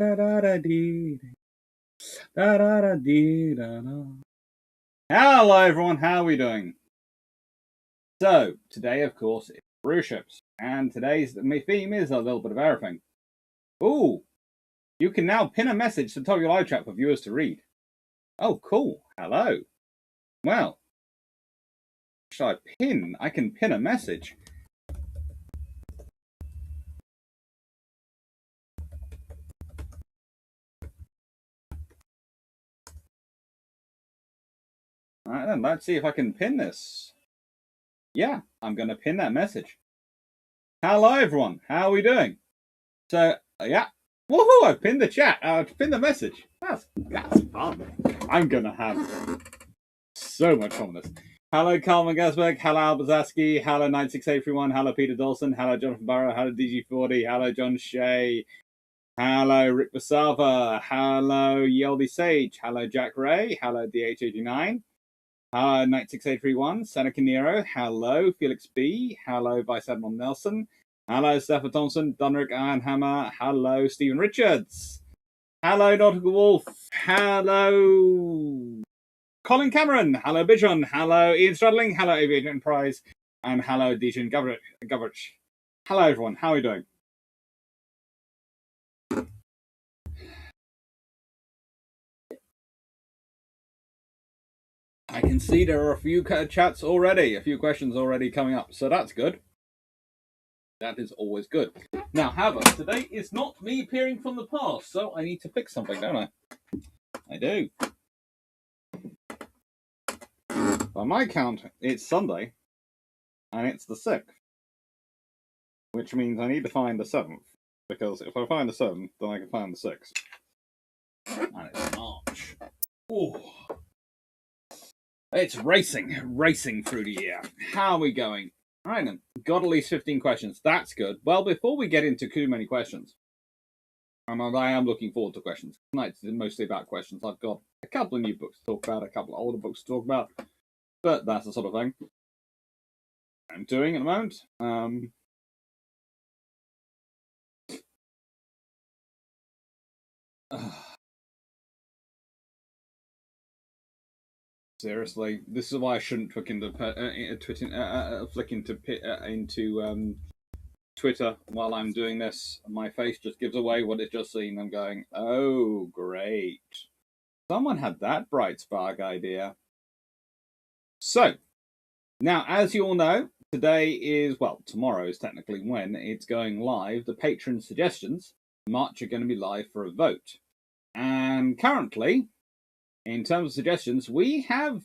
Da da da dee. Da da da dee da da. Hello everyone, how are we doing? So, today of course it's Bruships, and today's theme is a little bit of everything. Ooh, you can now pin a message to the top of your live chat for viewers to read. Oh, cool. Hello. Well, should I pin? I can pin a message. Alright then, let's see if I can pin this. Yeah, I'm going to pin that message. Hello everyone, how are we doing? So, yeah. Woohoo, I've pinned the chat. I've pinned the message. That's fun. I'm going to have so much fun with this. Hello, Carmen Gasberg. Hello, Albazaski. Hello, 96831. Hello, Peter Dawson. Hello, Jonathan Barrow. Hello, DG40. Hello, John Shea. Hello, Rick Basava. Hello, Yeldy Sage. Hello, Jack Ray. Hello, DH89. Hello, 96831. Seneca Nero. Hello, Felix B. Hello, Vice Admiral Nelson. Hello, Stephen Thompson. Dunrick Ironhammer. Hello, Stephen Richards. Hello, Nautical Wolf. Hello, Colin Cameron. Hello, Bijon. Hello, Ian Stradling. Hello, Aviation Enterprise. And hello, Dijon Goverich. Hello, everyone. How are we doing? I can see there are a few chats already, a few questions already coming up, so that's good. That is always good. Now, however, today is not me appearing from the past, so I need to fix something, don't I? I do. By my count, it's Sunday, and it's the 6th. Which means I need to find the 7th, because if I find the 7th, then I can find the 6th. And it's March. Ooh. It's racing through the year. How are we going? All right then, got at least 15 questions. That's good. Well, before we get into too many questions, I am looking forward to questions. Tonight's mostly about questions. I've got a couple of new books to talk about, a couple of older books to talk about, but that's the sort of thing I'm doing at the moment. Seriously, this is why I shouldn't flick into Twitter while I'm doing this. My face just gives away what it's just seen. I'm going, oh, great. Someone had that bright spark idea. So, now, as you all know, today is, well, tomorrow is technically when it's going live. The patron suggestions, March, are going to be live for a vote. And currently, in terms of suggestions, we have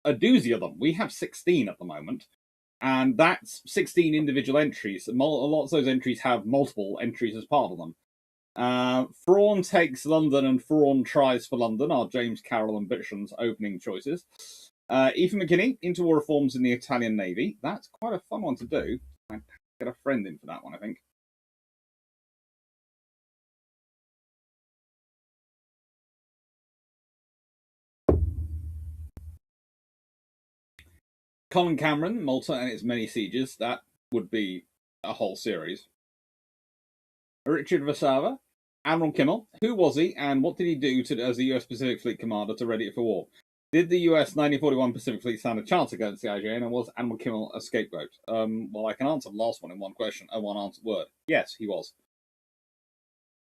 a doozy of them. We have 16 at the moment, and that's 16 individual entries. A lot of those entries have multiple entries as part of them. Thrawn Takes London and Thrawn Tries for London are James Carroll and Bishop's opening choices. Ethan McKinney, Interwar Reforms in the Italian Navy. That's quite a fun one to do. I'd get a friend in for that one, I think. Colin Cameron, Malta and its many sieges. That would be a whole series. Richard Vasava, Admiral Kimmel. Who was he, and what did he do as the US Pacific Fleet commander to ready it for war? Did the US 1941 Pacific Fleet stand a chance against the IJN, and was Admiral Kimmel a scapegoat? Well, I can answer the last one in one question, one answer word. Yes, he was.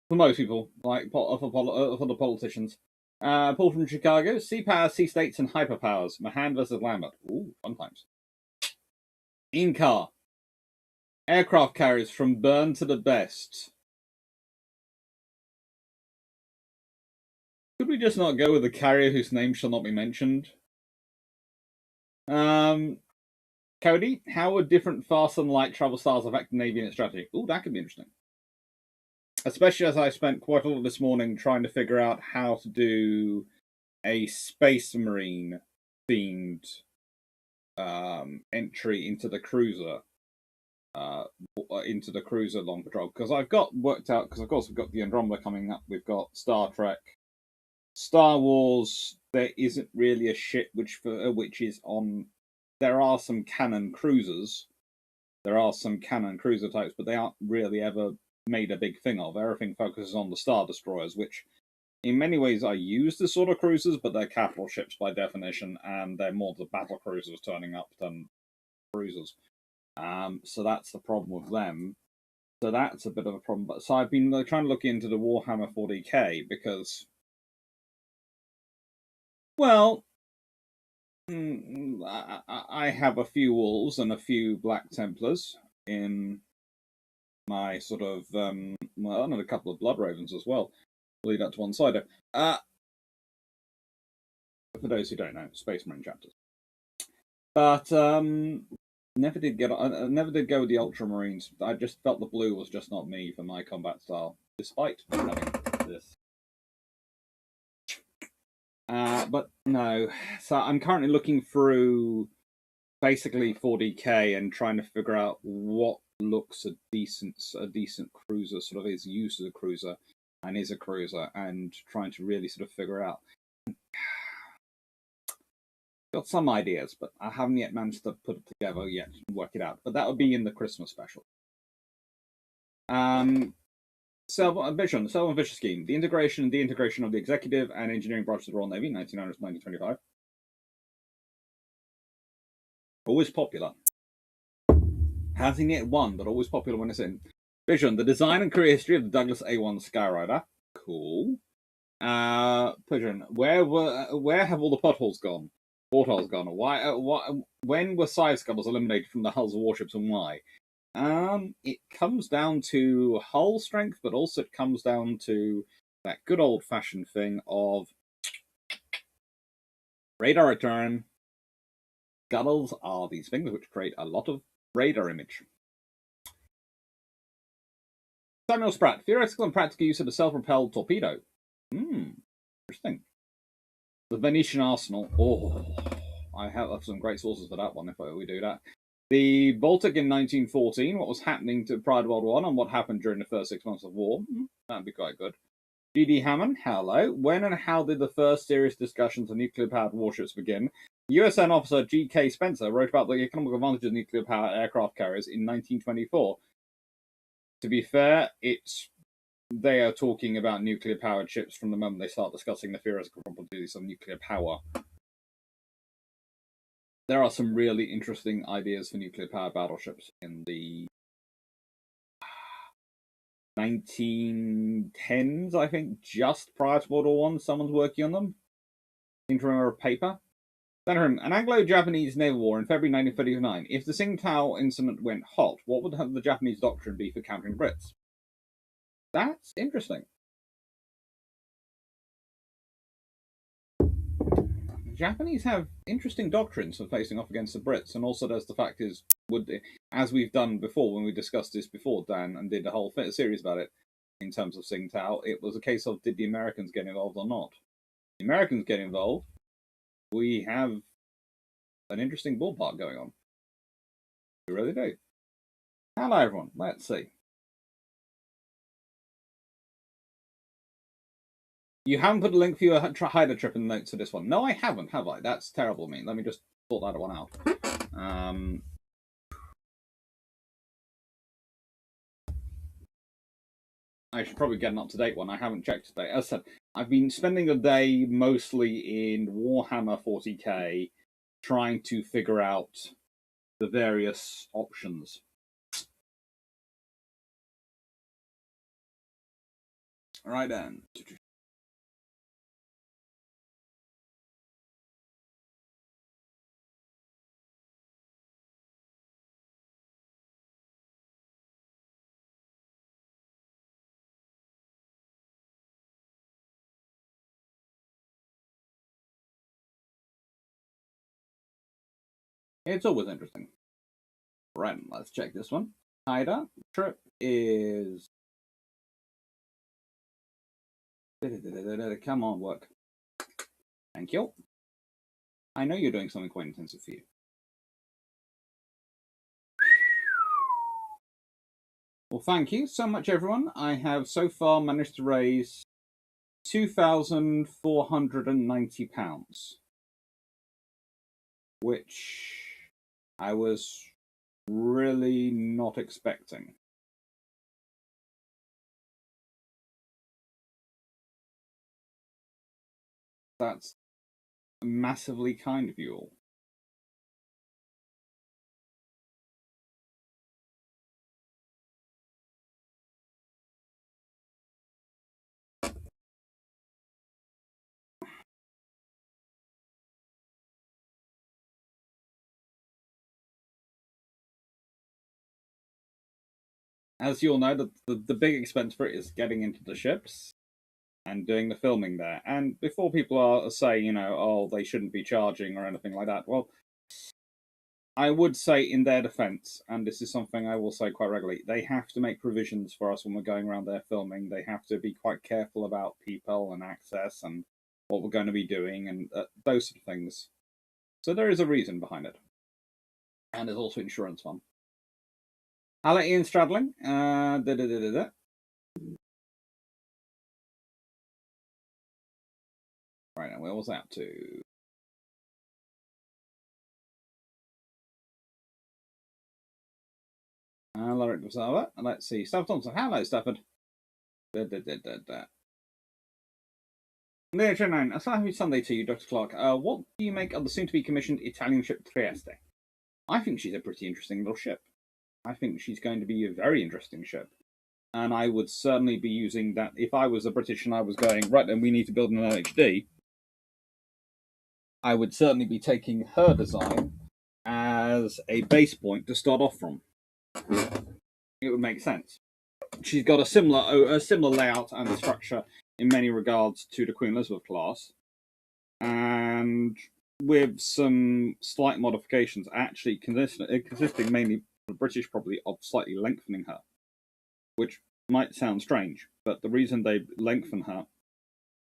For most people, like for the politicians. Paul from Chicago. Sea powers, sea states, and hyperpowers. Mahan versus Lambert. Ooh, fun times. Ian Carr. Aircraft carriers from Bern to the best. Could we just not go with a carrier whose name shall not be mentioned? Cody, how would different fast and light travel styles affect the Navy and its strategy? Ooh, that could be interesting. Especially as I spent quite a lot this morning trying to figure out how to do a Space Marine themed entry into the cruiser long patrol, because I've got worked out, because of course we've got the Andromeda coming up, we've got Star Trek, Star Wars. There isn't really a ship which is on. There are some canon cruisers. There are some canon cruiser types, but they aren't really ever made a big thing of. Everything focuses on the Star Destroyers, which in many ways are used as sort of cruisers, but they're capital ships by definition, and they're more the battle cruisers turning up than cruisers. So that's the problem with them. So that's a bit of a problem. But so I've been trying to look into the Warhammer 40k because, well, I have a few wolves and a few Black Templars in my sort of well, and a couple of Blood Ravens as well. We'll leave that to one side. For those who don't know, Space Marine chapters. But never did go with the Ultramarines. I just felt the blue was just not me for my combat style, despite having this. But no, so I'm currently looking through basically 40k and trying to figure out what looks a decent cruiser, sort of is used as a cruiser and is a cruiser, and trying to really sort of figure out. Got some ideas, but I haven't yet managed to put it together yet and work it out. But that would be in the Christmas special. Vision, the Self and Vision scheme, the integration and de-integration of the executive and engineering branches of the Royal Navy, 1900 to 1925. Always popular. Hasn't yet won, but always popular when it's in. Vision, the design and career history of the Douglas A1 Skyrider. Cool. Vision, where have all the potholes gone? Portholes gone. Why? When were side scuttles eliminated from the hulls of warships, and why? It comes down to hull strength, but also it comes down to that good old-fashioned thing of radar return. Scuttles are these things which create a lot of radar image. Samuel Spratt, theoretical and practical use of the self-propelled torpedo. Interesting. The Venetian Arsenal. Oh, I have some great sources for that one if we do that. The Baltic in 1914, what was happening prior to World War I and what happened during the first 6 months of war. That'd be quite good. G.D. Hammond, hello. When and how did the first serious discussions of nuclear-powered warships begin? USN officer G.K. Spencer wrote about the economic advantages of nuclear-powered aircraft carriers in 1924. To be fair, they are talking about nuclear-powered ships from the moment they start discussing the theoretical probabilities of nuclear power. There are some really interesting ideas for nuclear-powered battleships in the 1910s, I think, just prior to World War I. Someone's working on them. I seem to remember a paper. Then an Anglo-Japanese naval war in February 1939. If the Tsingtao incident went hot, what would the Japanese doctrine be for countering Brits? That's interesting. The Japanese have interesting doctrines for facing off against the Brits, and also there's the fact is, as we've done before when we discussed this before, Dan, and did a whole series about it in terms of Tsingtao, it was a case of did the Americans get involved or not? The Americans get involved, we have an interesting ballpark going on. We really do. Hello, everyone. Let's see. You haven't put a link for your Haida trip in the notes for this one. No, I haven't, have I? That's terrible of me. Let me just sort that one out. I should probably get an up-to-date one. I haven't checked today. As I said, I've been spending the day mostly in Warhammer 40k trying to figure out the various options. Right then. It's always interesting. Right, let's check this one. Haida trip is... Come on, work. Thank you. I know you're doing something quite intensive for you. Well, thank you so much, everyone. I have so far managed to raise £2,490, which I was really not expecting. That's massively kind of you all. As you all know, the big expense for it is getting into the ships and doing the filming there. And before people are say, oh, they shouldn't be charging or anything like that, well, I would say in their defense, and this is something I will say quite regularly, they have to make provisions for us when we're going around there filming. They have to be quite careful about people and access and what we're going to be doing and those sort of things. So there is a reason behind it. And there's also insurance fund. Hello, Ian Stradling. Right, now where was that to? Lorick Observer. And let's see. Stafford Thompson. Hello, Stafford. Leo 9. A happy Sunday to you, Dr. Clarke. What do you make of the soon-to-be commissioned Italian ship Trieste? I think she's a pretty interesting little ship. I think she's going to be a very interesting ship. And I would certainly be using that. If I was a British and I was going, right, then we need to build an LHD, I would certainly be taking her design as a base point to start off from. It would make sense. She's got a similar layout and structure in many regards to the Queen Elizabeth class, and with some slight modifications, actually consisting mainly for the British probably of slightly lengthening her, which might sound strange, but the reason they lengthen her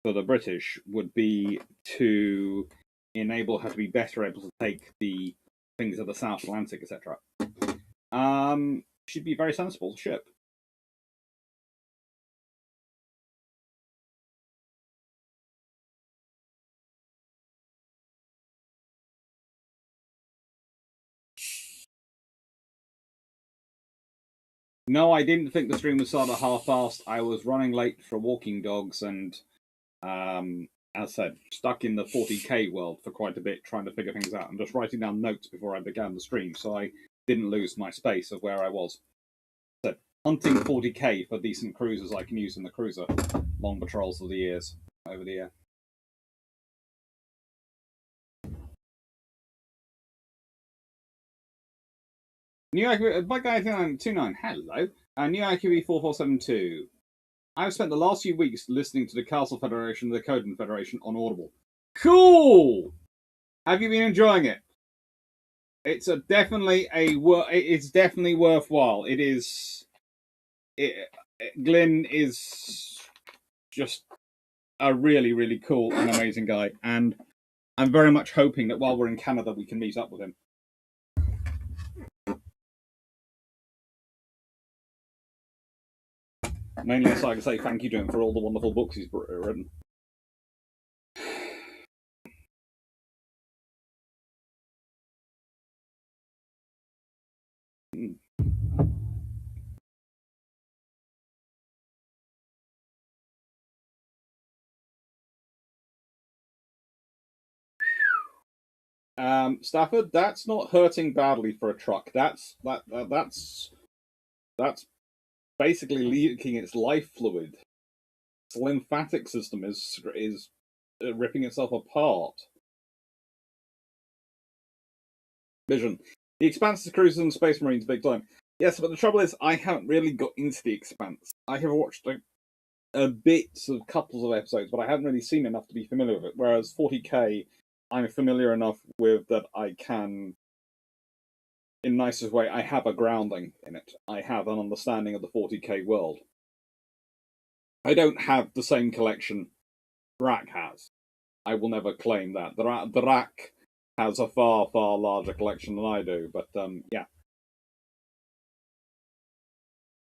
for the British would be to enable her to be better able to take the things of the South Atlantic, etc. She'd be very sensible ship. No, I didn't think the stream was sort of half-assed. I was running late for walking dogs and, as I said, stuck in the 40k world for quite a bit, trying to figure things out and just writing down notes before I began the stream, so I didn't lose my space of where I was. So, hunting 40k for decent cruisers I can use in the cruiser. Long patrols of the years over the year. New IQB, by guy 29, hello. New IQB 4472. I've spent the last few weeks listening to the Castle Federation and the Coden Federation on Audible. Cool! Have you been enjoying it? It's definitely worthwhile. It is. Glyn is just a really, really cool and amazing guy, and I'm very much hoping that while we're in Canada, we can meet up with him. Mainly so I can say thank you to him for all the wonderful books he's written. Stafford, that's not hurting badly for a truck. That's basically leaking its life fluid. Its lymphatic system is ripping itself apart. Vision. The Expanse is cruisers and Space Marines big time. Yes, but the trouble is, I haven't really got into the Expanse. I have watched a bits of couples of episodes, but I haven't really seen enough to be familiar with it. Whereas 40k, I'm familiar enough with that I can, in nicest way, I have a grounding in it. I have an understanding of the 40k world. I don't have the same collection Rack has. I will never claim that. The Rack has a far, far larger collection than I do, but yeah.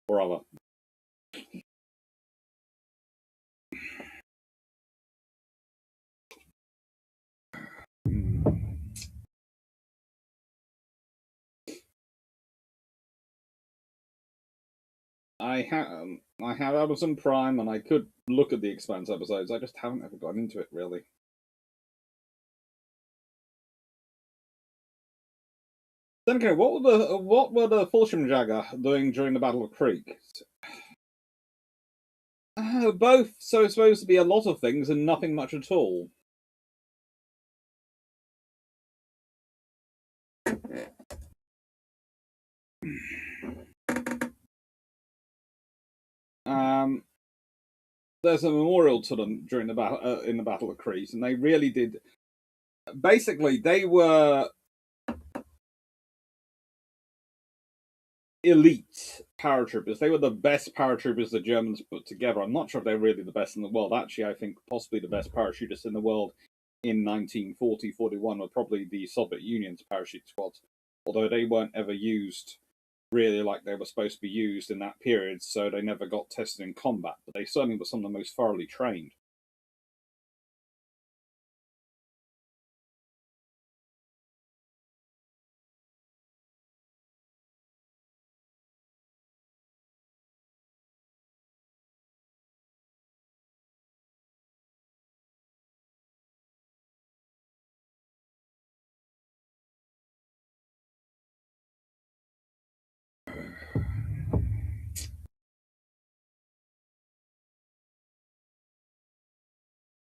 Or other. I have Amazon Prime, and I could look at the Expanse episodes. I just haven't ever got into it really. Thinking, what were the Fallschirmjäger doing during the Battle of Creek? Both so supposed to be a lot of things and nothing much at all. There's a memorial to them during the battle in the Battle of Crete, and they really did. Basically, they were elite paratroopers. They were the best paratroopers the Germans put together. I'm not sure if they're really the best in the world. Actually, I think possibly the best parachutists in the world in 1940-41 were probably the Soviet Union's parachute squads, although they weren't ever used really like they were supposed to be used in that period, so they never got tested in combat, but they certainly were some of the most thoroughly trained.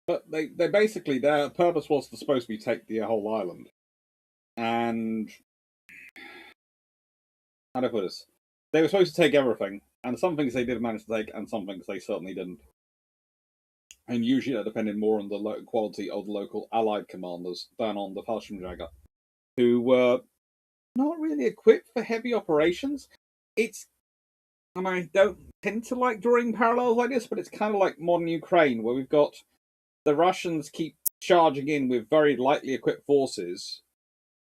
But they basically, their purpose was to supposed to be take the whole island. And how do I put this? They were supposed to take everything, and some things they did manage to take, and some things they certainly didn't. And usually that depended more on the quality of the local Allied commanders than on the Fallschirmjäger, who were not really equipped for heavy operations. And I don't tend to like drawing parallels like this, but it's kind of like modern Ukraine, where we've got the Russians keep charging in with very lightly equipped forces,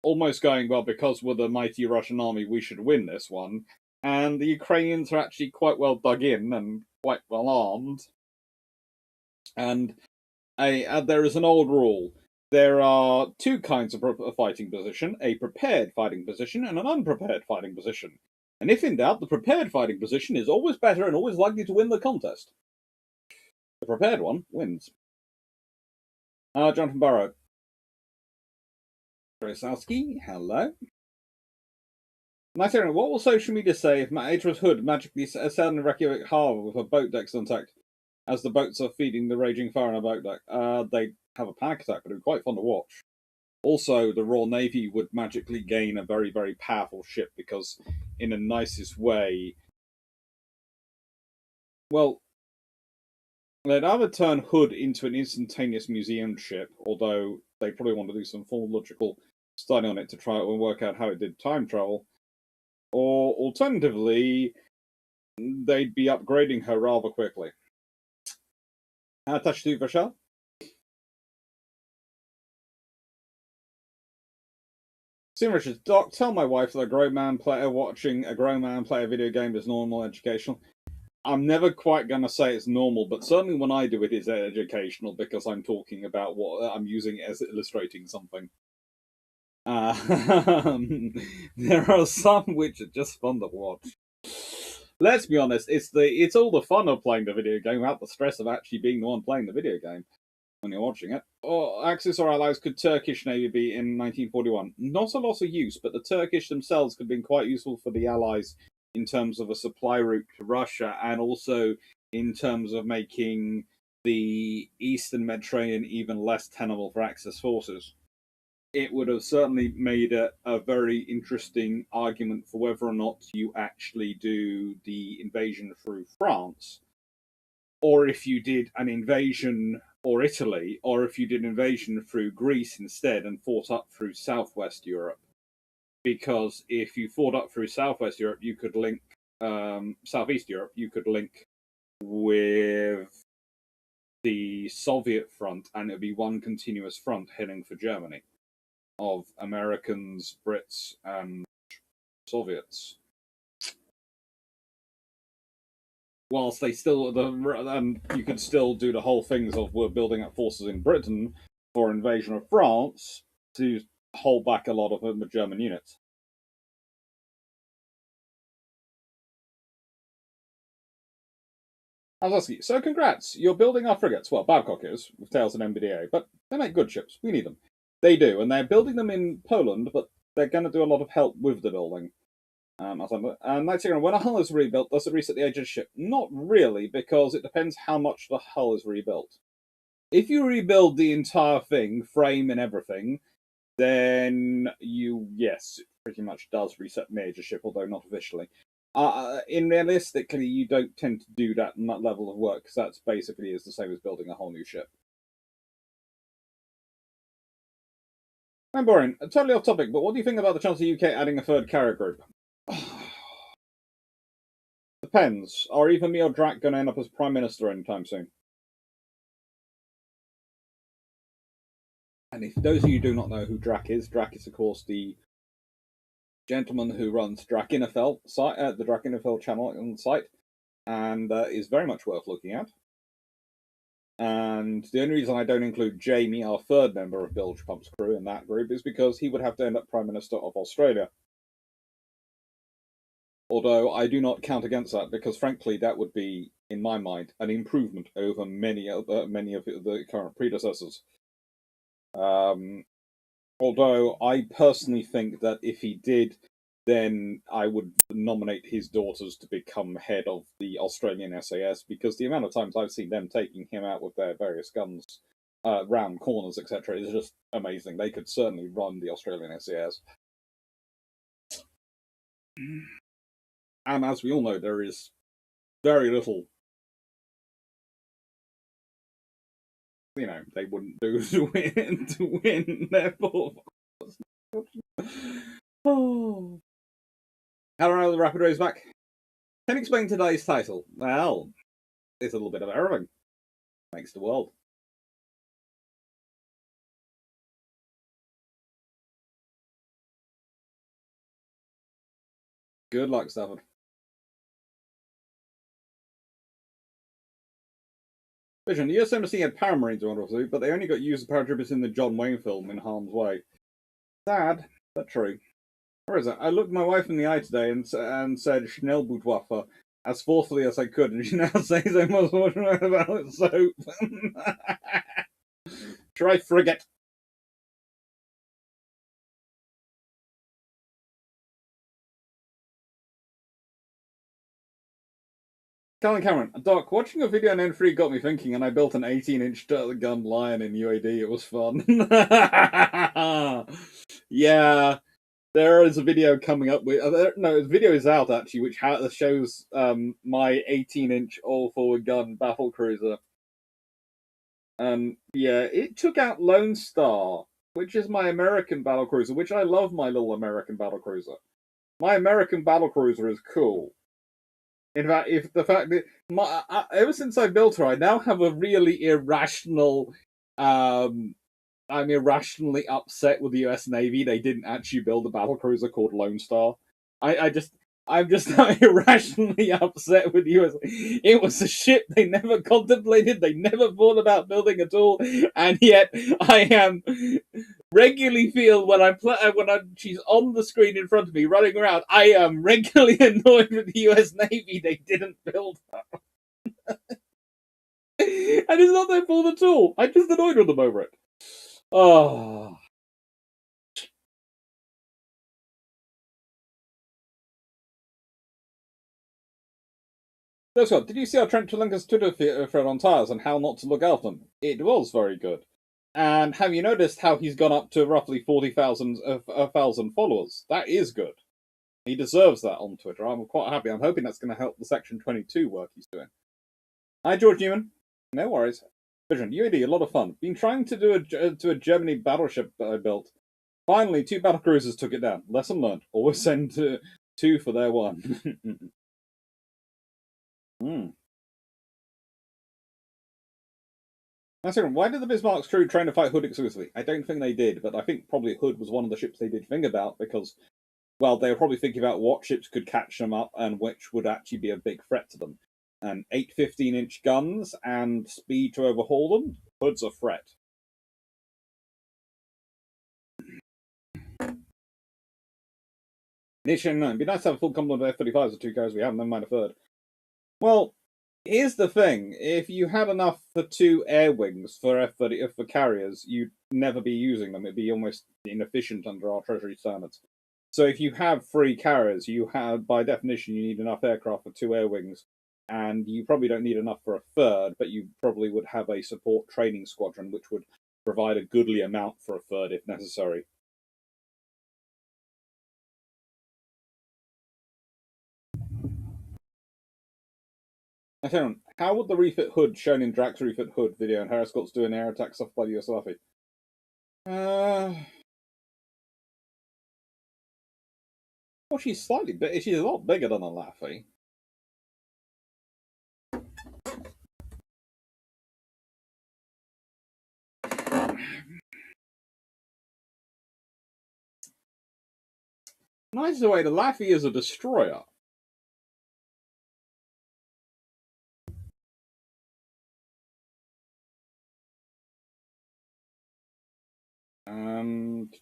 almost going, well, because we're the mighty Russian army, we should win this one. And the Ukrainians are actually quite well dug in and quite well armed. And there is an old rule. There are two kinds of fighting position, a prepared fighting position and an unprepared fighting position. And if in doubt, the prepared fighting position is always better and always likely to win the contest. The prepared one wins. Jonathan Burrow. Grosowski, hello. Nice hearing. What will social media say if Adria's Hood magically sailed in Reykjavik Harbour with her boat decks intact as the boats are feeding the raging fire on a boat deck? They have a panic attack, but it would be quite fun to watch. Also, the Royal Navy would magically gain a very, very powerful ship because, in the nicest way, well, they'd either turn Hood into an instantaneous museum ship, although they probably want to do some full logical study on it to try and work out how it did time travel. Or alternatively, they'd be upgrading her rather quickly. Touch 2 for sure. Sim Richards, Doc, tell my wife that a grown man player watching a grown man play a video game is normal educational. I'm never quite going to say it's normal, but certainly when I do it, it's educational because I'm talking about what I'm using it as illustrating something. There are some which are just fun to watch. Let's be honest, it's all the fun of playing the video game without the stress of actually being the one playing the video game when you're watching it. Or Axis or allies could Turkish Navy be in 1941? Not a lot of use, but the Turkish themselves could have been quite useful for the Allies in terms of a supply route to Russia and also in terms of making the Eastern Mediterranean even less tenable for Axis forces. It would have certainly made a very interesting argument for whether or not you actually do the invasion through France, or if you did an invasion or Italy, or if you did an invasion through Greece instead and fought up through Southwest Europe. Because if you fought up through Southwest Europe, you could link Southeast Europe, you could link with the Soviet front, and it would be one continuous front heading for Germany of Americans, Brits, and Soviets. Whilst they still, you could still do the whole things of we're building up forces in Britain for invasion of France to hold back a lot of the German units. Azaski, so congrats, you're building our frigates. Well, Babcock is, with Tails and MBDA, but they make good ships. We need them. They do, and they're building them in Poland, but they're going to do a lot of help with the building. And when a hull is rebuilt, does it reset the age of the ship? Not really, because it depends how much the hull is rebuilt. If you rebuild the entire thing, frame and everything, then yes, it pretty much does reset the age of the ship, although not officially. Realistically, you don't tend to do that in that level of work, because that's basically is the same as building a whole new ship. I'm boring. Totally off topic, but what do you think about the chance of the UK adding a third carrier group? Depends. Are either me or Drac going to end up as Prime Minister anytime soon? And if those of you do not know who Drac is, of course, the gentleman who runs Drac-Innerfell site, the Drac-Innerfell channel on the site, and is very much worth looking at. And the only reason I don't include Jamie, our third member of Bilge Pump's crew, in that group is because he would have to end up Prime Minister of Australia. Although I do not count against that, because frankly, that would be, in my mind, an improvement over many of the current predecessors. Although I personally think that if he did, then I would nominate his daughters to become head of the Australian SAS, because the amount of times I've seen them taking him out with their various guns, round corners, etc., is just amazing. They could certainly run the Australian SAS. And as we all know, there is very little, they wouldn't do to win their fourth. Oh. How are the Rapid Race back? Can you explain today's title? Well, it's a little bit of everything. Makes the world. Good luck, Stafford. Vision, the US Embassy had Paramarines on Order, but they only got used as paratroopers in the John Wayne film In Harm's Way. Sad, but true. Where is it? I looked my wife in the eye today and said Schnellbootwaffe as forcefully as I could, and she now says I must watch my about soap. Try frigate. Colin Cameron, Doc, watching a video on N3 got me thinking, and I built an 18-inch gun Lion in UAD. It was fun. Yeah, there is a video coming up with. No, the video is out actually, which shows my 18-inch all-forward gun battle cruiser. And yeah, it took out Lone Star, which is my American battle cruiser, which I love my little American battle cruiser. My American battle cruiser is cool. In fact, ever since I built her, I now have a really irrational. I'm irrationally upset with the US Navy. They didn't actually build a battle cruiser called Lone Star. I'm just irrationally upset with the US. It was a ship they never contemplated, they never thought about building at all, and yet I am regularly feel when she's on the screen in front of me running around. I am regularly annoyed with the US Navy. They didn't build her. And it's not their fault at all. I'm just annoyed with them over it. Oh. So, Scott, did you see our Trent Tulinka's Twitter thread on tires and how not to look after them? It was very good. And have you noticed how he's gone up to roughly 40,000 followers? That is good. He deserves that on Twitter. I'm quite happy. I'm hoping that's going to help the Section 22 work he's doing. Hi, George Newman. No worries. Vision, UAD, a lot of fun. Been trying to do a Germany battleship that I built. Finally, 2 battle cruisers took it down. Lesson learned. Always send 2 for their 1. Why did the Bismarck's crew train to fight Hood exclusively? I don't think they did, but I think probably Hood was one of the ships they did think about because, well, they were probably thinking about what ships could catch them up and which would actually be a big threat to them. And 8 15-inch guns and speed to overhaul them, Hood's a threat. Niche 9. It'd be nice to have a full complement of F-35s with 2 carriers we have, never mind a third. Well, Here's the thing: if you had enough for 2 air wings for carriers, you'd never be using them. It'd be almost inefficient under our treasury standards. So if you have 3 carriers, you have, by definition, you need enough aircraft for 2 air wings, and you probably don't need enough for a third, but you probably would have a support training squadron, which would provide a goodly amount for a third if necessary. How would the refit hood shown in Drax refit hood video and her escorts do an air attack stuff by the Yosafi? Well, she's slightly big. She's a lot bigger than a Laffy. Nice way, the Laffy is a destroyer. And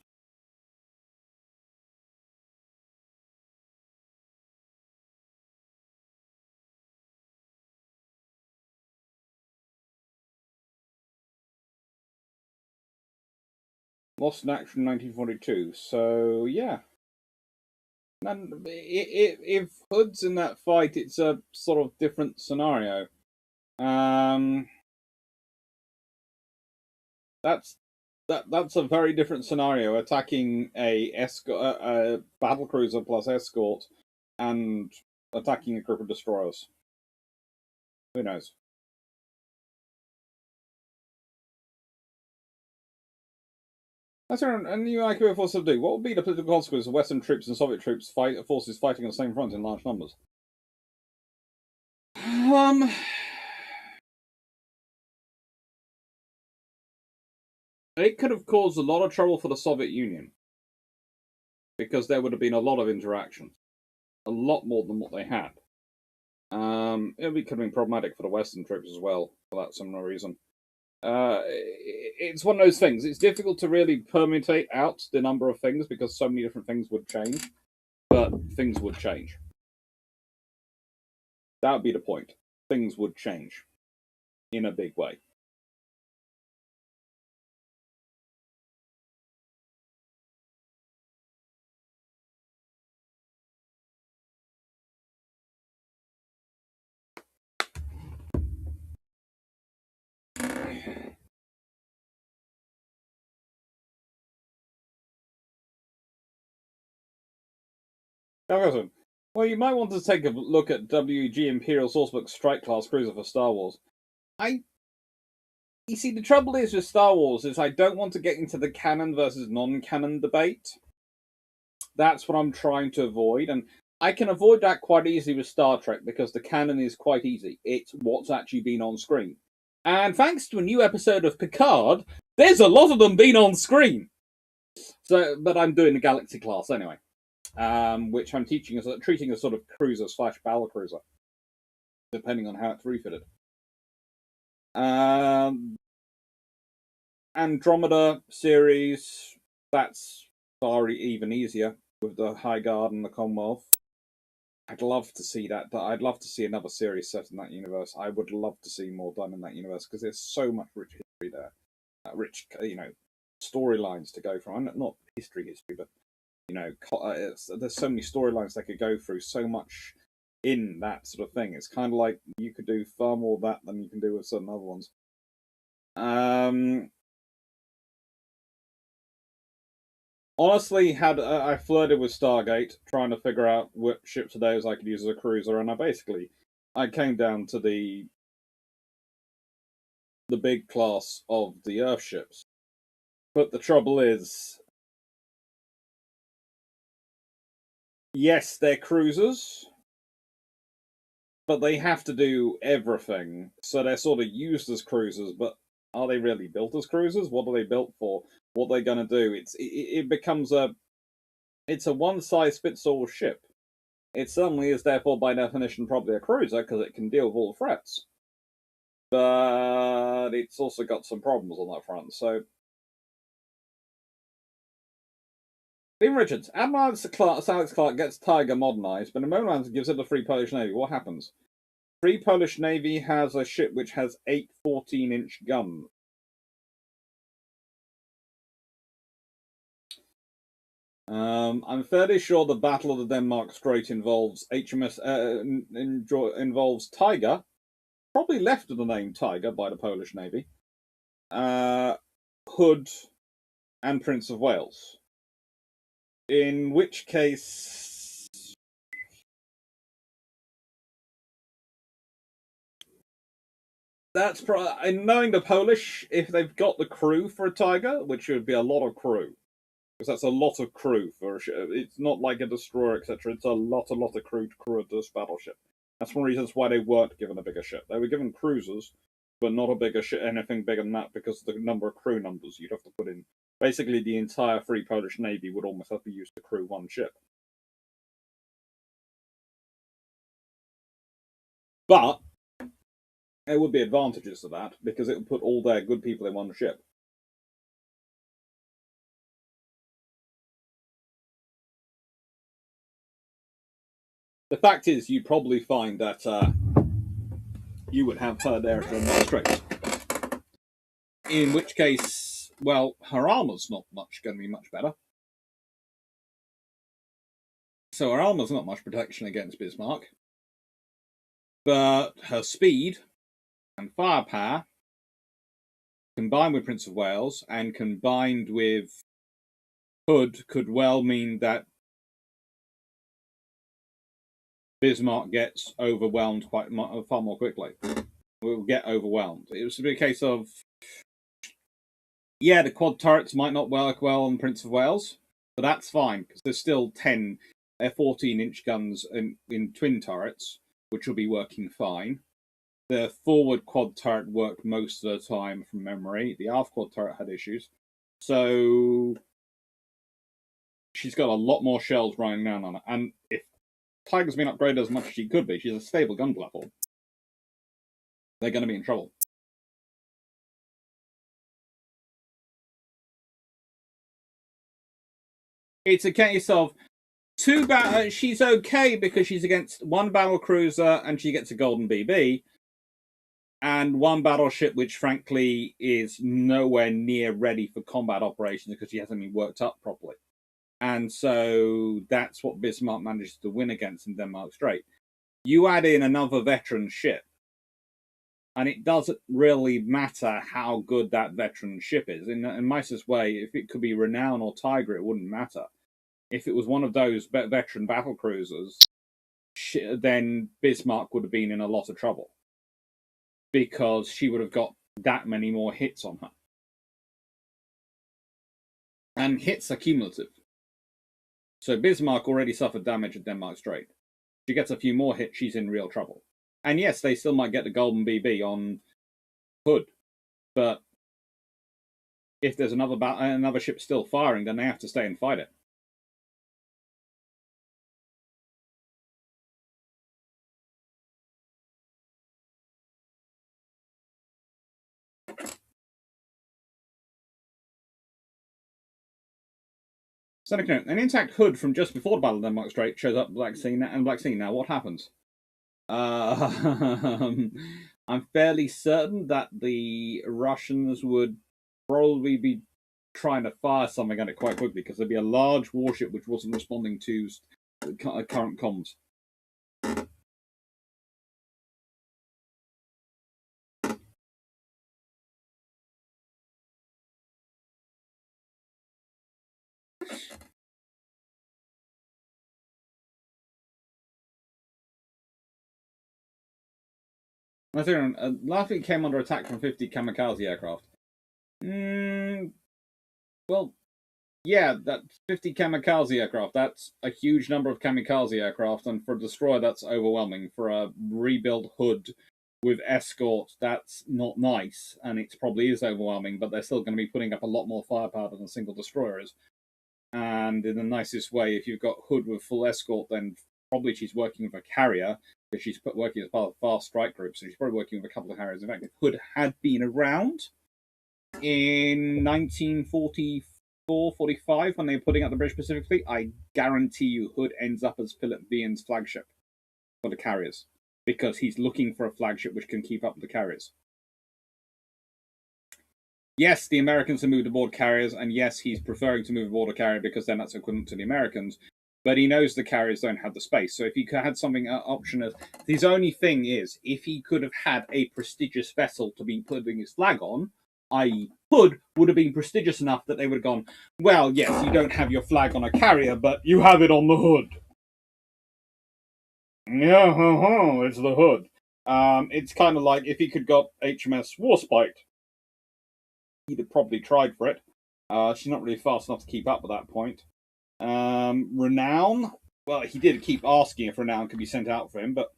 lost in action 1942. So yeah. And if Hood's in that fight, it's a sort of different scenario. That's a very different scenario. Attacking a battle cruiser plus escort, and attacking a group of destroyers. Who knows? That's right. A new IQ force of do. What would be the political consequence of Western troops and Soviet forces fighting on the same front in large numbers? It could have caused a lot of trouble for the Soviet Union because there would have been a lot of interactions, a lot more than what they had. It could have been problematic for the Western troops as well for that similar reason. It's one of those things. It's difficult to really permutate out the number of things because so many different things would change, but things would change. That would be the point. Things would change in a big way. Well, you might want to take a look at WG Imperial Sourcebook Strike Class Cruiser for Star Wars. You see, the trouble is with Star Wars is I don't want to get into the canon versus non-canon debate. That's what I'm trying to avoid, and I can avoid that quite easily with Star Trek because the canon is quite easy. It's what's actually been on screen. And thanks to a new episode of Picard, there's a lot of them been on screen. So, but I'm doing the Galaxy class anyway, which I'm treating as sort of cruiser / battle cruiser, depending on how it's refitted. Andromeda series, that's far even easier with the High Guard and the Commonwealth. I'd love to see that. I'd love to see another series set in that universe. I would love to see more done in that universe because there's so much rich history there, rich storylines to go from. Not history, but there's so many storylines they could go through. So much in that sort of thing. It's kind of like you could do far more of that than you can do with certain other ones. Honestly, had I flirted with Stargate, trying to figure out what ships of those I could use as a cruiser, and I came down to the big class of the Earth ships. But the trouble is, yes, they're cruisers, but they have to do everything, so they're sort of used as cruisers. But are they really built as cruisers? What are they built for? What are they going to do? It becomes a one size fits all ship. It certainly is, therefore, by definition, probably a cruiser because it can deal with all threats. But it's also got some problems on that front. So, Dean Richards, Admiral Alex Clarke gets Tiger modernized, but in Moland gives it a free Polish Navy. What happens? Free Polish Navy has a ship which has 8 14-inch guns. I'm fairly sure the Battle of the Denmark Strait involves involves Tiger, probably left of the name Tiger by the Polish Navy, Hood, and Prince of Wales. In which case, that's knowing the Polish, if they've got the crew for a Tiger, which would be a lot of crew. Because that's a lot of crew for a ship. It's not like a destroyer, etc. It's a lot of crew to crew this battleship. That's one of the reasons why they weren't given a bigger ship. They were given cruisers, but not a bigger ship, anything bigger than that, because of the number of crew numbers you'd have to put in. Basically, the entire Free Polish Navy would almost have to be used to crew one ship. But there would be advantages to that, because it would put all their good people in one ship. The fact is, you'd probably find that you would have her there at the Strait. In which case, well, her armor's not going to be much better. So her armor's not much protection against Bismarck. But her speed and firepower, combined with Prince of Wales and combined with Hood, could well mean that Bismarck gets overwhelmed far more quickly. Will get overwhelmed. It was to be a case of, yeah, the quad turrets might not work well on Prince of Wales, but that's fine, because there's still 10 14-inch guns in twin turrets, which will be working fine. The forward quad turret worked most of the time from memory. The aft quad turret had issues. So she's got a lot more shells running down on it. And if Tiger's been upgraded as much as she could be, she's a stable gun platform, they're going to be in trouble. It's a case of she's okay because she's against one battle cruiser and she gets a golden BB, and one battleship which frankly is nowhere near ready for combat operations because she hasn't been worked up properly. And so that's what Bismarck manages to win against in Denmark Strait. You add in another veteran ship, and it doesn't really matter how good that veteran ship is. In Meis's way, if it could be Renown or Tiger, it wouldn't matter. If it was one of those veteran battle cruisers, then Bismarck would have been in a lot of trouble, because she would have got that many more hits on her. And hits are cumulative. So Bismarck already suffered damage at Denmark Strait. She gets a few more hits, she's in real trouble. And yes, they still might get the golden BB on Hood, but if there's another ship still firing, then they have to stay and fight it. An intact Hood from just before the Battle of Denmark Strait shows up Black Sea. Now, what happens? I'm fairly certain that the Russians would probably be trying to fire something at it quite quickly, because there'd be a large warship which wasn't responding to current comms. Latvia came under attack from 50 kamikaze aircraft. Well, yeah, that 50 kamikaze aircraft, that's a huge number of kamikaze aircraft, and for a destroyer, that's overwhelming. For a rebuilt Hood with escort, that's not nice, and it probably is overwhelming, but they're still going to be putting up a lot more firepower than a single destroyer is. And in the nicest way, if you've got Hood with full escort, then probably she's working with a carrier, because she's working as part of a fast strike group, so she's probably working with a couple of carriers. In fact, if Hood had been around in 1944, 45, when they were putting out the British Pacific Fleet, I guarantee you Hood ends up as Philip Behan's flagship for the carriers. because he's looking for a flagship which can keep up with the carriers. Yes, the Americans have moved aboard carriers, and yes, he's preferring to move aboard a carrier because then that's equivalent to the Americans. But he knows the carriers don't have the space. So if he had something option as his only thing is, if he could have had a prestigious vessel to be putting his flag on, i.e., Hood would have been prestigious enough that they would have gone, well, yes, you don't have your flag on a carrier, but you have it on the Hood. Yeah, it's the Hood. It's kind of like if he could got HMS Warspite, he'd have probably tried for it. She's not really fast enough to keep up at that point. Renown, well, he did keep asking if Renown could be sent out for him, but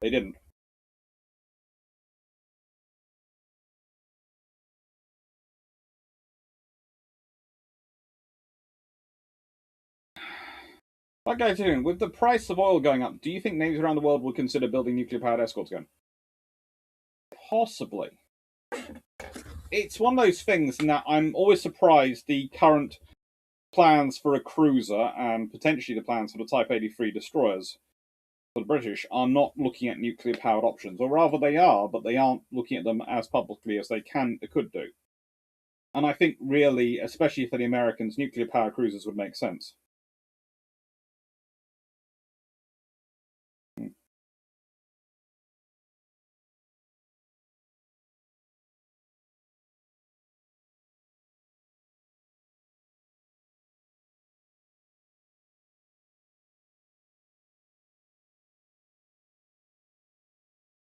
they didn't. That guy too. With the price of oil going up, do you think navies around the world would consider building nuclear-powered escorts again? Possibly. It's one of those things in that I'm always surprised the current plans for a cruiser and potentially the plans for the Type 83 destroyers for the British are not looking at nuclear-powered options, or rather they are, but they aren't looking at them as publicly as they could do. And I think really, especially for the Americans, nuclear-powered cruisers would make sense.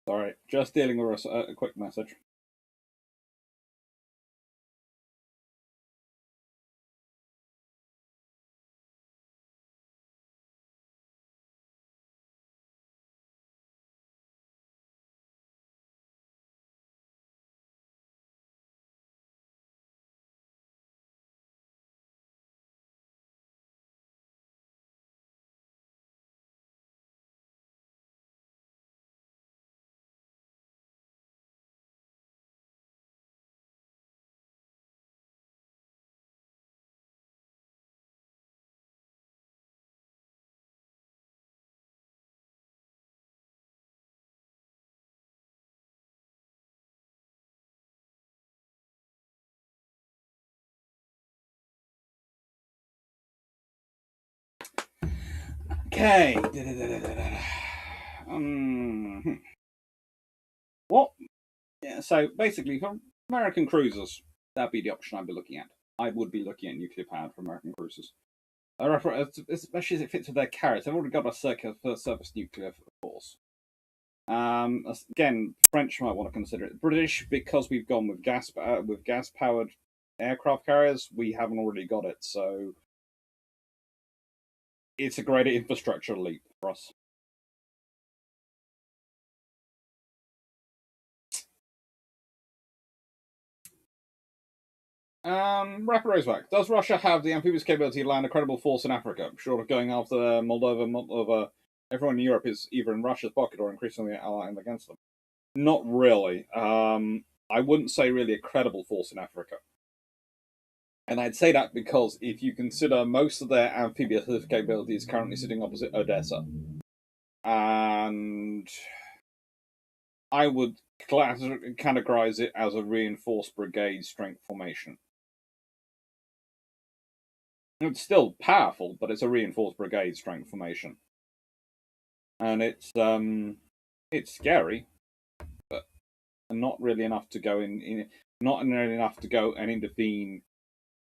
Sorry, just dealing with a quick message. Okay. What? Yeah, so basically, for American cruisers, that'd be the option I'd be looking at. I would be looking at nuclear powered for American cruisers. Especially as it fits with their carriers. They've already got a surface nuclear force. Again, French might want to consider it. British, because we've gone with gas powered aircraft carriers, we haven't already got it. So it's a greater infrastructure leap for us. Rapid Roseback. Does Russia have the amphibious capability to land a credible force in Africa? Short of going after Moldova, everyone in Europe is either in Russia's pocket or increasingly allying against them. Not really. I wouldn't say really a credible force in Africa. And I'd say that because if you consider most of their amphibious capabilities currently sitting opposite Odessa, and I would categorize it as a reinforced brigade strength formation. It's still powerful, but it's a reinforced brigade strength formation, and it's scary, but not really enough to go not really enough to go and intervene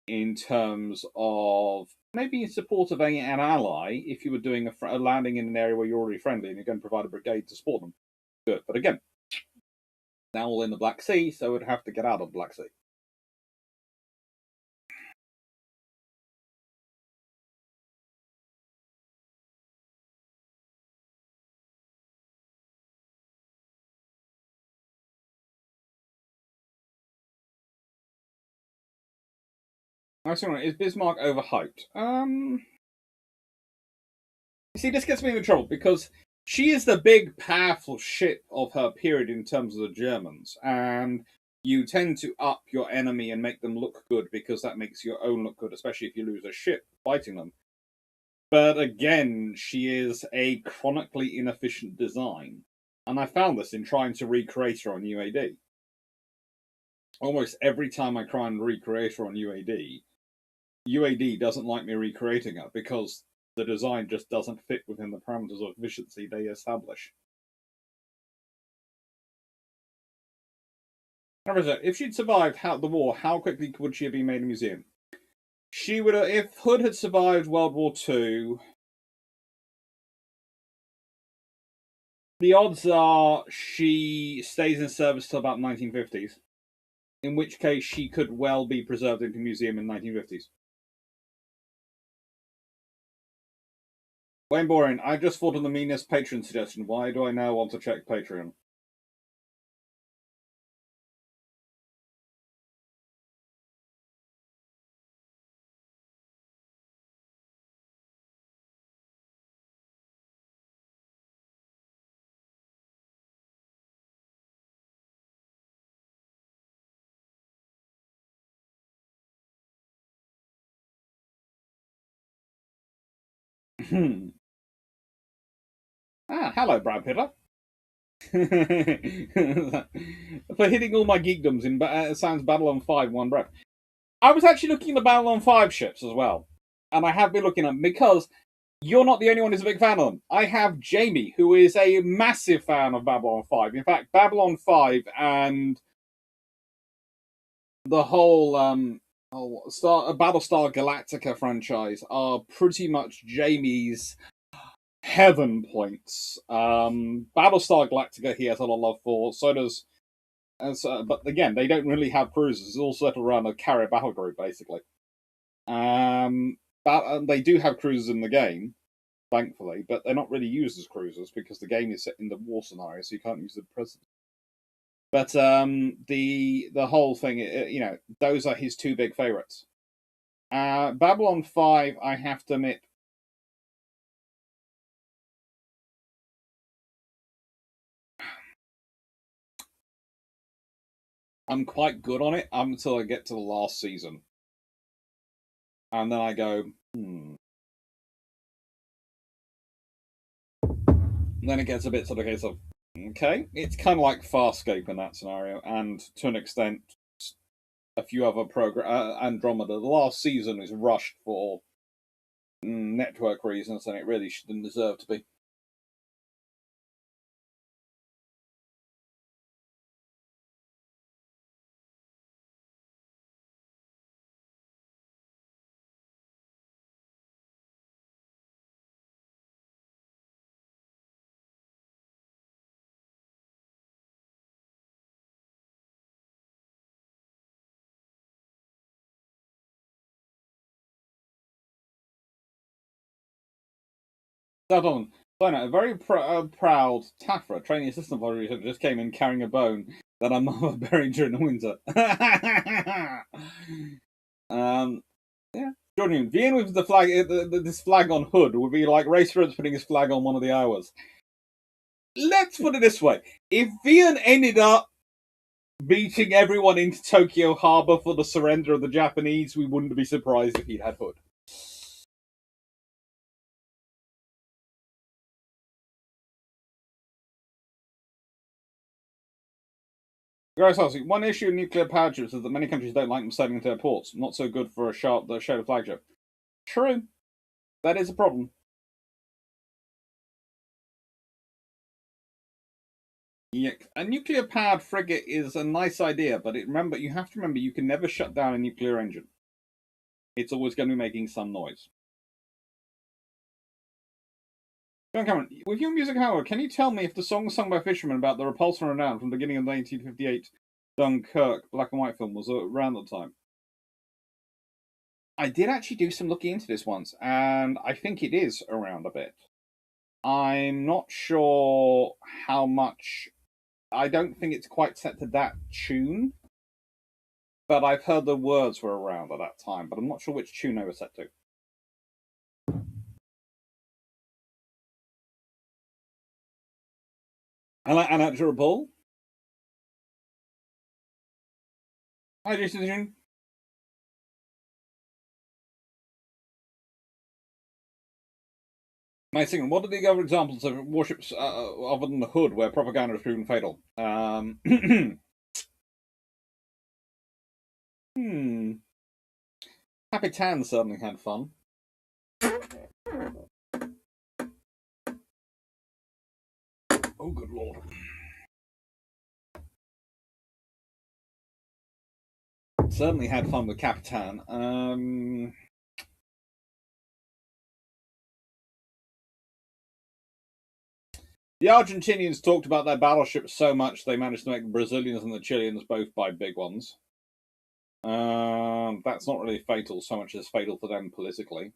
in terms of maybe in support of an ally. If you were doing a landing in an area where you're already friendly and you're going to provide a brigade to support them, do it. But again, now we're in the Black Sea, so we'd have to get out of the Black Sea. Is Bismarck overhyped? See, this gets me in trouble because she is the big, powerful ship of her period in terms of the Germans, and you tend to up your enemy and make them look good because that makes your own look good, especially if you lose a ship fighting them. But again, she is a chronically inefficient design. And I found this in trying to recreate her on UAD. Almost every time I try and recreate her on UAD doesn't like me recreating her because the design just doesn't fit within the parameters of efficiency they establish. If she'd survived the war, how quickly would she have been made a museum? She would have, if Hood had survived World War II, the odds are she stays in service till about 1950s, in which case she could well be preserved in a museum in 1950s. Wayne Boring, I just thought of the meanest Patreon suggestion. Why do I now want to check Patreon? Hello, Brad Pitter. For hitting all my geekdoms in Sans Babylon 5 in one breath. I was actually looking at the Babylon 5 ships as well. And I have been looking at them because you're not the only one who's a big fan of them. I have Jamie, who is a massive fan of Babylon 5. In fact, Babylon 5 and the whole Battlestar Galactica franchise are pretty much Jamie's heaven points. Battlestar Galactica he has a lot of love for. So does, but again, they don't really have cruisers. It's all set around a carrier battle group, basically. They do have cruisers in the game, thankfully, but they're not really used as cruisers because the game is set in the war scenario, so you can't use the present. But the whole thing, those are his two big favorites. Babylon 5, I have to admit, I'm quite good on it until I get to the last season. And then I go, And then it gets a bit sort of case of, okay, it's kind of like Farscape in that scenario, and to an extent, a few other Andromeda. The last season is rushed for network reasons, and it really shouldn't deserve to be. That on. A very proud Tafra, training assistant for research, just came in carrying a bone that I'm buried during the winter. Yeah. Jordan, being with the flag, this flag on Hood would be like Ray Spirits putting his flag on one of the hours. Let's put it this way: if Vian ended up beating everyone into Tokyo Harbor for the surrender of the Japanese, we wouldn't be surprised if he'd had Hood. Gross asking, one issue of nuclear power ships is that many countries don't like them sailing into their ports. Not so good for a shadow flagship. True. That is a problem. Yeah, a nuclear-powered frigate is a nice idea, but you have to remember you can never shut down a nuclear engine. It's always going to be making some noise. John Cameron, with your music, however, can you tell me if the song sung by Fisherman about the repulsion renown from the beginning of the 1958 Dunkirk black and white film was around that time? I did actually do some looking into this once, and I think it is around a bit. I'm not sure how much. I don't think it's quite set to that tune, but I've heard the words were around at that time, but I'm not sure which tune they were set to. Unnatural Bull. Hi, Jason. My second, what are the other examples of warships other than the Hood where propaganda has proven fatal? Capitan certainly had fun. Oh, good lord. Certainly had fun with Capitan. The Argentinians talked about their battleships so much they managed to make the Brazilians and the Chileans both buy big ones. That's not really fatal so much as fatal for them politically.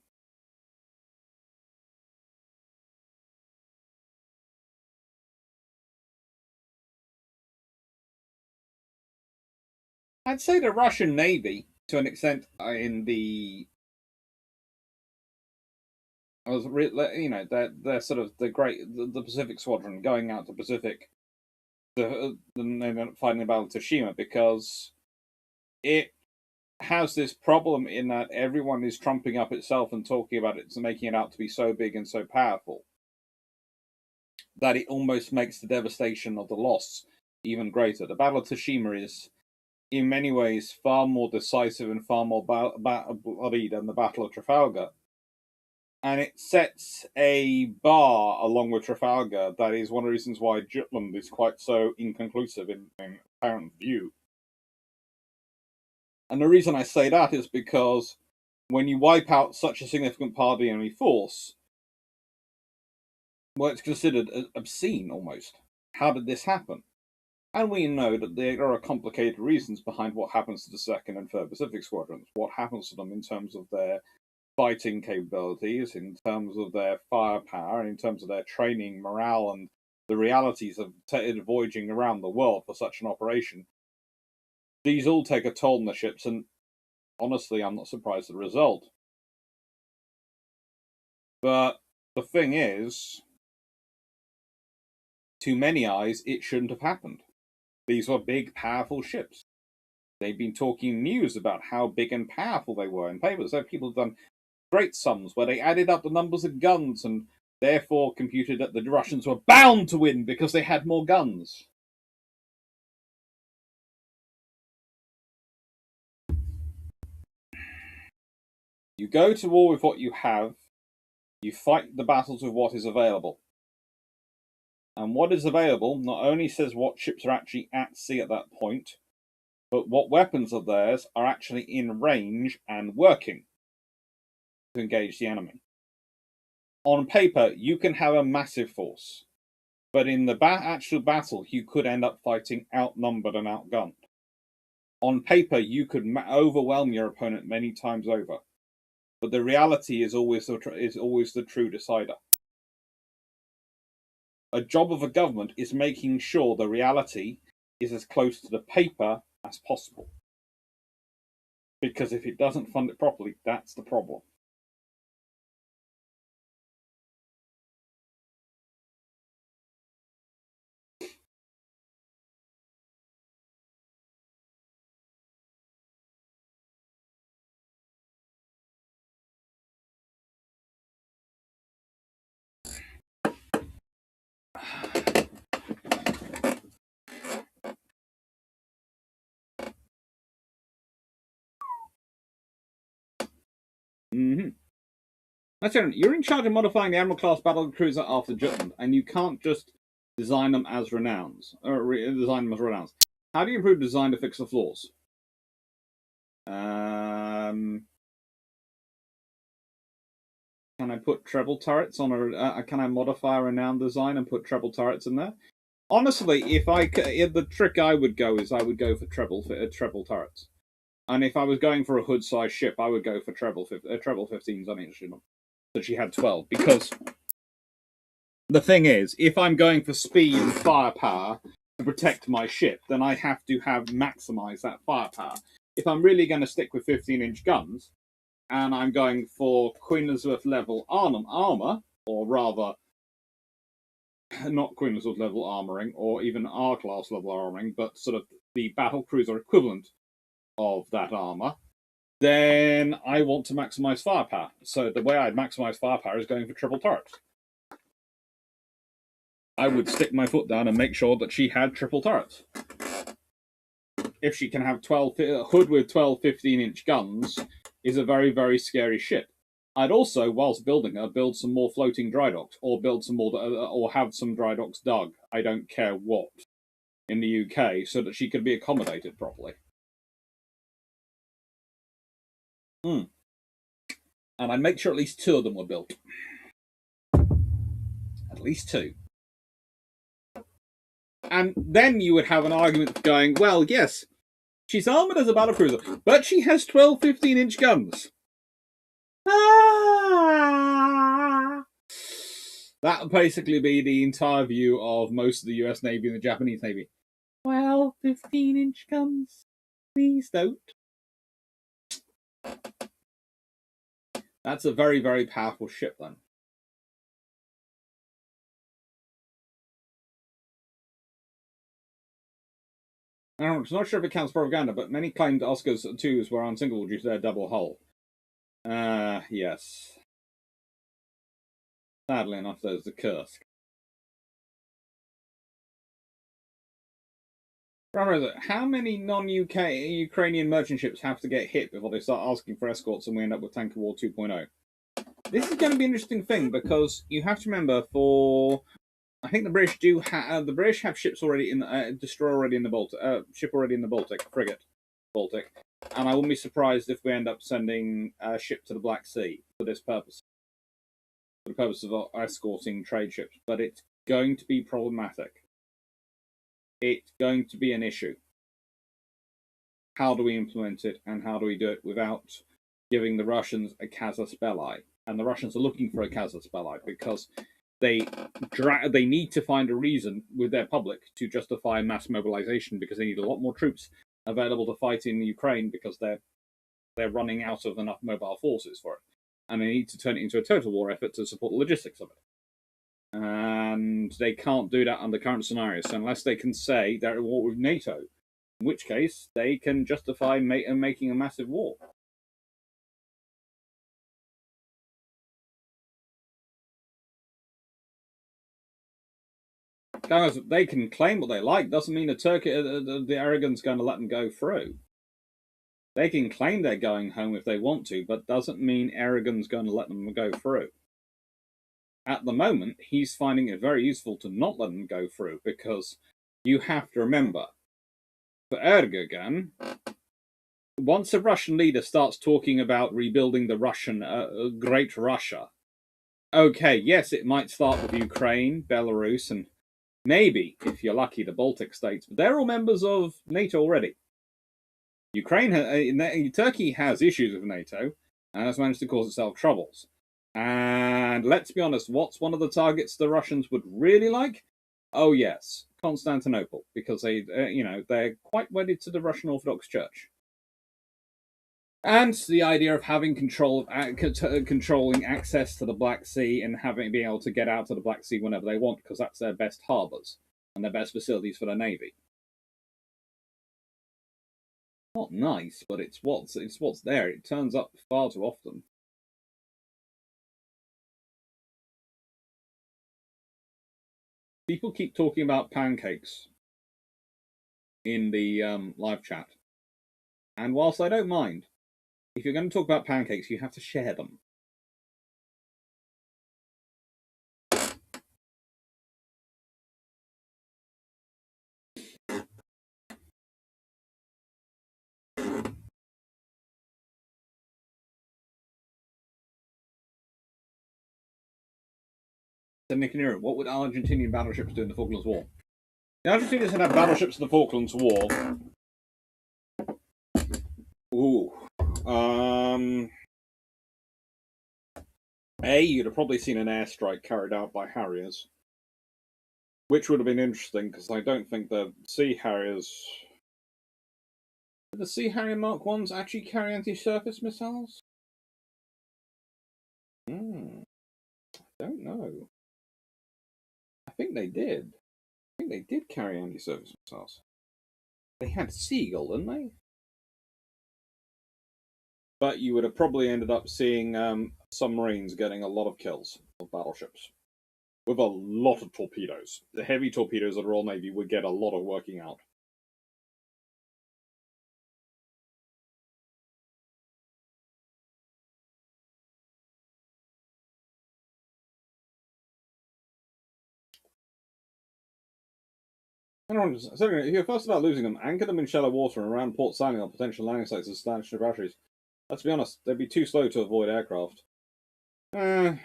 I'd say the Russian Navy, to an extent, in the they're sort of the Pacific Squadron going out to Pacific, then fighting the Battle of Tsushima, because it has this problem in that everyone is trumping up itself and talking about it, making it out to be so big and so powerful that it almost makes the devastation of the loss even greater. The Battle of Tsushima is, in many ways, far more decisive and far more bloody than the Battle of Trafalgar. And it sets a bar along with Trafalgar that is one of the reasons why Jutland is quite so inconclusive in apparent view. And the reason I say that is because when you wipe out such a significant part of the enemy force, well, it's considered obscene almost. How did this happen? And we know that there are complicated reasons behind what happens to the 2nd and 3rd Pacific Squadrons, what happens to them in terms of their fighting capabilities, in terms of their firepower, and in terms of their training, morale, and the realities of voyaging around the world for such an operation. These all take a toll on the ships, and honestly, I'm not surprised at the result. But the thing is, to many eyes, it shouldn't have happened. These were big, powerful ships. They've been talking news about how big and powerful they were in papers. So people have done great sums where they added up the numbers of guns and therefore computed that the Russians were bound to win because they had more guns. You go to war with what you have, you fight the battles with what is available. And what is available not only says what ships are actually at sea at that point, but what weapons of theirs are actually in range and working to engage the enemy. On paper, you can have a massive force, but in the actual battle, you could end up fighting outnumbered and outgunned. On paper, you could overwhelm your opponent many times over, but the reality is always the true decider. A job of a government is making sure the reality is as close to the paper as possible. Because if it doesn't fund it properly, that's the problem. That's it. You're in charge of modifying the Admiral-class battle cruiser after Jutland, and you can't just design them as renowns. Design them as renowns. How do you improve design to fix the flaws? Can I put treble turrets on a? Can I modify a renowned design and put treble turrets in there? Honestly, the trick I would go for treble turrets. And if I was going for a hood-sized ship, I would go for treble 15s on each of them. So she had 12. Because the thing is, if I'm going for speed and firepower to protect my ship, then I have to maximize that firepower. If I'm really going to stick with 15-inch guns, and I'm going for Queen Elizabeth level armor, or rather, not Queen Elizabeth level armoring, or even R-class level armoring, but sort of the battle cruiser equivalent of that armor, then I want to maximize firepower. So the way I'd maximize firepower is going for triple turrets. I would stick my foot down and make sure that she had triple turrets. If she can have 12 hood with 12 15-inch guns, is a very, very scary ship. I'd also, whilst building her, build some more floating dry docks, or build some more, or have some dry docks dug. I don't care what, in the UK, so that she could be accommodated properly. And I'd make sure at least 2 of them were built. At least 2. And then you would have an argument going, well, yes, she's armoured as a battlecruiser, but she has 12 15-inch guns. That would basically be the entire view of most of the US Navy and the Japanese Navy. Well, 15-inch guns. Please don't. That's a very, very powerful ship, then. I'm not sure if it counts propaganda, but many claimed Oscars 2s were unsinkable due to their double hull. Yes. Sadly enough, there's the Kursk. How many non-UK Ukrainian merchant ships have to get hit before they start asking for escorts and we end up with Tanker War 2.0? This is going to be an interesting thing because you have to remember I think the British do have ships already in destroyer already in the Baltic, ship already in the Baltic, frigate Baltic, and I wouldn't be surprised if we end up sending a ship to the Black Sea for this purpose, for the purpose of escorting trade ships. But it's going to be problematic. It's going to be an issue. How do we implement it, and how do we do it without giving the Russians a casus belli? And the Russians are looking for a casus belli because they need to find a reason with their public to justify mass mobilization because they need a lot more troops available to fight in Ukraine because they're running out of enough mobile forces for it, and they need to turn it into a total war effort to support the logistics of it. And they can't do that under current scenarios. So unless they can say they're at war with NATO, in which case they can justify making a massive war. Guys, they can claim what they like. Doesn't mean the Aragon's going to let them go through. They can claim they're going home if they want to, but doesn't mean Aragon's going to let them go through. At the moment, he's finding it very useful to not let them go through because you have to remember, for Erdogan, once a Russian leader starts talking about rebuilding the Russian Great Russia, okay, yes, it might start with Ukraine, Belarus, and maybe, if you're lucky, the Baltic states, but they're all members of NATO already. Turkey has issues with NATO and has managed to cause itself troubles. And let's be honest, what's one of the targets the Russians would really like? Oh yes, Constantinople, because they're quite wedded to the Russian Orthodox Church. And the idea of having controlling access to the Black Sea and being able to get out to the Black Sea whenever they want, because that's their best harbours and their best facilities for their navy. Not nice, but it's what's there. It turns up far too often. People keep talking about pancakes in the live chat, and whilst I don't mind, if you're going to talk about pancakes, you have to share them. What would Argentinian battleships do in the Falklands War? The Argentinians had battleships in the Falklands War. Ooh. You'd have probably seen an airstrike carried out by Harriers, which would have been interesting because I don't think the Sea Harriers. Did the Sea Harrier Mark 1s actually carry anti-surface missiles? I don't know. I think they did. I think they did carry anti-surface missiles. They had Seagull, didn't they? But you would have probably ended up seeing submarines getting a lot of kills of battleships. with a lot of torpedoes. The heavy torpedoes of the Royal Navy would get a lot of working out. If you're fussed about losing them, anchor them in shallow water and around port Saling on potential landing sites as stanchion batteries. Let's be honest, they'd be too slow to avoid aircraft. Anna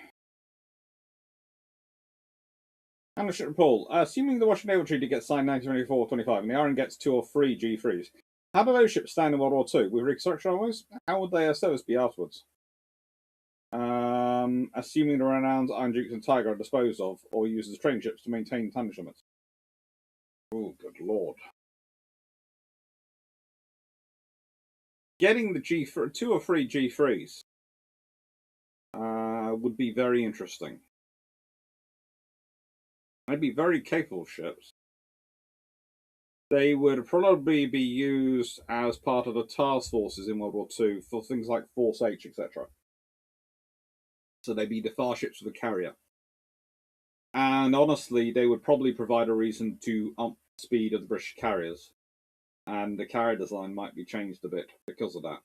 Paul, assuming the Washington Naval Treaty gets signed 1924-25 and the RN gets 2 or 3 G3s, how do those ships stand in World War II? With reconstruction always? How would their service be afterwards? Assuming the renowned Iron Dukes and Tiger are disposed of or used as training ships to maintain tonnage limits. Oh, good lord. Getting the 2 or 3 G3s would be very interesting. They'd be very capable ships. They would probably be used as part of the task forces in World War II for things like Force H, etc. So they'd be the far ships with a carrier. And honestly, they would probably provide a reason to up the speed of the British carriers. And the carrier design might be changed a bit because of that.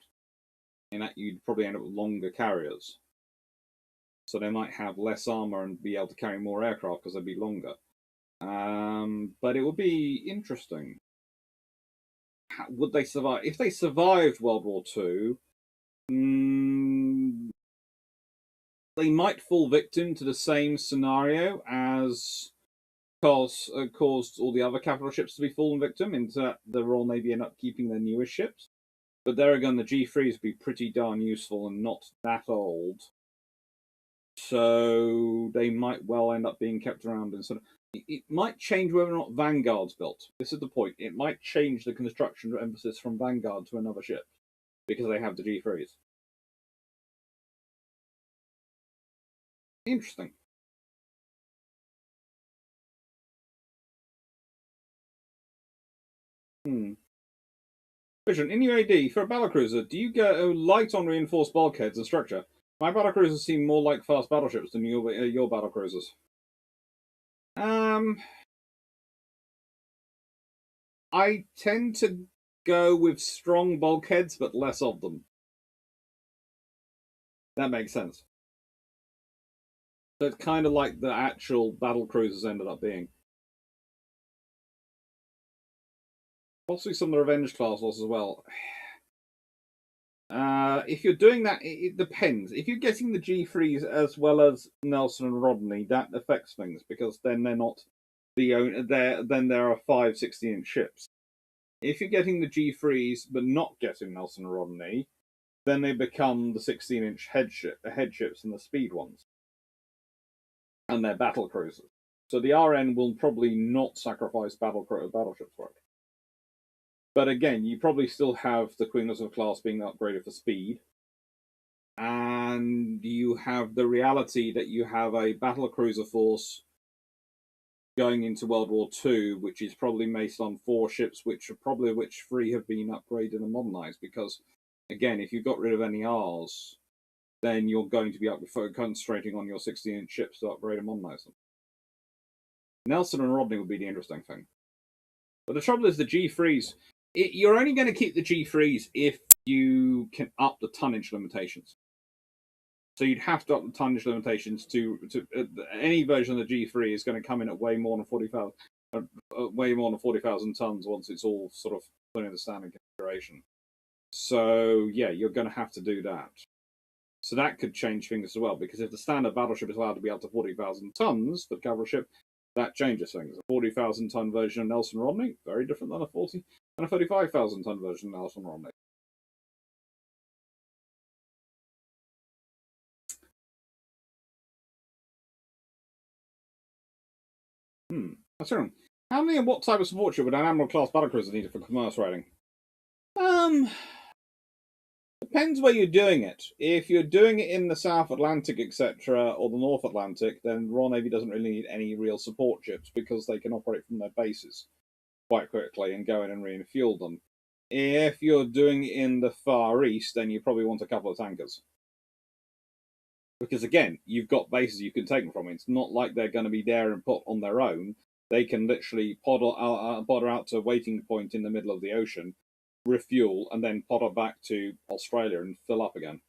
In that, you'd probably end up with longer carriers. So they might have less armor and be able to carry more aircraft because they'd be longer. But it would be interesting. Would they survive? If they survived World War II, they might fall victim to the same scenario as caused all the other capital ships to be fallen victim, into that the Royal Navy end up keeping their newest ships. But there again, the G3s would be pretty darn useful and not that old. So they might well end up being kept around. And sort of, it might change whether or not Vanguard's built. This is the point. It might change the construction emphasis from Vanguard to another ship because they have the G3s. Interesting. Vision, in UAD, for a battlecruiser, do you go light on reinforced bulkheads and structure? My battlecruisers seem more like fast battleships than your battlecruisers. I tend to go with strong bulkheads, but less of them. That makes sense. So it's kind of like the actual battlecruisers ended up being. Possibly some of the Revenge class loss as well. If you're doing that, it depends. If you're getting the G3s as well as Nelson and Rodney, that affects things because then they're not then there are 5 16-inch ships. If you're getting the G3s but not getting Nelson and Rodney, then they become the 16-inch head ships and the speed ones, and they're battle cruisers. So the RN will probably not sacrifice battleships for it. But again, you probably still have the Queen Elizabeth class being upgraded for speed. And you have the reality that you have a battlecruiser force going into World War II, which is probably based on 4 ships, which 3 have been upgraded and modernized. Because, again, if you got rid of any Rs, then you're going to be concentrating on your 16-inch ships to upgrade and modernize them. Nelson and Rodney would be the interesting thing. But the trouble is the G3s, you're only going to keep the G3s if you can up the tonnage limitations. So you'd have to up the tonnage limitations to any version of the G3 is going to come in at way more than 40,000 tons once it's all sort of put into standard configuration. So yeah, you're going to have to do that. So that could change things as well, because if the standard battleship is allowed to be up to 40,000 tons for the cavalry ship, that changes things. A 40,000 ton version of Nelson Rodney, very different than a 35,000 ton version of Nelson Rodney. That's true. How many and what type of support ship would an Admiral class battlecruiser need for commerce rating? Depends where you're doing it. If you're doing it in the South Atlantic, etc., or the North Atlantic, then Royal Navy doesn't really need any real support ships because they can operate from their bases quite quickly and go in and refuel them. If you're doing it in the Far East, then you probably want a couple of tankers. Because again, you've got bases you can take them from. It's not like they're going to be there and put on their own. They can literally podder out to a waiting point in the middle of the ocean, refuel, and then podder back to Australia and fill up again.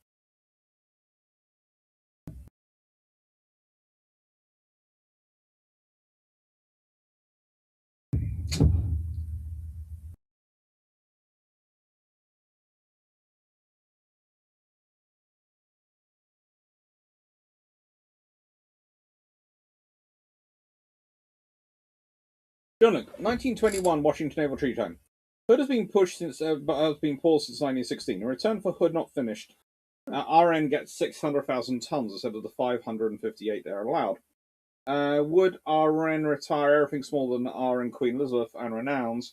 John, 1921 Washington Naval Treaty Time. Hood has been pushed since, but has been paused since 1916. In return for Hood not finished, RN gets 600,000 tons instead of the 558 they're allowed. Would RN retire everything smaller than RN Queen Elizabeth and Renowns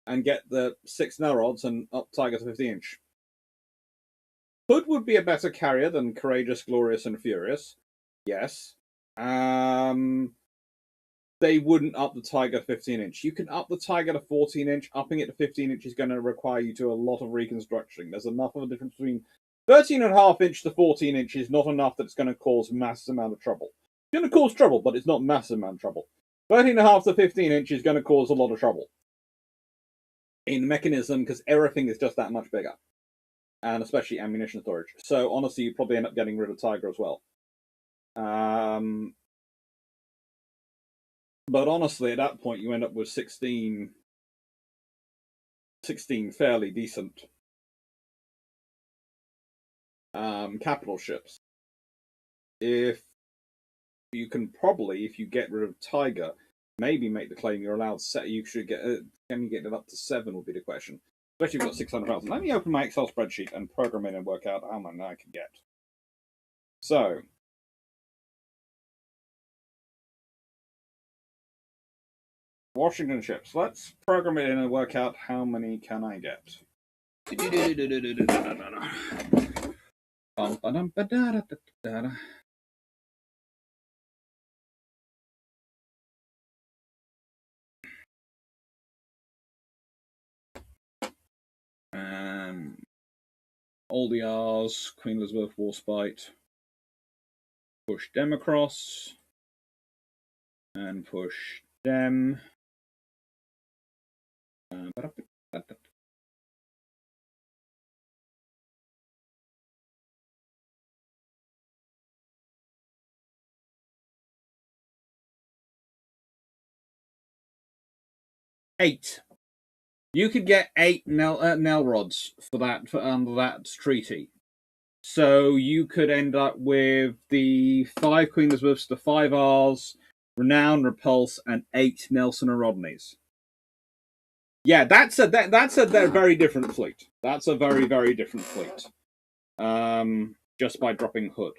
and get the 6 Nelrods and up Tiger to 50-inch? Hood would be a better carrier than Courageous, Glorious, and Furious. Yes. They wouldn't up the Tiger 15-inch. You can up the Tiger to 14-inch. Upping it to 15-inch is going to require you to do a lot of reconstructing. There's enough of a difference between 13.5-inch to 14-inch is not enough that it's going to cause massive amount of trouble. It's going to cause trouble, but it's not massive amount of trouble. 13.5 to 15-inch is going to cause a lot of trouble in the mechanism because everything is just that much bigger, and especially ammunition storage. So honestly, you probably end up getting rid of Tiger as well. But honestly, at that point, you end up with 16 fairly decent capital ships. If you can probably, if you get rid of Tiger, maybe make the claim you're allowed set. You should get. Can you get it up to 7? Would be the question. Especially if you've got 600,000. Let me open my Excel spreadsheet and program it and work out how many I can get. So. Washington ships. Let's program it in and work out how many can I get. All the R's, Queen Elizabeth, Warspite. Push them across. And push them. 8. You could get 8 Nelrods for that under that treaty. So you could end up with the 5 Queen Elizabeths, the 5 R's, Renown, Repulse, and 8 Nelson and Rodneys. Yeah, that's a very different fleet. That's a very, very different fleet. Just by dropping Hood.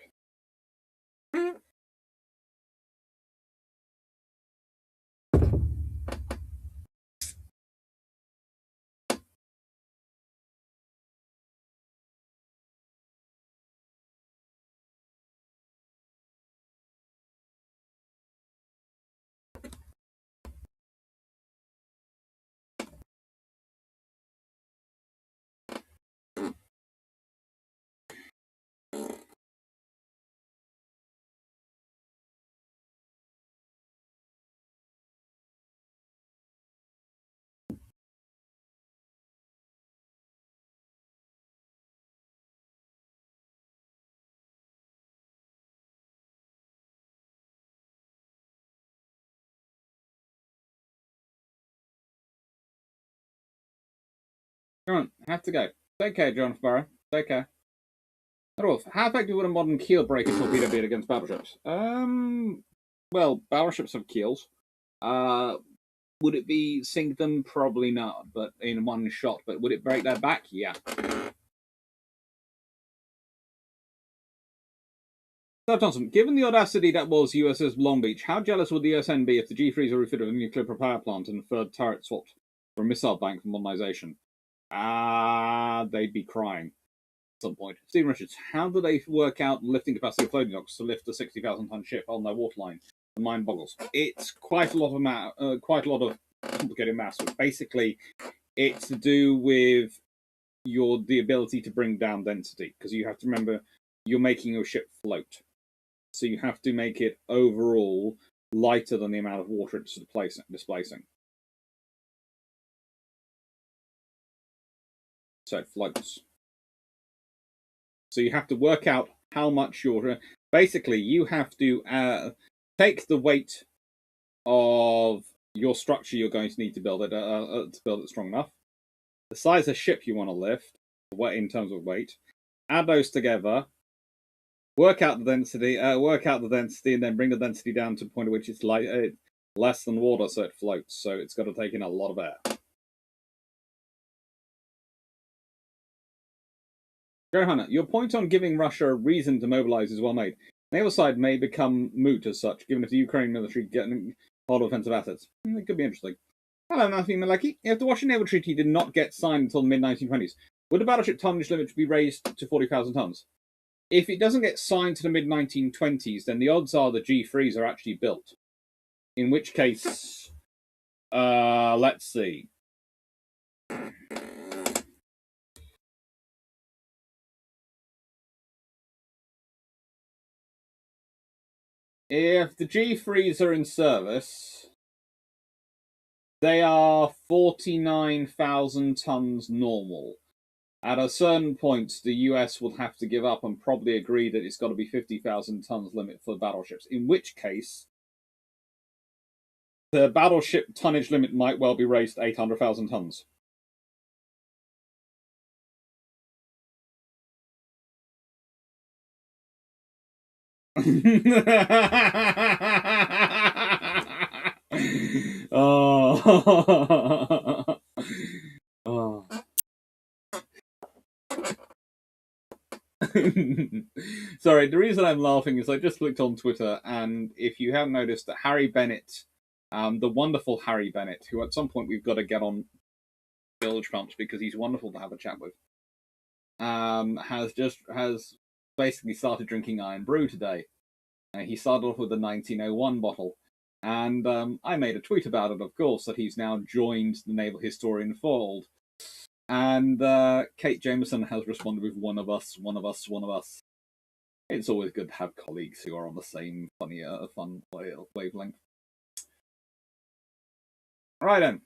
Come on, I have to go. Take care, John Sparrow. Take care. Rolf, how effective would a modern keel breaker torpedo be against battleships? Well, battleships have keels. Would it be sink them? Probably not, but in one shot. But would it break their back? Yeah. So, Thompson, given the audacity that was USS Long Beach, how jealous would the USN be if the G3s were refitted with a nuclear power plant and the third turret swapped for a missile bank for modernization? They'd be crying at some point. Stephen Richards, how do they work out lifting capacity of floating docks to lift a 60,000-ton ship on their waterline? The mind boggles. It's quite a lot of complicated maths. Basically, it's to do with the ability to bring down density, because you have to remember you're making your ship float. So you have to make it overall lighter than the amount of water it's displacing. So it floats. So you have to work out how much you're... Basically, you have to take the weight of your structure you're going to need to build it strong enough, the size of ship you want to lift, in terms of weight, add those together, work out the density, and then bring the density down to the point at which it's less than water, so it floats. So it's got to take in a lot of air. Joe Hanna, your point on giving Russia a reason to mobilize is well made. The naval side may become moot as such, given if the Ukrainian military getting hold of offensive assets. It could be interesting. Hello, Matthew Maleki. If the Washington Naval Treaty did not get signed until the mid-1920s, would the battleship tonnage limit be raised to 40,000 tons? If it doesn't get signed to the mid-1920s, then the odds are the G3s are actually built. In which case, let's see. If the G3s are in service, they are 49,000 tons normal. At a certain point, the US will have to give up and probably agree that it's got to be 50,000 tons limit for battleships, in which case the battleship tonnage limit might well be raised to 800,000 tons. Oh. Oh. Sorry, the reason I'm laughing is I just clicked on Twitter, and if you haven't noticed that Harry Bennett, the wonderful Harry Bennett, who at some point we've got to get on Bilge Pumps because he's wonderful to have a chat with, has basically started drinking Iron Brew today. He started off with the 1901 bottle, and I made a tweet about it, of course, that he's now joined the Naval Historian fold. And Kate Jameson has responded with one of us. It's always good to have colleagues who are on the same fun wavelength. Right then.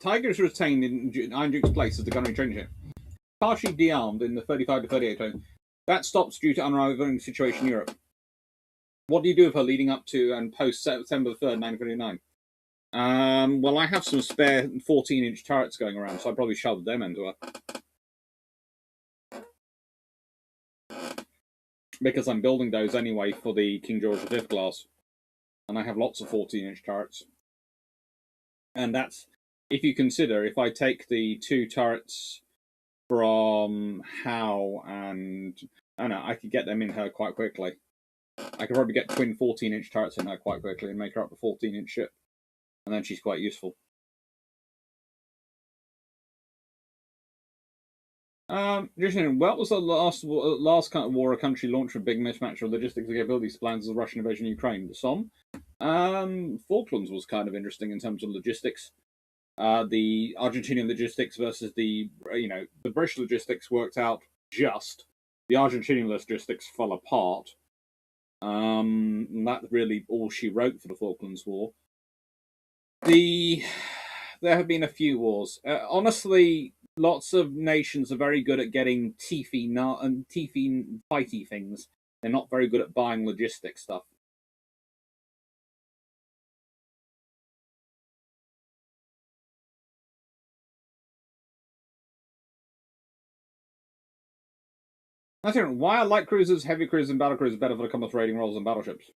Tigers retained in Iron Duke's place as the gunnery training ship. Partially de-armed in the 35 to 38 zone. That stops due to unraveling situation in Europe. What do you do with her leading up to and post September 3rd, 1939? Well, I have some spare 14-inch turrets going around, so I'd probably shove them into her. Because I'm building those anyway for the King George V class. And I have lots of 14-inch turrets. And that's, if you consider, if I take the two turrets from Howe and... I don't know, I could get them in her quite quickly. I could probably get twin 14-inch turrets in her quite quickly and make her up a 14-inch ship. And then she's quite useful. What was the last kind of war a country launched a big mismatch of logistics and capabilities plans of the Russian invasion of Ukraine? The Somme? Falklands was kind of interesting in terms of logistics. The Argentinian logistics versus the British logistics worked out just. The Argentinian logistics fell apart. That's really all she wrote for the Falklands War. There have been a few wars. Honestly, lots of nations are very good at getting teethy fighty things. They're not very good at buying logistic stuff. I think why are light cruisers, heavy cruisers, and battle cruisers better for the combat raiding roles than battleships?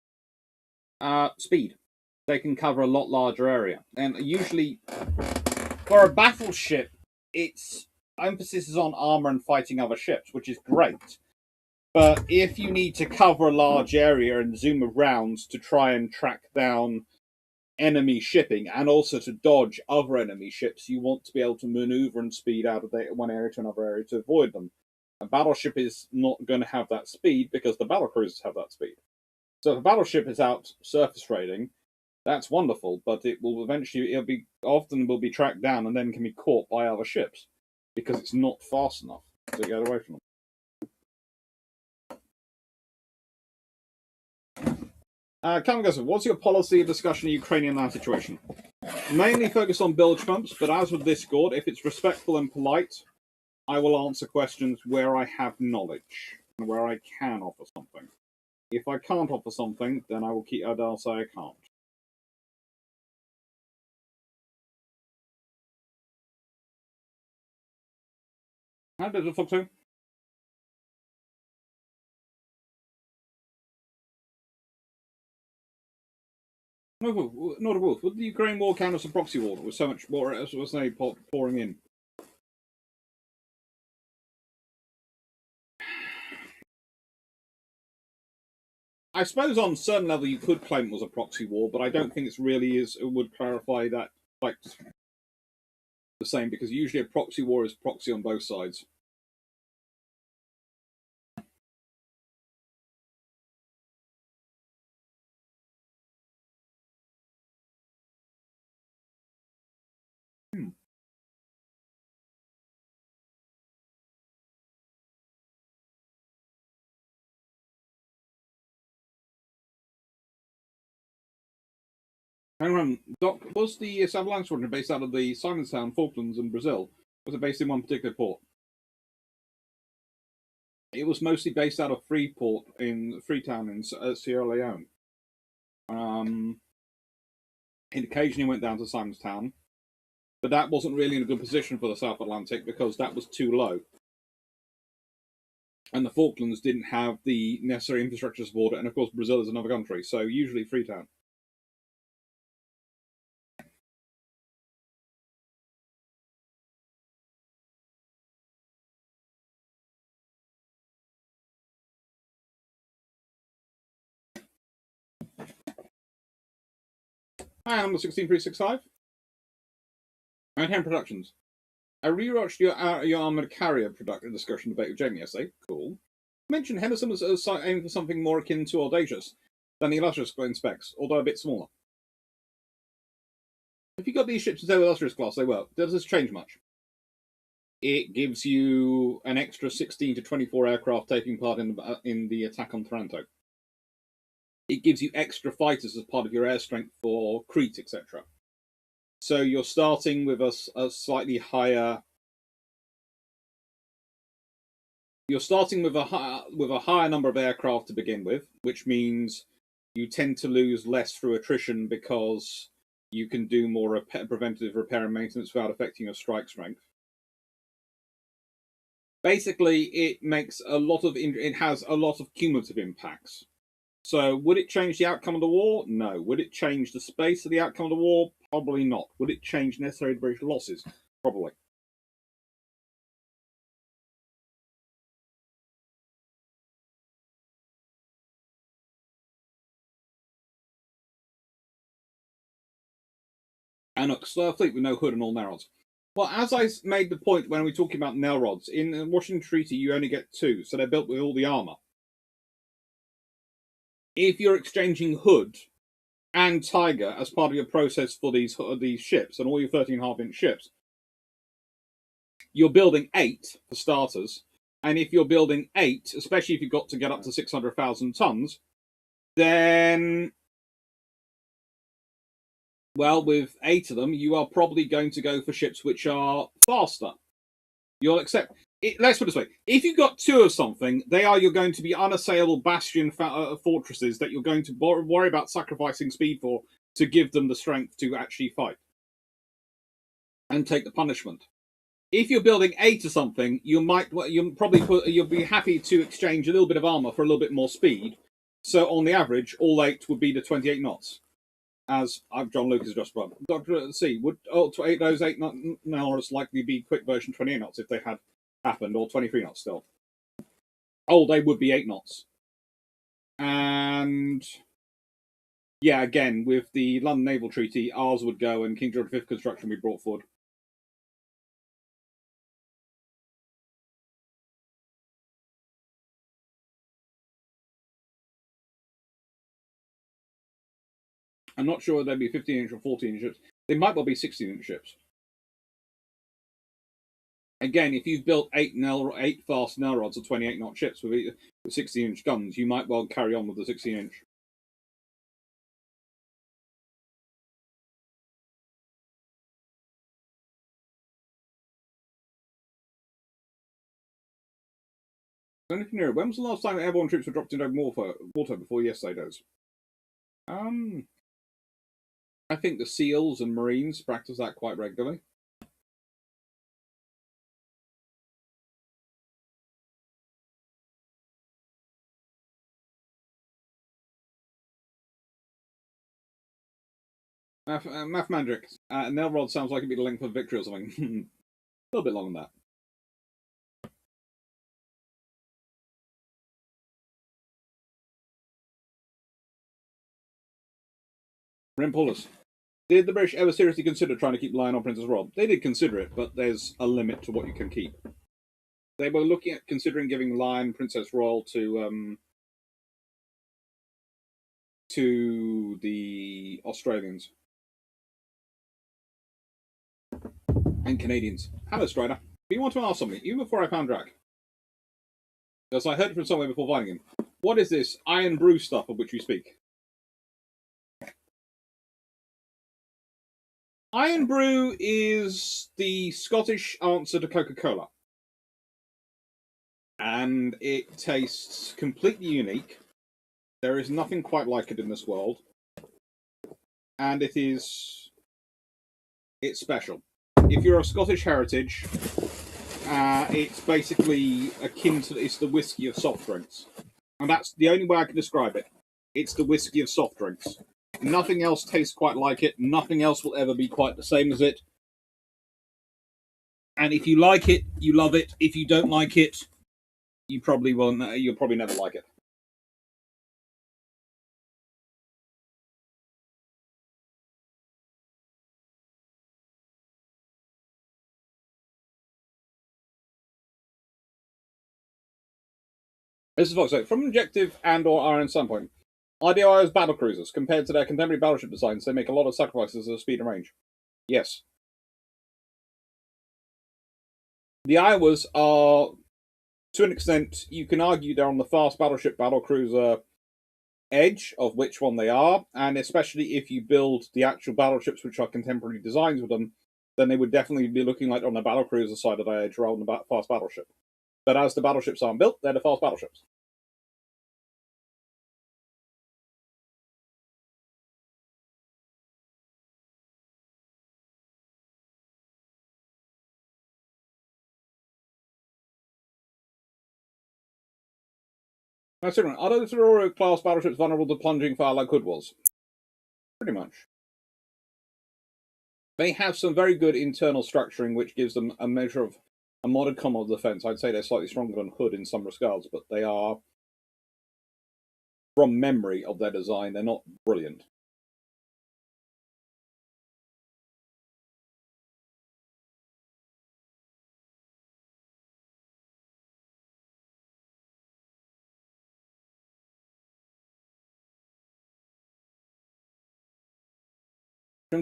Speed. They can cover a lot larger area, and usually for a battleship, its emphasis is on armor and fighting other ships, which is great. But if you need to cover a large area and zoom around to try and track down enemy shipping and also to dodge other enemy ships, you want to be able to maneuver and speed out of one area to another area to avoid them. A battleship is not going to have that speed because the battlecruisers have that speed. So if a battleship is out surface raiding, that's wonderful, but it will eventually, often will be tracked down and then can be caught by other ships because it's not fast enough to get away from them. Cameron goes, what's your policy of discussion of Ukrainian land situation? Mainly focused on bilge pumps, but as with Discord, if it's respectful and polite, I will answer questions where I have knowledge and where I can offer something. If I can't offer something, then I'll say I can't. How did it look to? Not a wolf. Would the Ukraine war count as a proxy war with so much more as was they pouring in? I suppose on a certain level you could claim it was a proxy war, but I don't think it would clarify that quite the same, because usually a proxy war is proxy on both sides. Hang on, Doc, was the Naval Squadron based out of the Simonstown, Falklands, and Brazil? Was it based in one particular port? It was mostly based out of Freetown in Sierra Leone. It occasionally went down to Simonstown, but that wasn't really in a good position for the South Atlantic because that was too low. And the Falklands didn't have the necessary infrastructure to support it, and of course Brazil is another country, so usually Freetown. Hi, I'm the 16365. And Hen Productions. I rewatched your armored carrier production discussion debate with Jamie yesterday. Cool. You mentioned Henderson was aiming for something more akin to Audacious than the Illustrious in specs, although a bit smaller. If you got these ships instead of Illustrious class, they will. Does this change much? It gives you an extra 16 to 24 aircraft taking part in the attack on Taranto. It gives you extra fighters as part of your air strength for Crete, etc. So you're starting with a slightly higher. You're starting with a higher number of aircraft to begin with, which means you tend to lose less through attrition because you can do more preventative repair and maintenance without affecting your strike strength. Basically, it has a lot of cumulative impacts. So, would it change the outcome of the war? No. Would it change the space of the outcome of the war? Probably not. Would it change necessary British losses? Probably. And a fleet with no hood and all narrows. Well, as I made the point when we were talking about nail rods, in the Washington Treaty you only get 2, so they're built with all the armour. If you're exchanging hood and Tiger as part of your process for these ships and all your 13.5-inch ships, you're building 8 for starters, and if you're building 8, especially if you've got to get up to 600,000 tons, then, well, with 8 of them, you are probably going to go for ships which are faster. You'll accept. Let's put it this way: if you've got 2 of something, you're going to be unassailable bastion fortresses that you're going to worry about sacrificing speed for to give them the strength to actually fight and take the punishment. If you're building 8 of something, you'll be happy to exchange a little bit of armor for a little bit more speed. So on the average, all 8 would be the 28 knots. As John Lucas just brought. Dr. C, would those 8 knots likely be quick version 28 knots if they had happened, or 23 knots still? Oh, they would be 8 knots. And Yeah, again, with the London Naval Treaty, ours would go and King George V construction would be brought forward. I'm not sure they'd be 15-inch or 14-inch ships. They might well be 16-inch ships. Again, if you've built eight fast Nell rods or 28-knot ships with 16-inch guns, you might well carry on with the 16-inch. When was the last time airborne troops were dropped into water before yesterday does? I think the SEALs and Marines practice that quite regularly. Math Mandrick. Nelrod sounds like it'd be the length of victory or something. A little bit longer than that. Rimpolus. Did the British ever seriously consider trying to keep Lion on Princess Rob? They did consider it, but there's a limit to what you can keep. They were looking at considering giving Lion Princess Royal to the Australians and Canadians. Hello, Strider. Do you want to ask something? Even before I found Drac. Because I heard from somewhere before finding him. What is this Iron Brew stuff of which you speak? Iron Brew is the Scottish answer to Coca-Cola. And it tastes completely unique. There is nothing quite like it in this world. And it's special. If you're of Scottish heritage, it's basically akin to it's the whiskey of soft drinks. And that's the only way I can describe it. It's the whiskey of soft drinks. Nothing else tastes quite like it. Nothing else will ever be quite the same as it. And if you like it, you love it. If you don't like it, you probably won't. You'll probably never like it. Mrs. Fox, so from an objective and/or iron standpoint, IDIO's battle cruisers compared to their contemporary battleship designs, they make a lot of sacrifices of speed and range. Yes. The Iowas are, to an extent, you can argue they're on the fast battleship battlecruiser edge of which one they are, and especially if you build the actual battleships which are contemporary designs with them, then they would definitely be looking like on the battlecruiser side of the edge rather than the fast battleship. But as the battleships aren't built, they're the fast battleships. Now, are those Aurora class battleships vulnerable to plunging fire like Hood was? Pretty much. They have some very good internal structuring, which gives them a measure of a modicum of defense. I'd say they're slightly stronger than Hood in some regards, but they are, from memory of their design, they're not brilliant.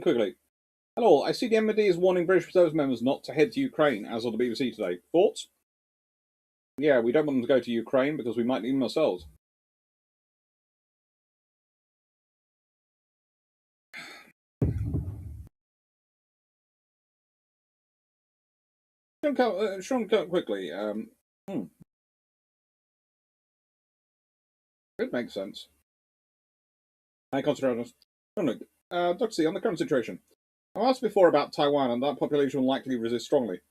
Quickly. Hello, I see the MOD is warning British Reserve members not to head to Ukraine, as of the BBC today. Thoughts? Yeah, we don't want them to go to Ukraine because we might need them ourselves. Sean, quickly. It makes sense. I concentrate on Dr. C, on the current situation. I asked before about Taiwan, and that population will likely resist strongly.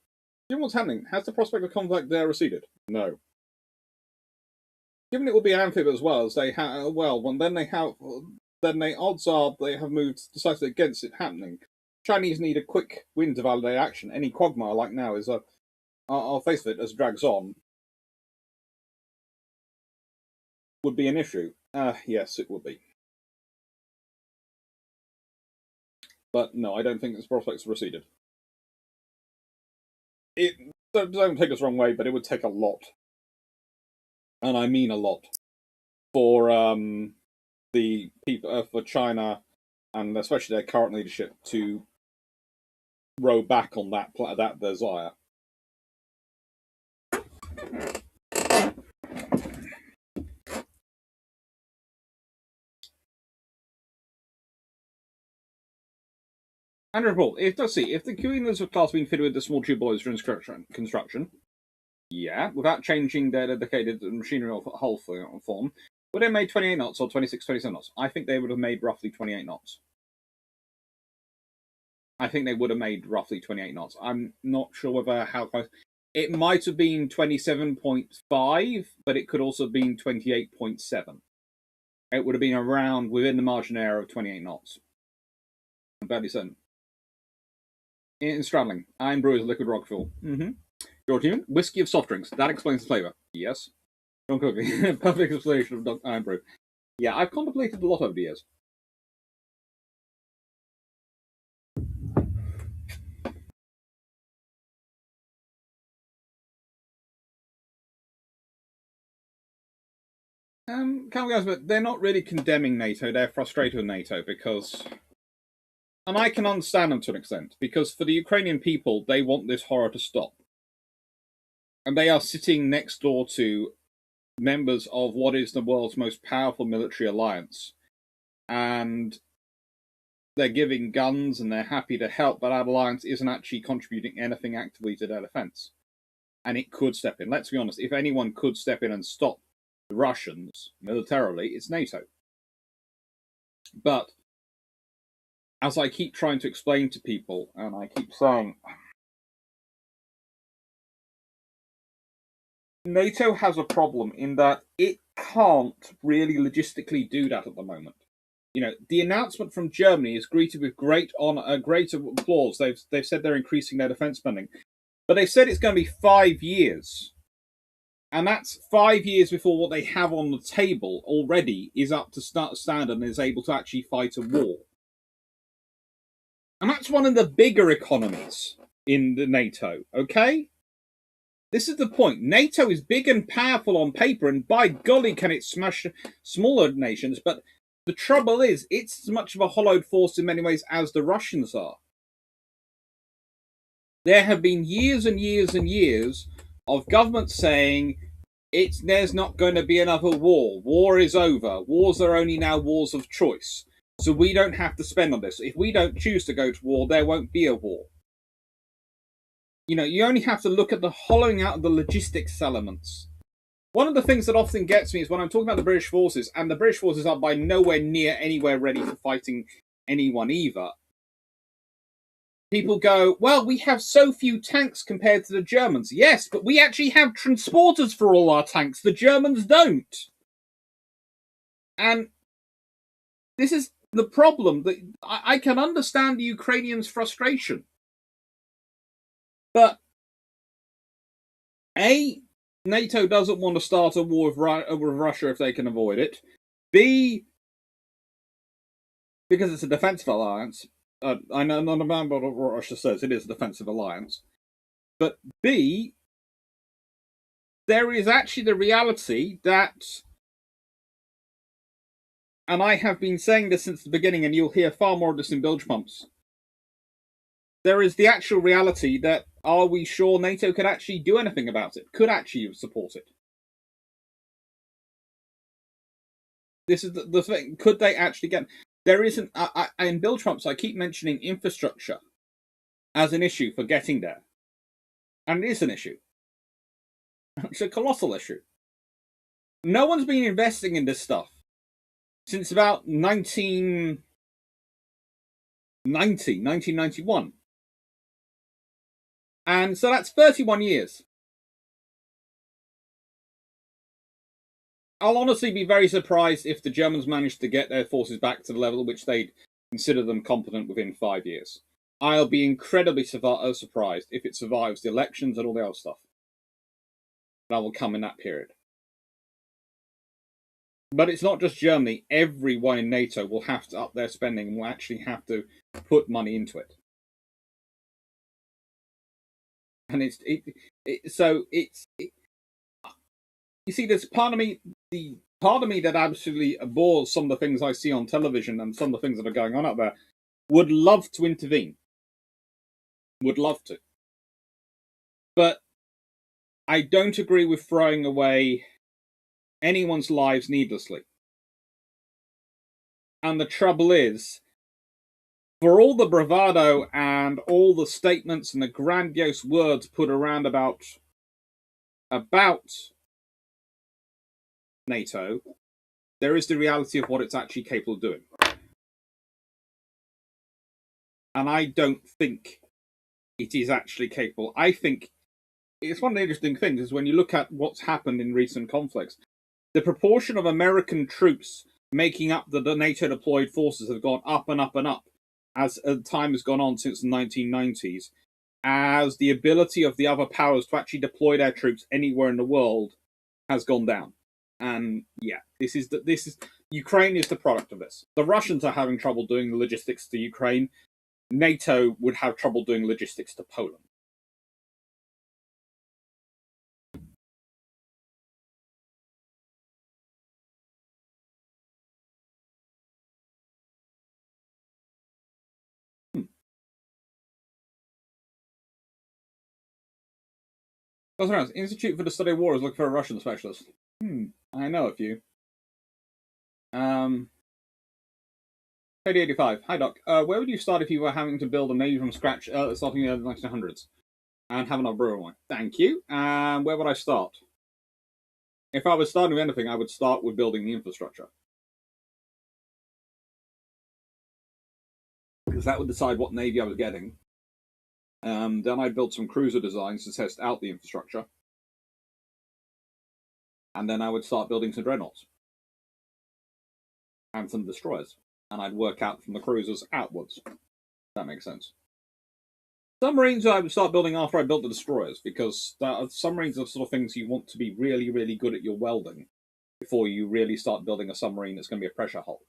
Given what's happening, has the prospect of conflict there receded? No. Given it will be amphib as well as they have, then the odds are they have moved decisively against it happening. Chinese need a quick win to validate action. Any quagmire like now is I'll face it, as it drags on, would be an issue. Yes, it would be. But no, I don't think its prospects have receded. Don't take us the wrong way, but it would take a lot, and I mean a lot, for the people for China, and especially their current leadership, to row back on that desire. And report, if the Q-Units class being fitted with the small tube boilers during construction, yeah, without changing their dedicated machinery or hull form, would they have made 28 knots or 26, 27 knots? I think they would have made roughly 28 knots. I think they would have made roughly 28 knots. I'm not sure whether how close. It might have been 27.5, but it could also have been 28.7. It would have been around within the margin error of 28 knots. I'm fairly certain. In straddling, iron brew is liquid rock fuel. George Human, whiskey of soft drinks. That explains the flavour. Yes. John Cookley, perfect explanation of iron brew. Yeah, I've contemplated a lot over the years. Guys, but they're not really condemning NATO. They're frustrated with NATO because, and I can understand them to an extent, because for the Ukrainian people, they want this horror to stop, and they are sitting next door to members of what is the world's most powerful military alliance, and they're giving guns and they're happy to help, but that alliance isn't actually contributing anything actively to their defense, and it could step in. Let's be honest, if anyone could step in and stop the Russians militarily, it's NATO. But as I keep trying to explain to people, and I keep saying, NATO has a problem in that it can't really logistically do that at the moment. You know, the announcement from Germany is greeted with great honor, great applause. They've said they're increasing their defense spending, but they've said it's going to be 5 years. And that's 5 years before what they have on the table already is up to standard and is able to actually fight a war. And that's one of the bigger economies in the NATO, okay? This is the point. NATO is big and powerful on paper, and by golly can it smash smaller nations, but the trouble is, it's as much of a hollowed force in many ways as the Russians are. There have been years and years and years of governments saying there's not going to be another war. War is over. Wars are only now wars of choice. So we don't have to spend on this. If we don't choose to go to war, there won't be a war. You know, you only have to look at the hollowing out of the logistics elements. One of the things that often gets me is when I'm talking about the British forces, and the British forces are by nowhere near anywhere ready for fighting anyone either. People go, well, we have so few tanks compared to the Germans. Yes, but we actually have transporters for all our tanks. The Germans don't. And this is the problem. That I can understand the Ukrainians' frustration. But A, NATO doesn't want to start a war with Russia if they can avoid it. B, because it's a defensive alliance. I know none about what Russia says. It is a defensive alliance. But B, there is actually the reality that, and I have been saying this since the beginning, and you'll hear far more of this in bilge pumps, there is the actual reality that, are we sure NATO could actually do anything about it? Could actually support it? This is the thing. Could they actually get... There isn't... in bilge pumps, I keep mentioning infrastructure as an issue for getting there. And it is an issue. It's a colossal issue. No one's been investing in this stuff since about 1991. And so that's 31 years. I'll honestly be very surprised if the Germans managed to get their forces back to the level at which they'd consider them competent within 5 years. I'll be incredibly surprised if it survives the elections and all the other stuff. That will come in that period. But it's not just Germany. Everyone in NATO will have to up their spending and will actually have to put money into it. And you see, there's part of me, the part of me that absolutely abhors some of the things I see on television and some of the things that are going on out there, would love to intervene. Would love to. But I don't agree with throwing away anyone's lives needlessly. And the trouble is, for all the bravado and all the statements and the grandiose words put around about NATO, there is the reality of what it's actually capable of doing. And I don't think it is actually capable. I think it's one of the interesting things is when you look at what's happened in recent conflicts, the proportion of American troops making up the NATO deployed forces have gone up and up and up as time has gone on since the 1990s, as the ability of the other powers to actually deploy their troops anywhere in the world has gone down. And yeah, this is Ukraine is the product of this. The Russians are having trouble doing the logistics to Ukraine. NATO would have trouble doing logistics to Poland. Institute for the Study of War is looking for a Russian specialist. I know a few. 85. Hi, Doc. Where would you start if you were having to build a navy from scratch, starting in the 1900s? And have enough brewer wine. Thank you. Where would I start? If I was starting with anything, I would start with building the infrastructure. Because that would decide what navy I was getting. Then I'd build some cruiser designs to test out the infrastructure. And then I would start building some dreadnoughts. And some destroyers. And I'd work out from the cruisers outwards. That makes sense. Submarines I would start building after I built the destroyers, because submarines are the sort of things you want to be really, really good at your welding before you really start building a submarine that's going to be a pressure hull.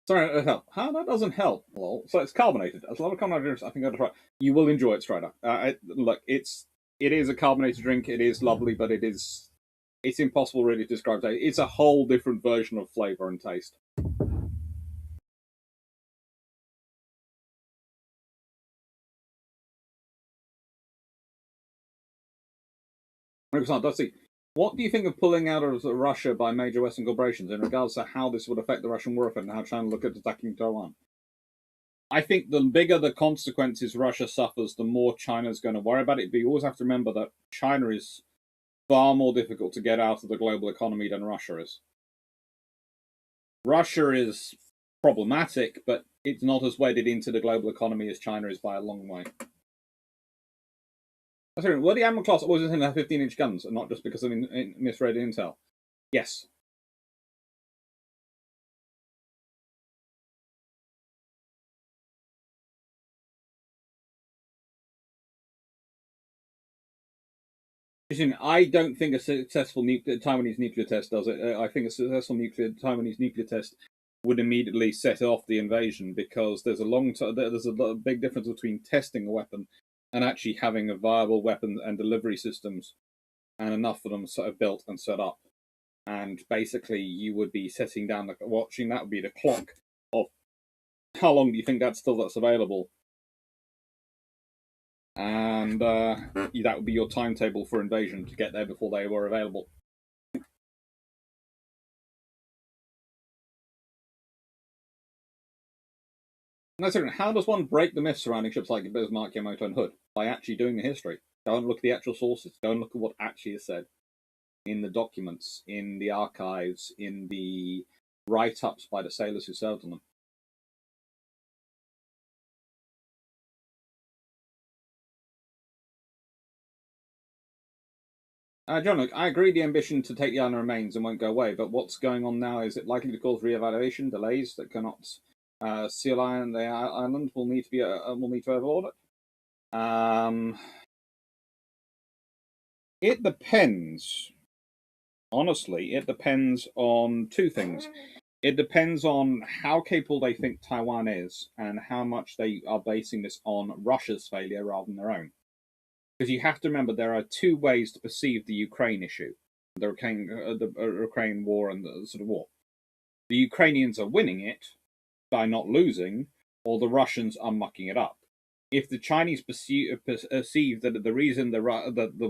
Sorry, that help. How that doesn't help? Well, so it's carbonated. As a lot of carbonated drinks, I think I'd try. You will enjoy it, Strider. Look, it is a carbonated drink. It is lovely, but it's impossible really to describe. It's a whole different version of flavor and taste. What do you think of pulling out of Russia by major Western corporations in regards to how this would affect the Russian war effort and how China look at attacking Taiwan? I think the bigger the consequences Russia suffers, the more China's going to worry about it. But you always have to remember that China is far more difficult to get out of the global economy than Russia is. Russia is problematic, but it's not as wedded into the global economy as China is by a long way. Were the Admiral class always intended to have 15-inch guns, and not just because of misread intel? Yes. I don't think a successful Taiwanese nuclear test does it. I think a successful Taiwanese nuclear test would immediately set off the invasion, because there's a big difference between testing a weapon and actually having a viable weapon and delivery systems, and enough of them sort of built and set up. And basically, you would be setting down watching. That would be the clock of how long do you think that's available, and that would be your timetable for invasion to get there before they were available. How does one break the myth surrounding ships like Bismarck, Yamato, and Hood? By actually doing the history. Go and look at the actual sources. Go and look at what actually is said in the documents, in the archives, in the write-ups by the sailors who served on them. John, look, I agree the ambition to take the island remains and won't go away, but what's going on now, is it likely to cause re-evaluation, delays that cannot seal iron the island will need to overlord it? It depends. Honestly, it depends on two things. It depends on how capable they think Taiwan is and how much they are basing this on Russia's failure rather than their own. Because you have to remember there are two ways to perceive the Ukraine issue, the Ukraine war and the sort of war. The Ukrainians are winning it by not losing, or the Russians are mucking it up. If the Chinese perceive that the reason the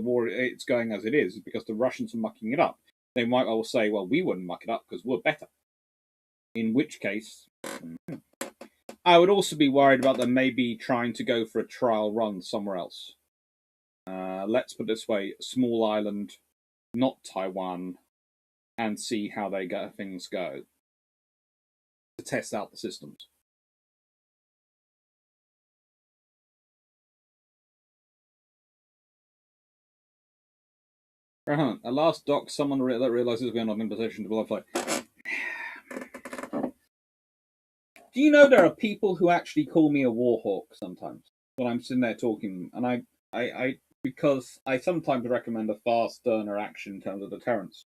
war it's going as it is because the Russians are mucking it up, they might well say, "Well, we wouldn't muck it up because we're better." In which case, I would also be worried about them maybe trying to go for a trial run somewhere else. Let's put it this way: small island, not Taiwan, and see how things go to test out the systems. At last, Doc, someone that realizes we're not in position to bluff. Do you know there are people who actually call me a war hawk sometimes when I'm sitting there talking, and I because I sometimes recommend a far sterner action in terms of deterrence,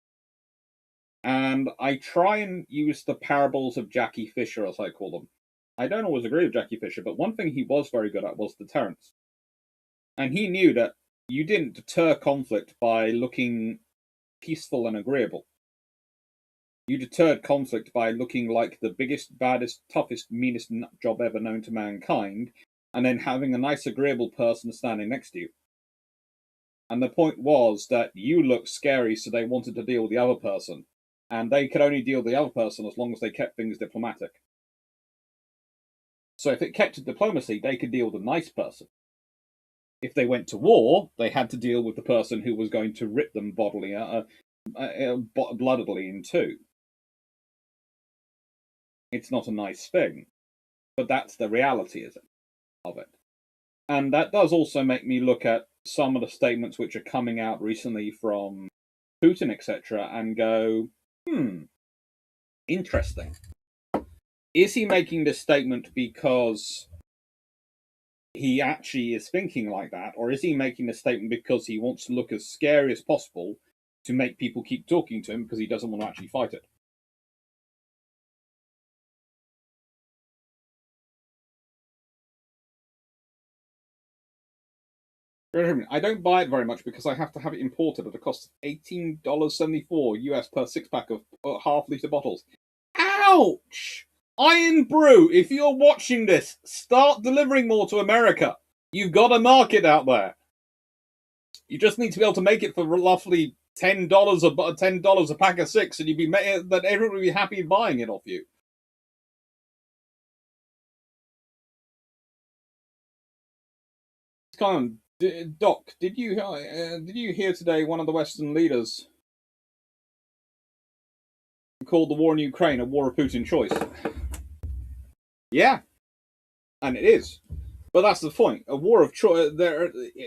and I try and use the parables of Jackie Fisher, as I call them. I don't always agree with Jackie Fisher, but one thing he was very good at was deterrence, and he knew that you didn't deter conflict by looking peaceful and agreeable. You deterred conflict by looking like the biggest, baddest, toughest, meanest nut job ever known to mankind, and then having a nice, agreeable person standing next to you. And the point was that you looked scary, so they wanted to deal with the other person. And they could only deal with the other person as long as they kept things diplomatic. So if it kept to diplomacy, they could deal with a nice person. If they went to war, they had to deal with the person who was going to rip them bloodily in two. It's not a nice thing, but that's the reality of it. And that does also make me look at some of the statements which are coming out recently from Putin, etc., and go, interesting. Is he making this statement because he actually is thinking like that, or is he making this statement because he wants to look as scary as possible to make people keep talking to him because he doesn't want to actually fight it? I don't buy it very much because I have to have it imported at a cost of $18.74 US per 6-pack of half-liter bottles. Ouch! Irn-Bru, if you're watching this, start delivering more to America. You've got a market out there. You just need to be able to make it for roughly $10 a pack of 6, and that everyone would be happy buying it off you. Come on, Doc, did you hear today one of the Western leaders called the war in Ukraine a war of Putin choice? Yeah, and it is. But that's the point. A war of choice.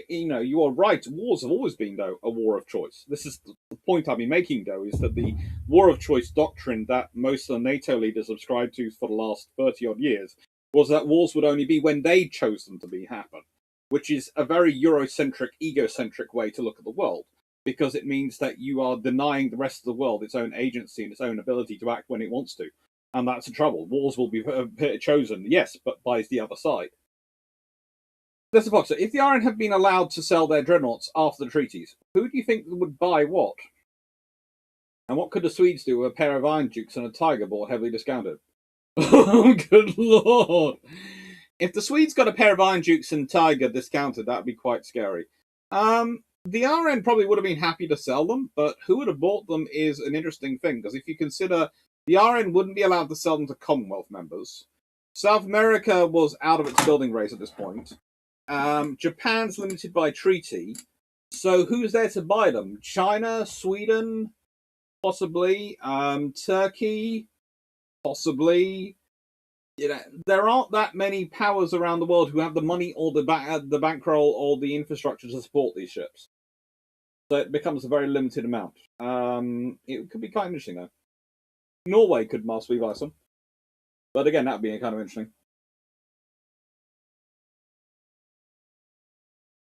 You are right. Wars have always been, though, a war of choice. This is the point I've been making, though, is that the war of choice doctrine that most of the NATO leaders subscribed to for the last 30-odd years was that wars would only be when they chose them to happen, which is a very Eurocentric, egocentric way to look at the world, because it means that you are denying the rest of the world its own agency and its own ability to act when it wants to. And that's the trouble. Wars will be chosen, yes, but by the other side. There's a boxer. If the Iron had been allowed to sell their dreadnoughts after the treaties, who do you think would buy what? And what could the Swedes do with a pair of Iron Dukes and a Tiger bought heavily discounted? Oh, good lord! If the Swedes got a pair of Iron Dukes and Tiger discounted, that'd be quite scary. The RN probably would have been happy to sell them, but who would have bought them is an interesting thing, because if you consider the RN wouldn't be allowed to sell them to Commonwealth members. South America was out of its building race at this point. Japan's limited by treaty, so who's there to buy them? China, Sweden, possibly. Turkey, possibly. There aren't that many powers around the world who have the money or the bankroll or the infrastructure to support these ships. So it becomes a very limited amount. It could be kind of interesting, though. Norway could possibly buy some. But again, that would be kind of interesting.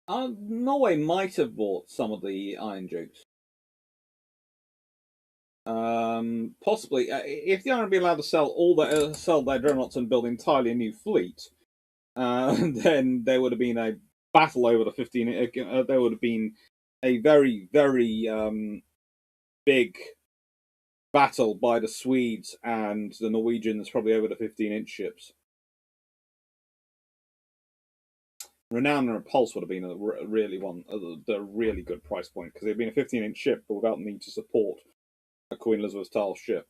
Interesting. Norway might have bought some of the Iron Dukes. Possibly, if they aren't be allowed to sell their dreadnoughts and build entirely a new fleet, then there would have been a battle over the 15. There would have been a very, very big battle by the Swedes and the Norwegians, probably over the 15-inch ships. Renown and Repulse would have been a really good price point, because it'd been a 15-inch ship, but without the need to support a Queen Elizabeth style ship.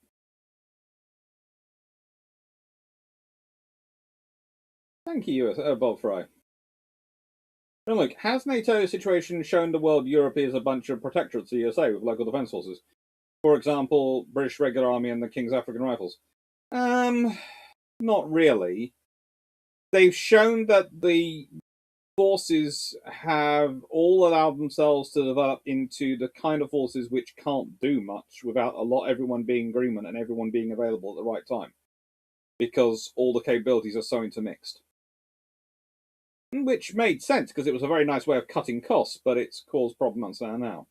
Thank you, Bob Fry. And look, has NATO's situation shown the world Europe is a bunch of protectorates to the USA with local defence forces? For example, British Regular Army and the King's African Rifles. Not really. They've shown that the forces have all allowed themselves to develop into the kind of forces which can't do much without everyone being in agreement and everyone being available at the right time, because all the capabilities are so intermixed. Which made sense, because it was a very nice way of cutting costs, but it's caused problems now.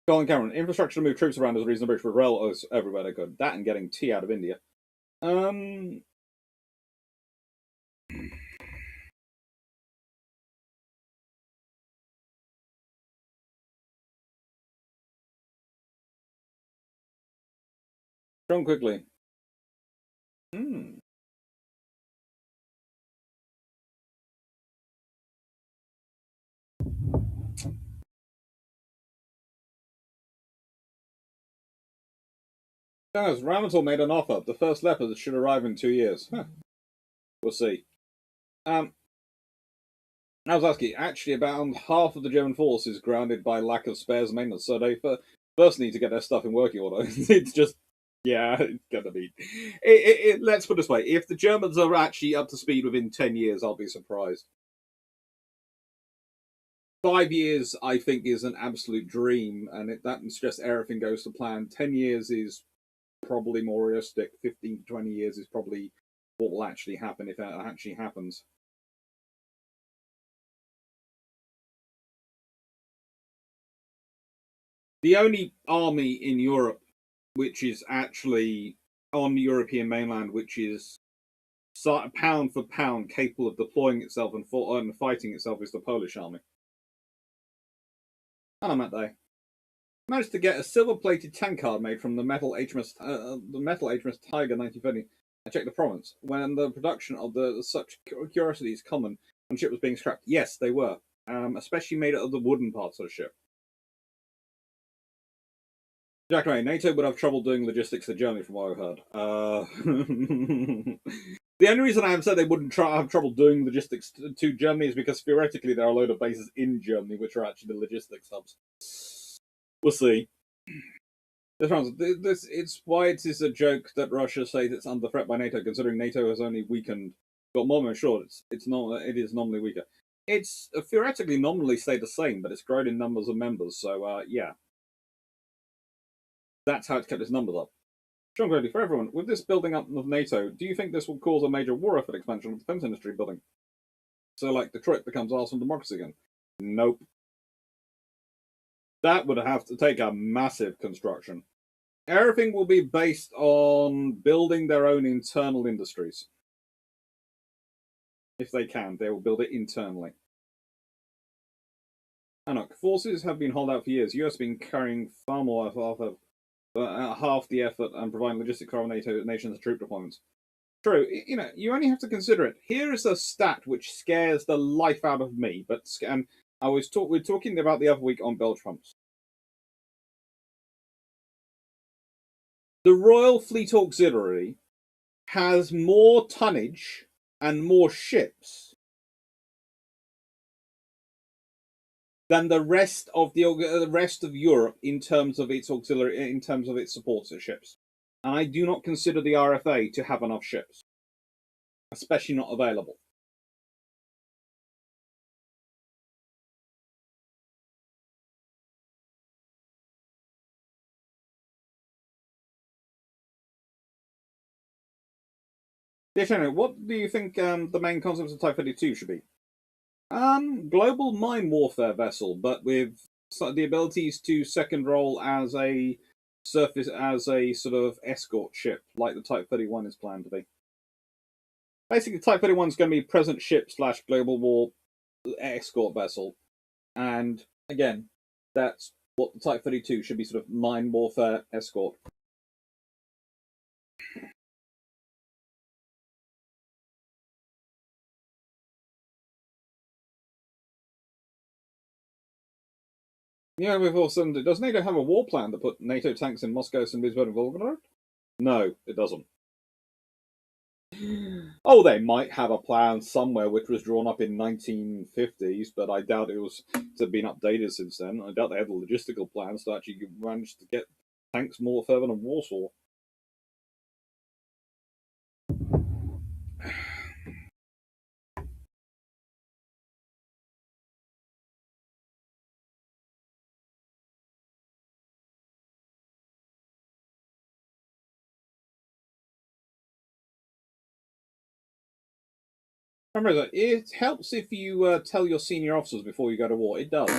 Colin Cameron, infrastructure to move troops around is a reason the British would rail us everywhere they could. That and getting tea out of India. Strong quickly. Guys, Ramator made an offer. The first leopards should arrive in 2 years. Huh. We'll see. Naval, actually, about half of the German force is grounded by lack of spares and maintenance, so they first need to get their stuff in working order. It's just, yeah, it's gonna be. Let's put it this way: if the Germans are actually up to speed within 10 years, I'll be surprised. 5 years, I think, is an absolute dream, and that suggests everything goes to plan. 10 years is probably more realistic. 15 to 20 years is probably what will actually happen if that actually happens. The only army in Europe which is actually on the European mainland, which is pound for pound capable of deploying itself and fighting itself, is the Polish army. And I'm at day. Managed to get a silver-plated tank card made from the metal HMS Tiger 1930. I checked the provenance. When the production of such curiosities common when the ship was being scrapped, yes, they were, especially made out of the wooden parts of the ship. Jack Ray, NATO would have trouble doing logistics to Germany, from what I've heard. The only reason I have said they wouldn't have trouble doing logistics to Germany is because theoretically there are a load of bases in Germany which are actually the logistics hubs. We'll see. It's why it is a joke that Russia says it's under threat by NATO, considering NATO has only weakened. Got more short. It is nominally weaker. It's theoretically nominally stayed the same, but it's grown in numbers of members. So yeah. That's how it's kept its numbers up. John Grady, for everyone, with this building up of NATO, do you think this will cause a major war effort expansion of the defense industry building? So, like, Detroit becomes Arsenal democracy again? Nope. That would have to take a massive construction. Everything will be based on building their own internal industries. If they can, they will build it internally. Anok, forces have been holed out for years. US has been carrying far more of half the effort and providing logistics for NATO nations' troop deployments. True, you only have to consider it. Here is a stat which scares the life out of me, but we're talking about the other week on Belch Pumps. The Royal Fleet Auxiliary has more tonnage and more ships than the rest of Europe in terms of its auxiliary, in terms of its supporter ships. And I do not consider the RFA to have enough ships, especially not available. Dishano, what do you think the main concepts of Type 32 should be? Global mine warfare vessel, but with the abilities to second role as a surface, as a sort of escort ship, like the Type 31 is planned to be. Basically, Type 31 is going to be present ship / global war escort vessel, and again, that's what the Type 32 should be, sort of mine warfare escort. Yeah, we've also. Does NATO have a war plan to put NATO tanks in Moscow, St. Petersburg, and Volgograd? No, it doesn't. Oh, they might have a plan somewhere which was drawn up in 1950s, but I doubt it was to have been updated since then. I doubt they had the logistical plans to actually manage to get tanks more further than Warsaw. Remember that it helps if you tell your senior officers before you go to war. It does.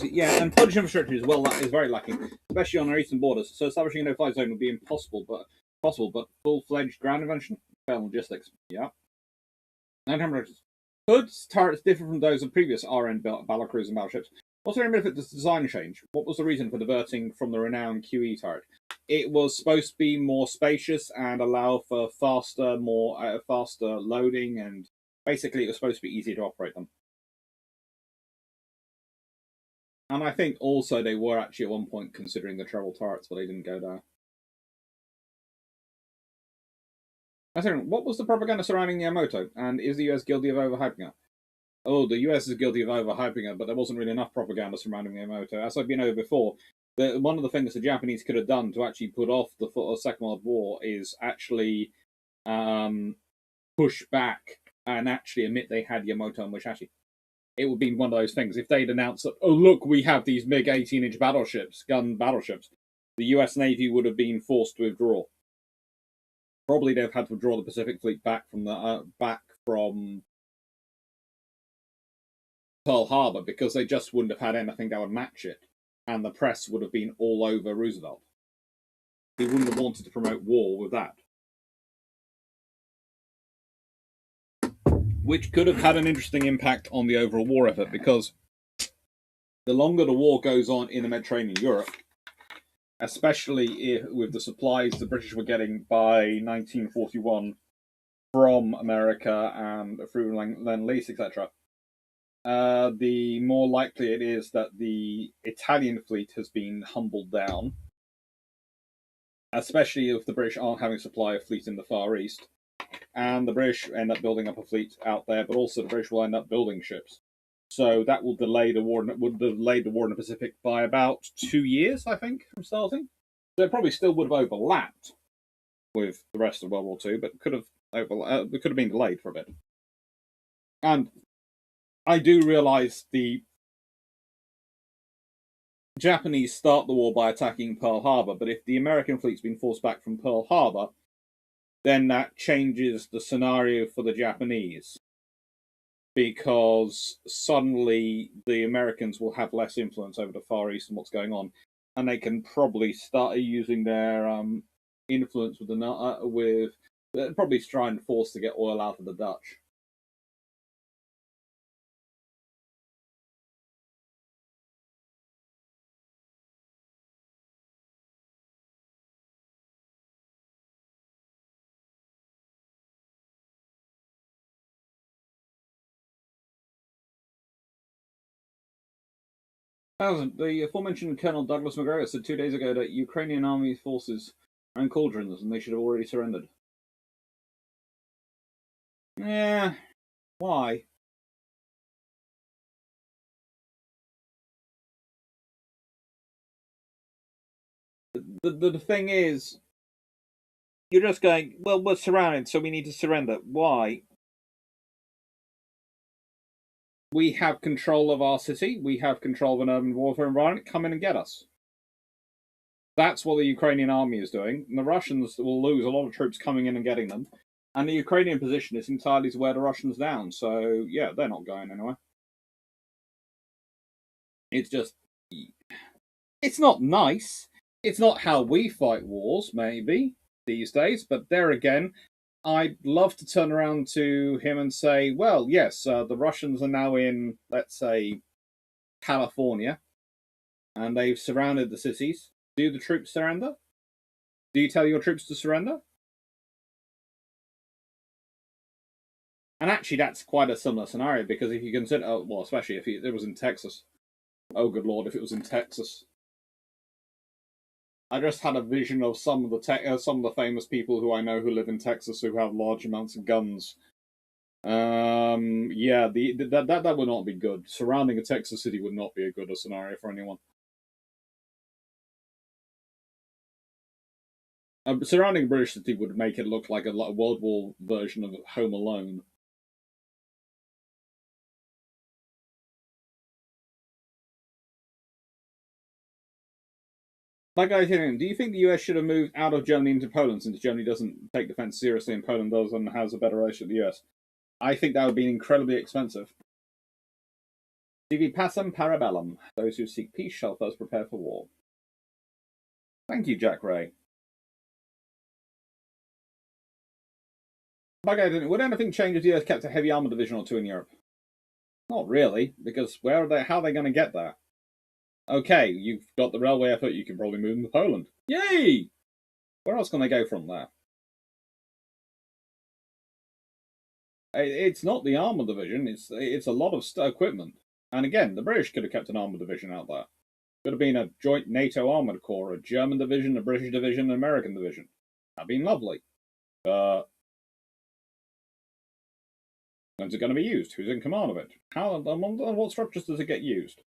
Yeah, and Polish infrastructure as well is very lacking, especially on our eastern borders. So establishing a no-fly zone would be impossible, but full-fledged ground invention, fail logistics. Yeah. And temperatures. Hood's turrets differ from those of previous RN battlecruisers and battleships. What's the benefit of this design change? What was the reason for diverting from the renowned QE turret? It was supposed to be more spacious and allow for faster loading, and basically it was supposed to be easier to operate them. And I think also they were actually at one point considering the treble turrets, but they didn't go there. I think, what was the propaganda surrounding the Yamato, and is the US guilty of overhyping it? Oh, the US is guilty of overhyping it, but there wasn't really enough propaganda surrounding the Yamato. As I've been over before, one of the things the Japanese could have done to actually put off the Second World War is actually push back and actually admit they had Yamato and Musashi. It would be one of those things. If they'd announced that, oh, look, we have these MiG 18-inch gun battleships, the US Navy would have been forced to withdraw. Probably they've had to withdraw the Pacific Fleet back from Pearl Harbor because they just wouldn't have had anything that would match it, and the press would have been all over Roosevelt. He wouldn't have wanted to promote war with that, which could have had an interesting impact on the overall war effort, because the longer the war goes on in the Mediterranean, Europe, especially with the supplies the British were getting by 1941 from America and through Lend-Lease, etc., the more likely it is that the Italian fleet has been humbled down, especially if the British aren't having supply of fleet in the Far East, and the British end up building up a fleet out there, but also the British will end up building ships. So that will delay the war in the Pacific by about 2 years, I think, from starting. So it probably still would have overlapped with the rest of World War II, but could have been delayed for a bit. And I do realise the Japanese start the war by attacking Pearl Harbor, but if the American fleet's been forced back from Pearl Harbor, then that changes the scenario for the Japanese, because suddenly the Americans will have less influence over the Far East and what's going on, and they can probably start using their influence with probably try and force to get oil out of the Dutch. The aforementioned Colonel Douglas McGregor said 2 days ago that Ukrainian army forces are in cauldrons and they should have already surrendered. Yeah, why? The thing is, you're just going, well, we're surrounded, so we need to surrender. Why? We have control of our city. We have control of an urban warfare environment. Come in and get us. That's what the Ukrainian army is doing. And the Russians will lose a lot of troops coming in and getting them. And the Ukrainian position is entirely to wear the Russians down. So, yeah, they're not going anywhere. It's just, it's not nice. It's not how we fight wars, maybe, these days. But there again, I'd love to turn around to him and say, well, yes, the Russians are now in, let's say, California, and they've surrounded the cities. Do the troops surrender? Do you tell your troops to surrender? And actually, that's quite a similar scenario, because if you consider, well, especially if it was in Texas. Oh, good lord, if it was in Texas. I just had a vision of some of the famous people who I know who live in Texas who have large amounts of guns. Yeah, that would not be good. Surrounding a Texas city would not be a good scenario for anyone. Surrounding a British city would make it look like a World War version of Home Alone. Like I said, do you think the US should have moved out of Germany into Poland, since Germany doesn't take defense seriously and Poland does and has a better relationship with the US? I think that would be incredibly expensive. Divi pacem parabellum. Those who seek peace shall first prepare for war. Thank you, Jack Ray. Would anything change if the US kept a heavy armor division or two in Europe? Not really, because where are they? How are they going to get that? Okay, you've got the railway effort. You can probably move them to Poland. Yay! Where else can they go from there? It's not the armor division. It's a lot of equipment. And again, the British could have kept an armor division out there. Could have been a joint NATO armored corps, a German division, a British division, an American division. That'd been lovely. When's it going to be used? Who's in command of it? How and what structures does it get used?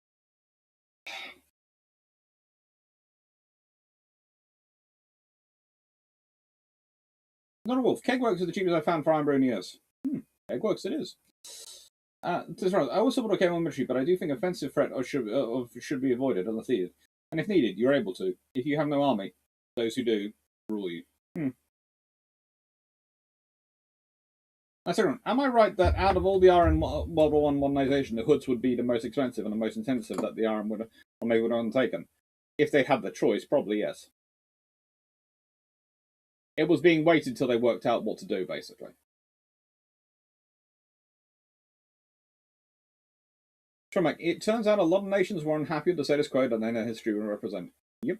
Not a wolf. Kegworks is the cheapest I've found for iron brew in years. Kegworks it is. I always support okay on military, but I do think offensive threat should be avoided unless needed. And if needed, you're able to. If you have no army, those who do rule you. Am I right that out of all the Iron World War I modernization, the hoods would be the most expensive and the most intensive that the Iron would have undertaken? If they had the choice, probably yes. It was being waited till they worked out what to do, basically. Tremek, it turns out a lot of nations were unhappy with the status quo that they know history will represent. Yep.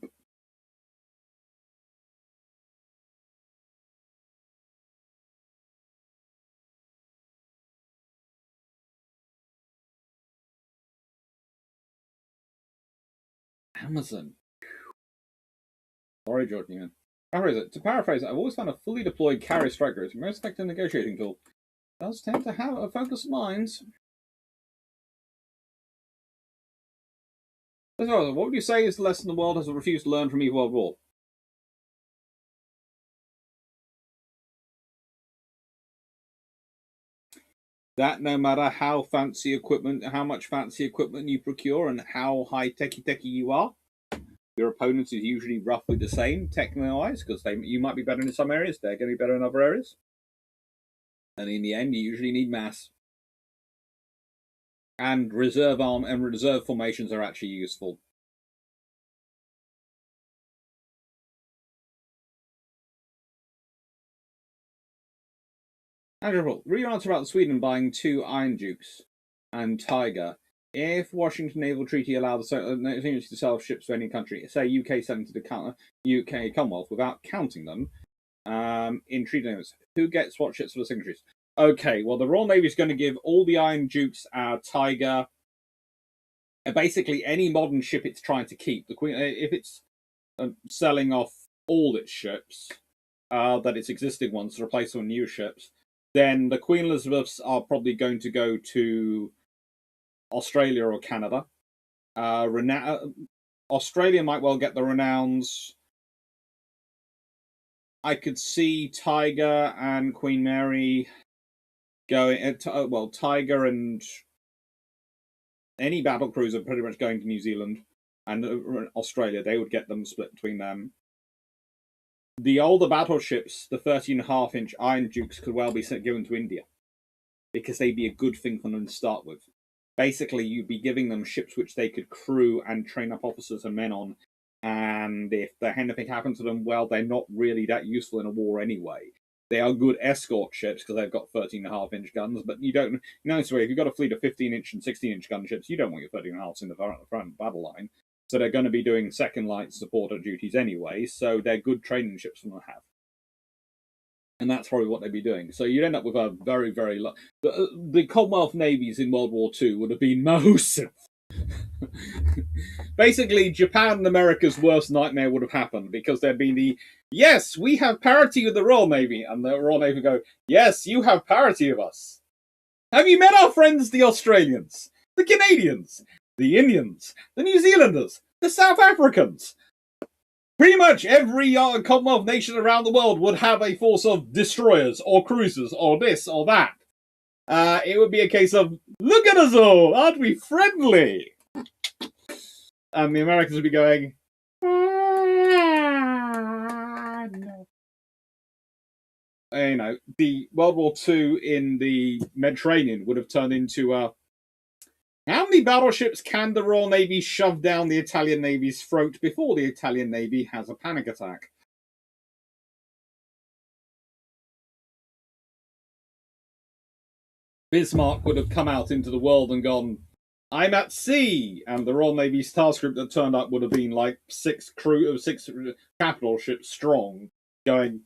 Amazon. Sorry, Jordan. To paraphrase, I've always found a fully deployed carrier striker as the most effective negotiating tool. It does tend to have a focused mind. What would you say is the lesson the world has refused to learn from either World War? That no matter how fancy equipment, how much fancy equipment you procure, and how high techy you are, your opponent is usually roughly the same techno-wise, because you might be better in some areas, they're going to be better in other areas. And in the end, you usually need mass. And reserve formations are actually useful. Andrew, read your answer about Sweden buying 2 Iron Dukes and Tiger. If Washington Naval Treaty allowed the to sell ships to any country, say UK selling to the UK Commonwealth without counting them in treaty limits, who gets what ships for the signatories? Okay, well, the Royal Navy is going to give all the Iron Dukes, Tiger, basically any modern ship it's trying to keep. The Queen, if it's selling off all its ships, that its existing ones to replace with new ships, then the Queen Elizabeths are probably going to go to Australia or Canada. Australia might well get the Renowns. I could see Tiger and Queen Mary going. Tiger and any battle cruiser pretty much going to New Zealand and Australia. They would get them split between them. the older battleships, the 13.5-inch Iron Dukes, could well be given to India because they'd be a good thing for them to start with. Basically, you'd be giving them ships which they could crew and train up officers and men on. And if anything happened to them, well, they're not really that useful in a war anyway. They are good escort ships because they've got 13.5-inch guns, but you don't. If you've got a fleet of 15-inch and 16-inch gunships, you don't want your 13.5s in the front battle line. So they're going to be doing second line supporter duties anyway, so they're good training ships for them to have. And that's probably what they'd be doing. So you'd end up with a very, very low. The Commonwealth navies in World War II would have been massive. Basically, Japan and America's worst nightmare would have happened because there'd been yes, we have parity with the Royal Navy. And the Royal Navy would go, yes, you have parity of us. Have you met our friends, the Australians, the Canadians, the Indians, the New Zealanders, the South Africans? Pretty much every Commonwealth nation around the world would have a force of destroyers or cruisers or this or that. It would be a case of, look at us all, aren't we friendly? And the Americans would be going, no. The World War II in the Mediterranean would have turned into how many battleships can the Royal Navy shove down the Italian Navy's throat before the Italian Navy has a panic attack? Bismarck would have come out into the world and gone, I'm at sea, and the Royal Navy's task group that turned up would have been like six capital ships strong, going,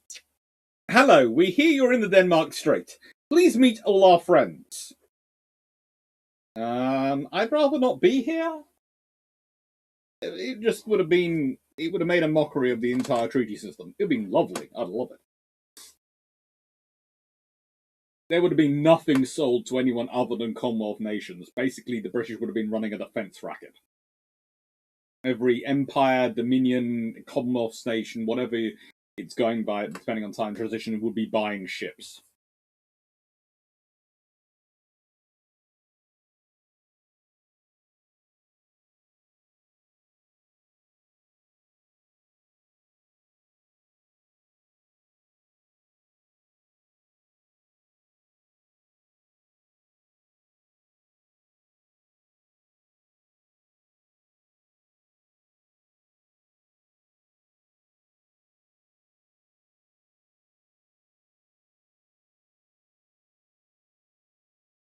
hello, we hear you're in the Denmark Strait. Please meet all our friends. I'd rather not be here. It just would have been, it would have made a mockery of the entire treaty system. It would have been lovely. I'd love it. There would have been nothing sold to anyone other than Commonwealth nations. Basically, the British would have been running a defence racket. Every empire, dominion, Commonwealth nation, whatever it's going by, depending on time transition, would be buying ships.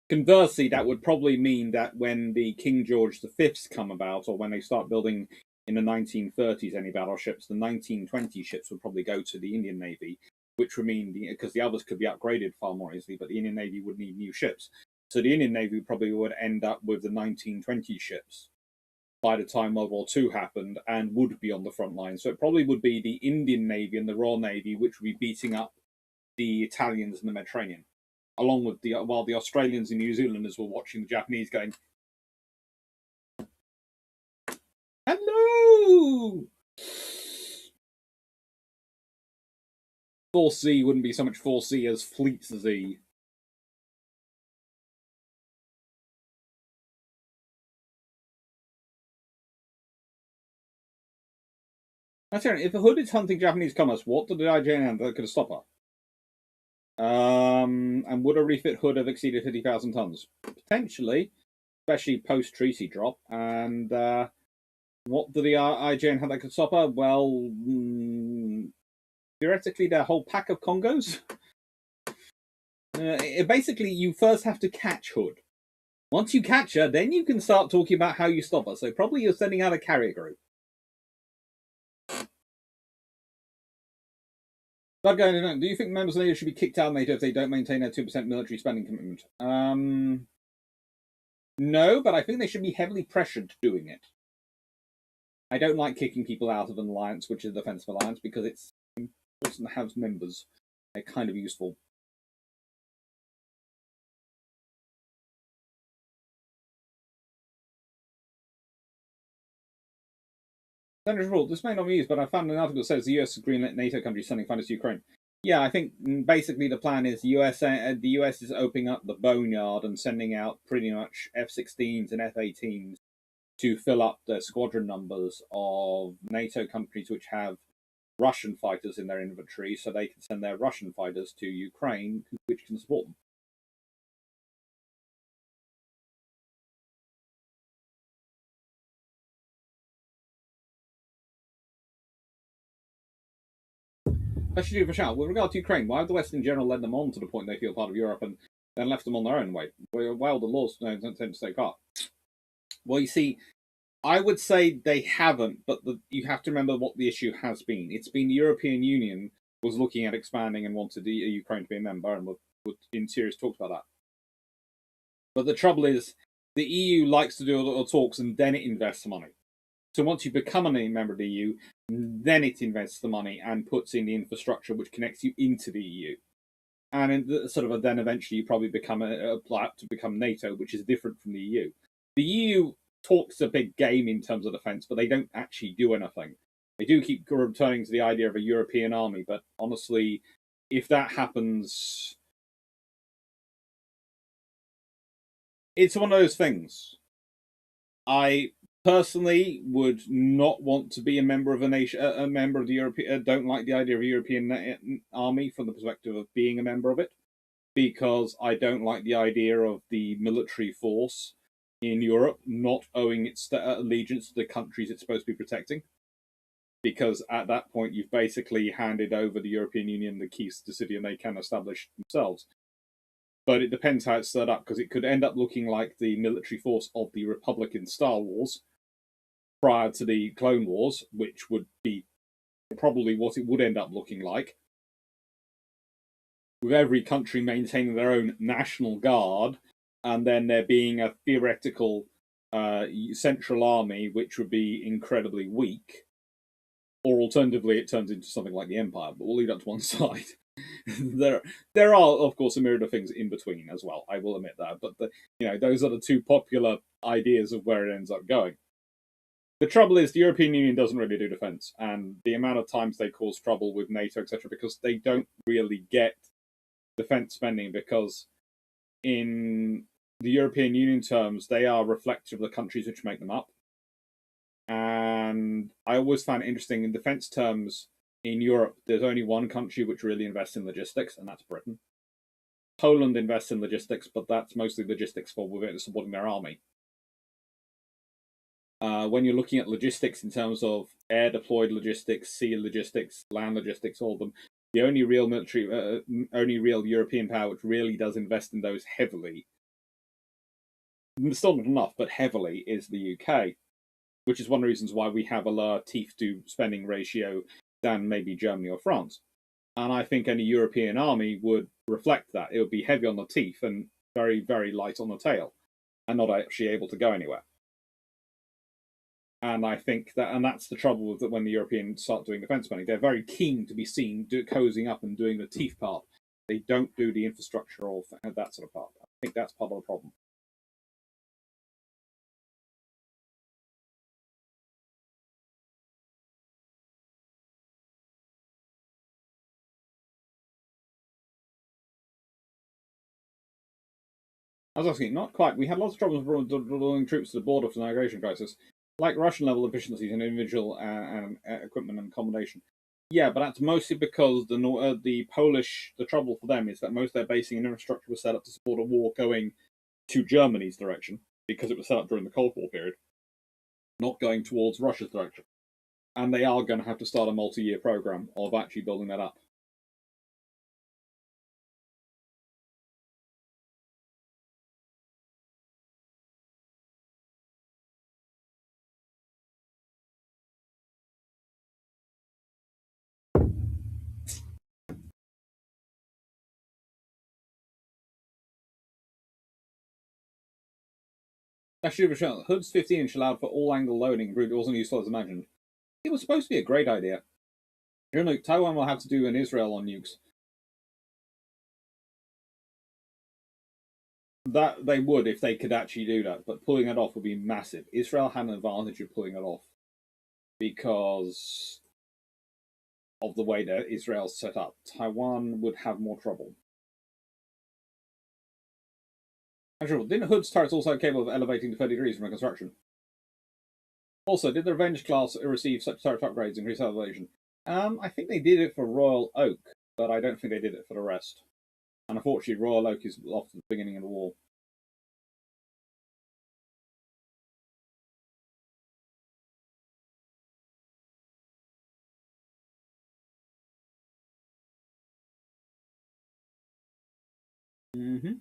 Conversely, that would probably mean that when the King George V's come about, or when they start building in the 1930s any battleships, the 1920 ships would probably go to the Indian Navy, which would mean, because the others could be upgraded far more easily, but the Indian Navy would need new ships. So the Indian Navy probably would end up with the 1920 ships by the time World War II happened and would be on the front line. So it probably would be the Indian Navy and the Royal Navy which would be beating up the Italians in the Mediterranean, along with while the Australians and New Zealanders were watching the Japanese going, hello! 4C wouldn't be so much 4C as Fleet Z. That's right. If the Hood is hunting Japanese commerce, what did the IJN have that could stop her? And would a refit Hood have exceeded 50,000 tons? Potentially, especially post-treaty drop. And what did the IJN have that could stop her? Well, theoretically, their whole pack of Congos. Basically, you first have to catch Hood. Once you catch her, then you can start talking about how you stop her. So probably you're sending out a carrier group. But going on, do you think members of NATO should be kicked out of NATO if they don't maintain their 2% military spending commitment? No, but I think they should be heavily pressured doing it. I don't like kicking people out of an alliance, which is a defensive alliance, because it doesn't have members. They're kind of useful. Senator Rule, this may not be used, but I found an article that says the US agreeing that NATO countries sending fighters to Ukraine. Yeah, I think basically the plan is the US is opening up the boneyard and sending out pretty much F-16s and F-18s to fill up the squadron numbers of NATO countries which have Russian fighters in their inventory so they can send their Russian fighters to Ukraine, which can support them. Especially for shout. With regard to Ukraine, why have the West in general led them on to the point they feel part of Europe and then left them on their own way? Well, the laws don't tend to take part. Well, you see, I would say they haven't, but you have to remember what the issue has been. It's been the European Union was looking at expanding and wanted the Ukraine to be a member, and would in serious talks about that. But the trouble is, the EU likes to do a lot of talks and then it invests money. So once you become a member of the EU, then it invests the money and puts in the infrastructure which connects you into the EU. And then eventually you probably become apply to become NATO, which is different from the EU. The EU talks a big game in terms of defence, but they don't actually do anything. They do keep returning to the idea of a European army, but honestly, if that happens, it's one of those things. I personally would not want to be a member of a nation, a member of the European. Don't like the idea of a European army from the perspective of being a member of it, because I don't like the idea of the military force in Europe not owing its allegiance to the countries it's supposed to be protecting. Because at that point, you've basically handed over the European Union the keys to the city and they can establish themselves. But it depends how it's set up, because it could end up looking like the military force of the Republic in Star Wars prior to the Clone Wars, which would be probably what it would end up looking like, with every country maintaining their own national guard, and then there being a theoretical central army which would be incredibly weak. Or alternatively, it turns into something like the Empire, but we'll leave that to one side. there are, of course, a myriad of things in between as well. I will admit that, but those are the two popular ideas of where it ends up going. The trouble is, the European Union doesn't really do defence, and the amount of times they cause trouble with NATO, etc., because they don't really get defence spending, because in the European Union terms, they are reflective of the countries which make them up. And I always find it interesting, in defence terms, in Europe, there's only one country which really invests in logistics, and that's Britain. Poland invests in logistics, but that's mostly logistics for supporting their army. When you're looking at logistics in terms of air-deployed logistics, sea logistics, land logistics, all of them, the only real military, only real European power which really does invest in those heavily, still not enough, but heavily, is the UK. Which is one of the reasons why we have a lower teeth to spending ratio than maybe Germany or France. And I think any European army would reflect that. It would be heavy on the teeth and very, very light on the tail, and not actually able to go anywhere. And I think that's the trouble with that when the Europeans start doing defence spending. They're very keen to be seen cozying up and doing the teeth part. They don't do the infrastructure or that sort of part. I think that's part of the problem. I was asking, not quite. We had lots of troubles drawing troops to the border for the migration crisis, like Russian-level efficiencies in individual and equipment and accommodation. Yeah, but that's mostly because the Polish, the trouble for them is that most of their basing and infrastructure was set up to support a war going to Germany's direction, because it was set up during the Cold War period, not going towards Russia's direction. And they are going to have to start a multi-year program of actually building that up. Actually, Hood's 15-inch allowed for all-angle loading, but it wasn't useful as imagined. It was supposed to be a great idea. Taiwan will have to do an Israel on nukes. That they would if they could actually do that, but pulling it off would be massive. Israel had an advantage of pulling it off because of the way that Israel's set up. Taiwan would have more trouble. Actually, didn't Hood's turrets also capable of elevating to 30 degrees from construction? Also, did the Revenge class receive such turret upgrades, increased elevation? I think they did it for Royal Oak, but I don't think they did it for the rest. And unfortunately, Royal Oak is off to the beginning of the war. Mm-hmm.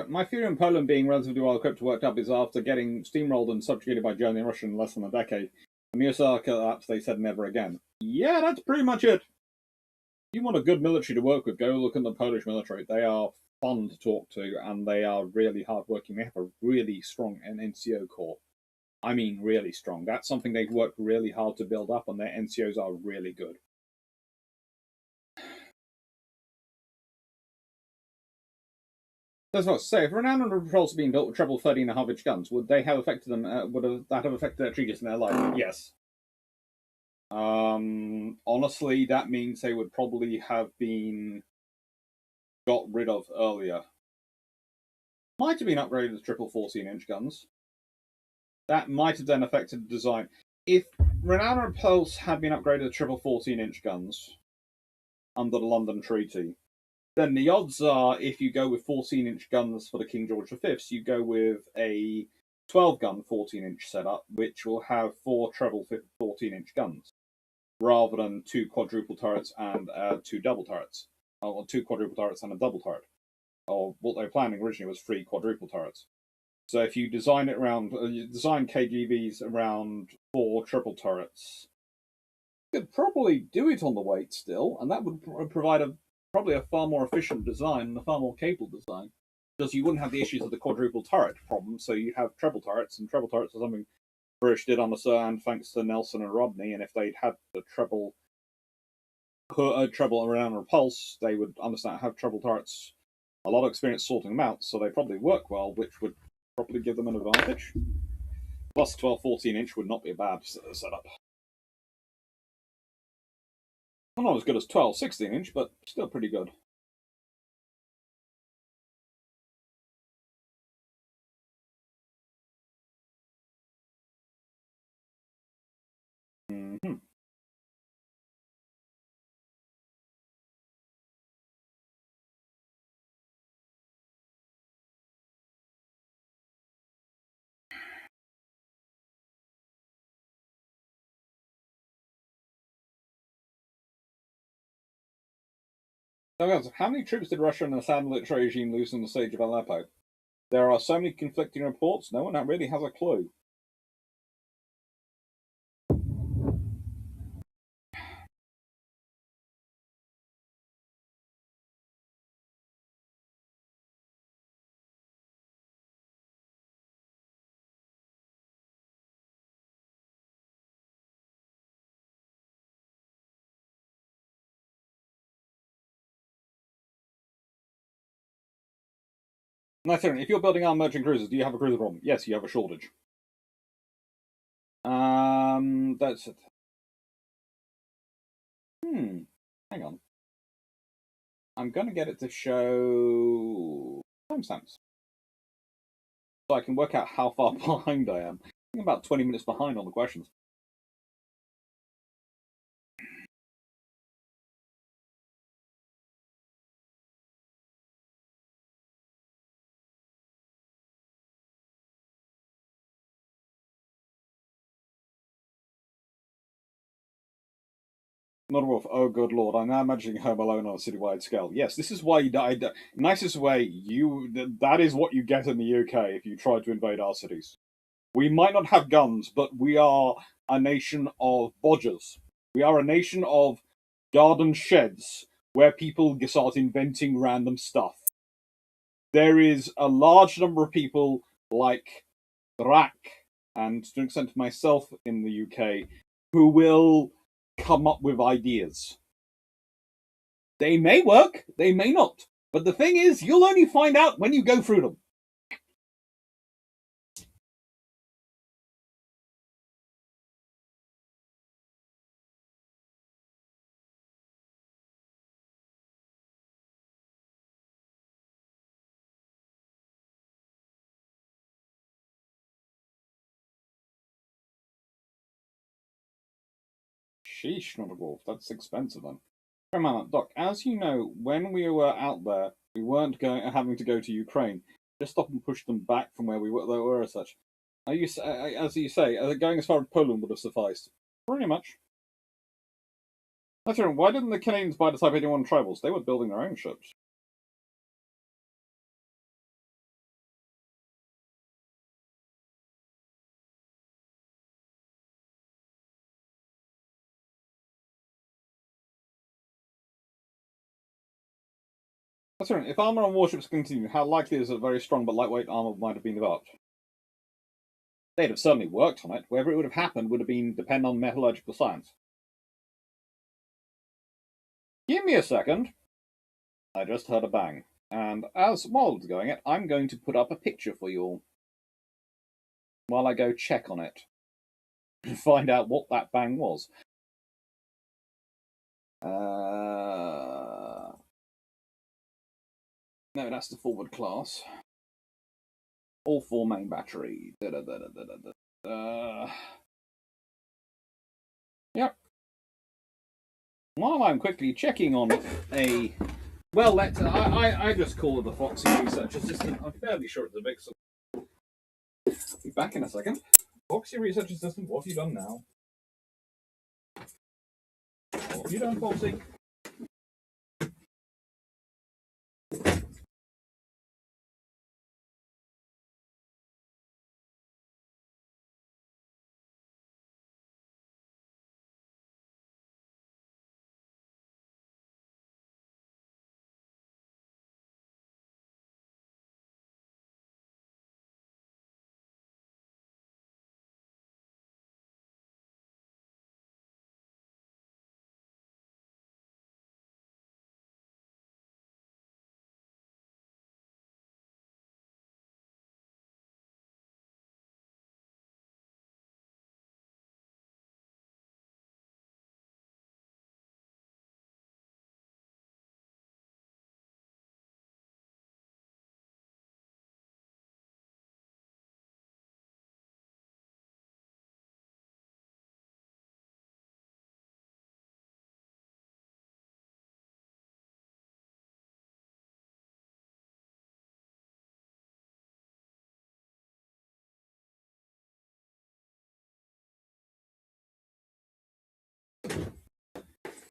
My theory on Poland being relatively well equipped to worked up is after getting steamrolled and subjugated by Germany and Russia in less than a decade. The USSR collapsed, they said never again. Yeah, that's pretty much it. If you want a good military to work with, go look at the Polish military. They are fun to talk to, and they are really hardworking. They have a really strong NCO corps. I mean, really strong. That's something they've worked really hard to build up, and their NCOs are really good. That's what to say. If renowned patrols had been built with treble 13.5-inch guns, would they have affected them? Would that have affected their treatise in their life? Yes. Honestly, that means they would probably have been got rid of earlier. Might have been upgraded to triple 14-inch guns. That might have then affected the design. If renowned repulse had been upgraded to triple 14-inch guns under the London Treaty, then the odds are, if you go with 14-inch guns for the King George V, you go with a 12-gun 14-inch setup, which will have 4 treble 14-inch guns, rather than 2 quadruple turrets and 2 double turrets, or 2 quadruple turrets and a double turret. Or what they were planning originally was 3 quadruple turrets. So if you design it around, you design KGVs around 4 triple turrets, you could probably do it on the weight still, and that would provide probably a far more efficient design and a far more capable design, because you wouldn't have the issues of the quadruple turret problem. So you'd have treble turrets, and treble turrets are something British did understand thanks to Nelson and Rodney. And if they'd had the treble around repulse, they would understand have treble turrets. A lot of experience sorting them out, so they probably work well, which would probably give them an advantage. Plus 12, 14-inch would not be a bad setup. Well, not as good as 12, 16-inch, but still pretty good. Mm-hmm. So, how many troops did Russia and the Assad military regime lose on the siege of Aleppo? There are so many conflicting reports, no one really has a clue. No, if you're building our merchant cruisers, do you have a cruiser problem? Yes, you have a shortage. That's it. Hang on. I'm going to get it to show timestamps so I can work out how far behind I am. I'm about 20 minutes behind on the questions. Not Wolf. Oh, good lord! I'm now imagining Home Alone on a citywide scale. Yes, this is why you died. Nicest way. That is what you get in the UK if you try to invade our cities. We might not have guns, but we are a nation of bodgers. We are a nation of garden sheds where people start inventing random stuff. There is a large number of people like Clarke and to an extent myself in the UK who will come up with ideas. They may work, they may not. But the thing is, you'll only find out when you go through them. Sheesh, not a wolf. That's expensive then. Remember, Doc, as you know, when we were out there, we weren't having to go to Ukraine. Just stop and push them back from where they were as such. As you say, going as far as Poland would have sufficed. Pretty much. That's right. Why didn't the Canadians buy the Type 81 tribals? They were building their own ships. That's right. If armor on warships continue, how likely is it very strong but lightweight armor might have been developed? They'd have certainly worked on it. Wherever it would have happened would have been depend on metallurgical science. Give me a second. I just heard a bang. And while it's going I'm going to put up a picture for you all. While I go check on it. To find out what that bang was. No, that's the forward class. All 4 main battery. Yep. While I'm quickly checking on a... Well, I just call it the Foxy Research Assistant. I'm fairly sure it's a Vixen. I'll be back in a second. Foxy Research Assistant, what have you done now? What have you done, Foxy?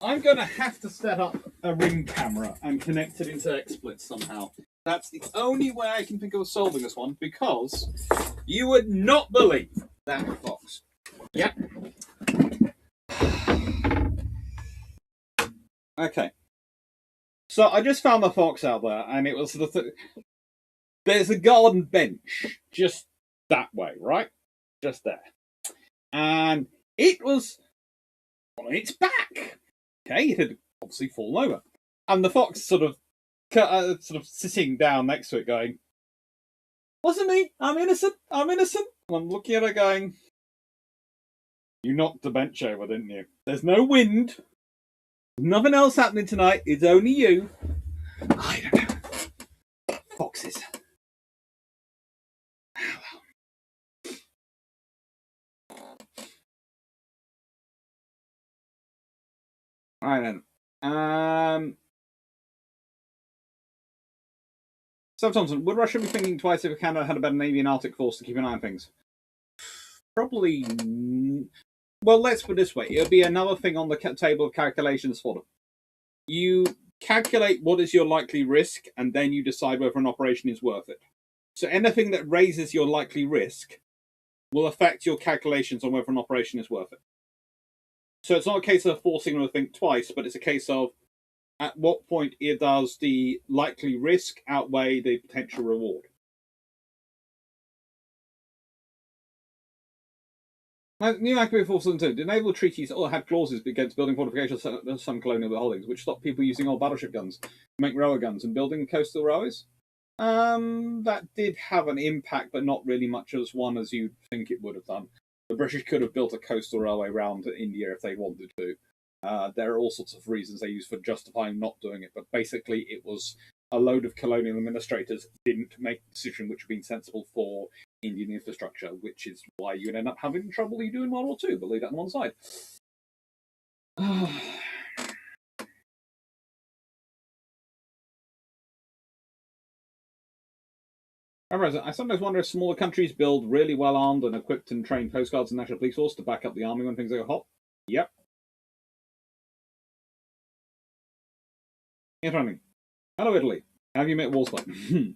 I'm going to have to set up a ring camera and connect it into XSplit somehow. That's the only way I can think of solving this one, because you would not believe that fox. Yep. Okay. So I just found the fox out there, and it was there's a garden bench just that way, right? Just there. And it was on its back. Okay, it had obviously fallen over. And the fox sort of sitting down next to it going, "Wasn't me, I'm innocent, I'm innocent." And I'm looking at her going, "You knocked the bench over, didn't you? There's no wind. Nothing else happening tonight. It's only you." I don't know. Foxes. All right then. So Thompson, would Russia be thinking twice if Canada had a better Navy and Arctic force to keep an eye on things? Probably. Well, let's put it this way. It'll be another thing on the table of calculations for them. You calculate what is your likely risk, and then you decide whether an operation is worth it. So anything that raises your likely risk will affect your calculations on whether an operation is worth it. So it's not a case of forcing them to think twice, but it's a case of at what point does the likely risk outweigh the potential reward. New Act Bill 472. The naval treaties all had clauses against building fortifications of some colonial holdings, which stopped people using old battleship guns, make rower guns, and building coastal railways. That did have an impact, but not really much as one as you'd think it would have done. The British could have built a coastal railway round India if they wanted to. There are all sorts of reasons they use for justifying not doing it, but basically it was a load of colonial administrators didn't make a decision which would have been sensible for Indian infrastructure, which is why you'd end up having the trouble you do in World War II, but leave that on one side. I sometimes wonder if smaller countries build really well armed and equipped and trained Coast Guards and National Police Force to back up the army when things go hot. Yep. Interesting. Hello, Italy. Have you met Wolfsburg?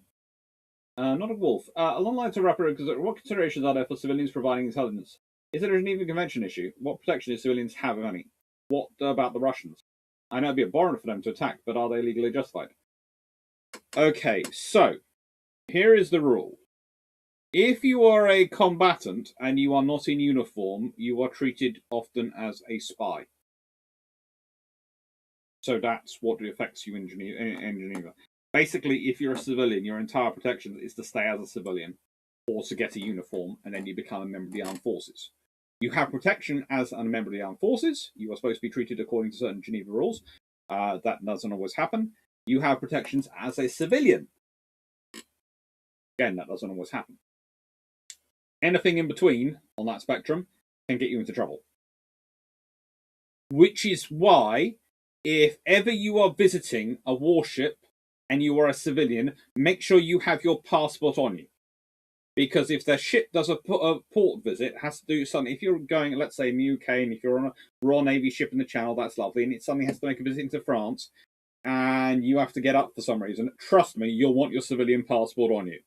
Not a wolf. Along the lines of rapid, what considerations are there for civilians providing intelligence? Is it a Geneva Convention issue? What protection do civilians have, if any? What about the Russians? I know it'd be abhorrent for them to attack, but are they legally justified? Okay, so here is the rule. If you are a combatant and you are not in uniform, you are treated often as a spy. So that's what affects you in Geneva. Basically, if you're a civilian, your entire protection is to stay as a civilian or to get a uniform, and then you become a member of the armed forces. You have protection as a member of the armed forces. You are supposed to be treated according to certain Geneva rules. That doesn't always happen. You have protections as a civilian. Again, that doesn't always happen. Anything in between on that spectrum can get you into trouble. Which is why, if ever you are visiting a warship and you are a civilian, make sure you have your passport on you. Because if their ship does a port visit, it has to do something. If you're going, let's say, in the UK, and if you're on a Royal Navy ship in the Channel, that's lovely, and it suddenly has to make a visit into France, and you have to get up for some reason, trust me, you'll want your civilian passport on you.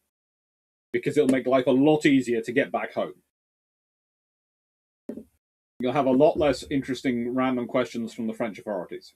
Because it'll make life a lot easier to get back home. You'll have a lot less interesting random questions from the French authorities.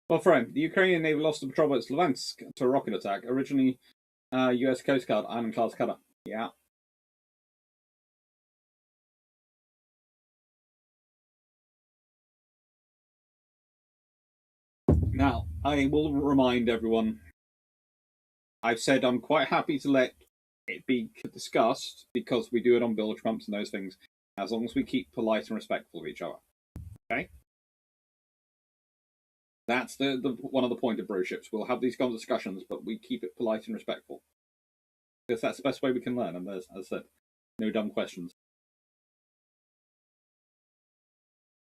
Well, friend, the Ukrainian Navy lost the patrol boat Slavansk to a rocket attack. Originally, US Coast Guard Iron-class cutter. Yeah. Now, I will remind everyone, I've said I'm quite happy to let it be discussed because we do it on bilge pumps and those things, as long as we keep polite and respectful of each other. Okay? That's the one of the point of Bruships. We'll have these kind of discussions, but we keep it polite and respectful. Because that's the best way we can learn, and as I said, no dumb questions.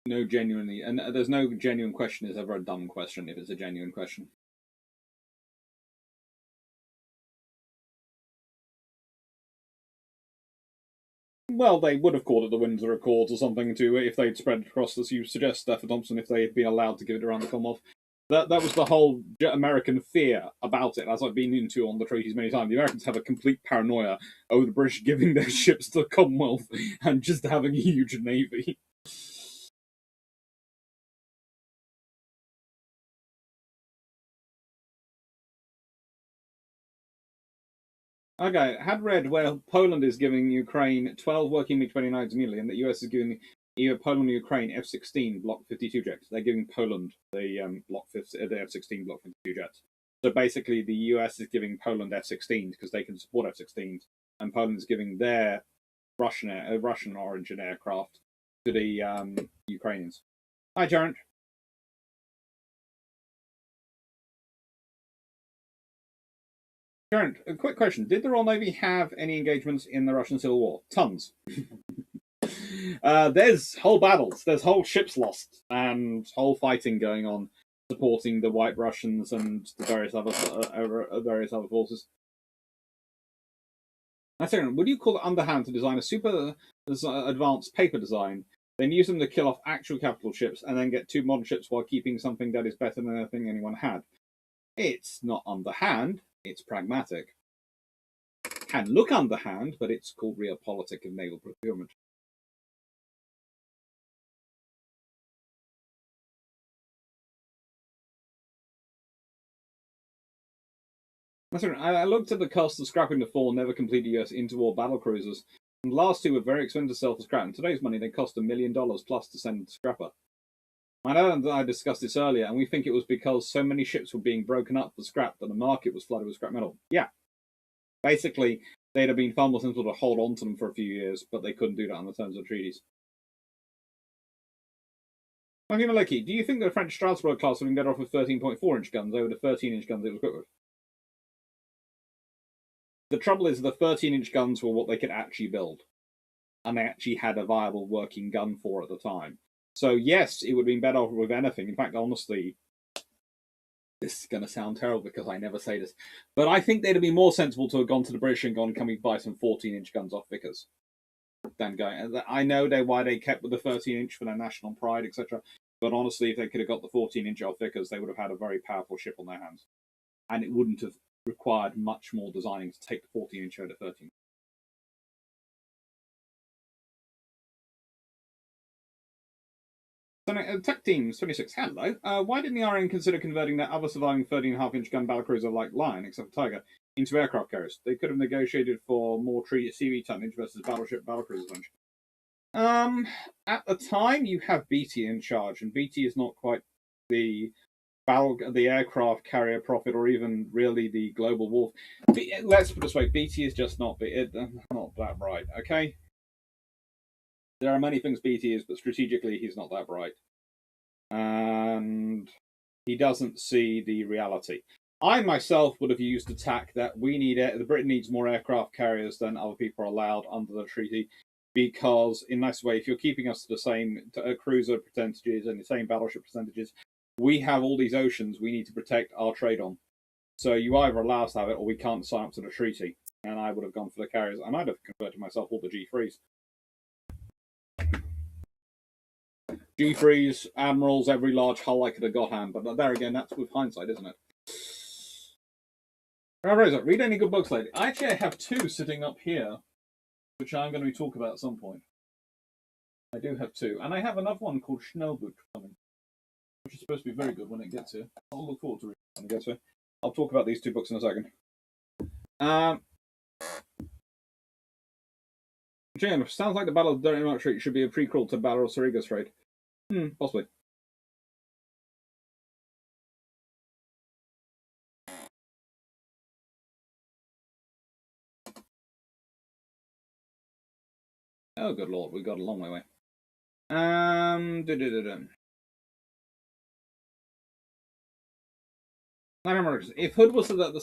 No genuinely, and there's no genuine question is ever a dumb question if it's a genuine question. Well, they would have called it the Windsor Accords or something too if they'd spread it across, as you suggest, Stafford Thompson, if they had been allowed to give it around the Commonwealth. That was the whole American fear about it, as I've been into on the treaties many times. The Americans have a complete paranoia over the British giving their ships to the Commonwealth and just having a huge navy. Okay, had read where Poland is giving Ukraine 12 working MiG-29s immediately, and the US is giving either Poland or Ukraine F-16 Block 52 jets. They're giving Poland the F-16 Block 52 jets. So basically, the US is giving Poland F-16s because they can support F-16s, and Poland is giving their Russian origin aircraft to the Ukrainians. Hi, Jarrett. Jarrett, a quick question. Did the Royal Navy have any engagements in the Russian Civil War? Tons. There's whole battles, there's whole ships lost, and whole fighting going on, supporting the White Russians and the various other forces. Would you call it underhand to design a super advanced paper design, then use them to kill off actual capital ships, and then get two modern ships while keeping something that is better than anything anyone had? It's not underhand, it's pragmatic. Can look underhand, but it's called realpolitik of naval procurement. I looked at the cost of scrapping the four never completed US interwar battle cruisers, and the last two were very expensive to sell for scrap. In today's money, they cost $1 million plus to send to scrapper. I know that I discussed this earlier, and we think it was because so many ships were being broken up for scrap that the market was flooded with scrap metal. Yeah. Basically, they'd have been far more sensible to hold on to them for a few years, but they couldn't do that on the terms of the treaties. Lucky, do you think the French Strasbourg class would have been better off with 13.4-inch guns over the 13-inch guns it was equipped with? The trouble is the 13-inch guns were what they could actually build, and they actually had a viable working gun for at the time. So yes, it would have been better off with anything. In fact, honestly, this is going to sound terrible because I never say this, but I think they'd have been more sensible to have gone to the British and gone, can we buy some 14-inch guns off Vickers? Than going. I know why they kept with the 13-inch for their national pride, etc. But honestly, if they could have got the 14-inch off Vickers, they would have had a very powerful ship on their hands. And it wouldn't have required much more designing to take the 14-inch over to 13. So, Tech Teams 26, hello. Why didn't the RN consider converting their other surviving 13.5-inch gun battlecruiser like Lion, except for Tiger, into aircraft carriers? They could have negotiated for more CV tonnage versus battlecruiser tonnage. At the time, you have BT in charge, and BT is not quite the aircraft carrier prophet, or even really the global wolf. Let's put it this way: BT is just not that bright. Okay, there are many things BT is, but strategically, he's not that bright, and he doesn't see the reality. I myself would have used the tack that the Britain needs more aircraft carriers than other people are allowed under the treaty. Because, in this way, if you're keeping us to the same cruiser percentages and the same battleship percentages, we have all these oceans we need to protect our trade on. So you either allow us to have it, or we can't sign up to the treaty. And I would have gone for the carriers, and I'd have converted myself all the G3s. G3s, admirals, every large hull I could have got hand, but there again, that's with hindsight, isn't it? Rosa, read any good books lately? Actually, I have two sitting up here, which I'm going to talk about at some point. I do have two. And I have another one called Schnellboot coming, which is supposed to be very good when it gets here. I'll look forward to reading it when it gets here. I'll talk about these two books in a second. Jim, sounds like the Battle of Dirty Mark Street should be a prequel to Battle of Sarriga Strait. Possibly. Oh, good lord, we got a long way. If Hood was at the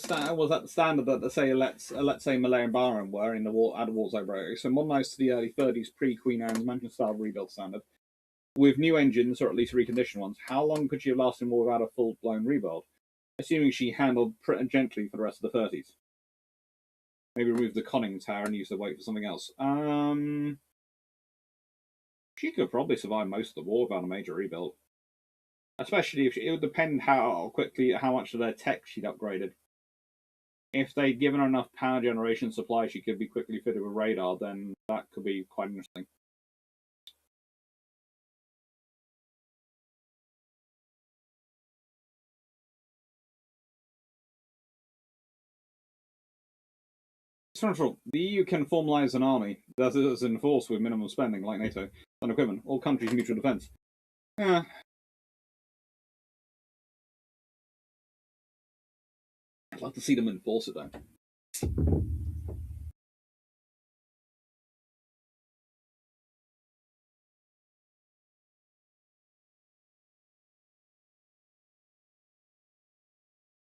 standard that let's say Malay and Bahrain were in the war at War's outbreak, so modernised to the early 30s pre-Queen Anne's Mansion style rebuild standard, with new engines or at least reconditioned ones, how long could she have lasted more without a full-blown rebuild? Assuming she handled pretty gently for the rest of the 30s. Maybe remove the conning tower and use the weight for something else. She could probably survive most of the war without a major rebuild. Especially if it would depend how much of their tech she'd upgraded. If they'd given her enough power generation supply, she could be quickly fitted with radar, then that could be quite interesting. Central, the EU can formalise an army that is enforced with minimum spending, like NATO, on equipment, all countries' mutual defence. Yeah. I'd love to see them enforce it, though.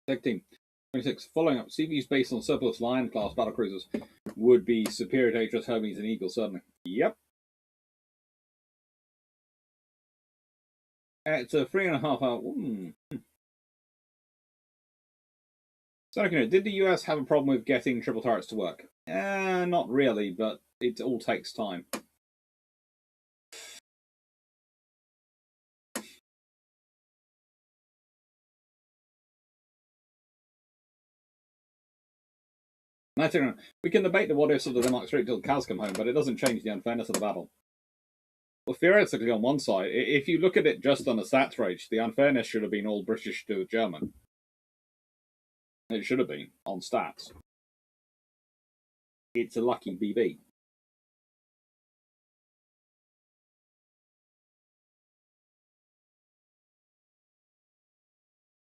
Tech Team 26. Following up, CVs based on surplus Lion class battlecruisers would be superior to HS Hermes and Eagle, certainly. Yep. It's a 3.5 hour. So, did the US have a problem with getting triple turrets to work? Not really, but it all takes time. We can debate the what ifs of the Denmark Strait till the cows come home, but it doesn't change the unfairness of the battle. Well, theoretically, on one side, if you look at it just on the stats rate, the unfairness should have been all British to German. It should have been on stats. It's a lucky BB.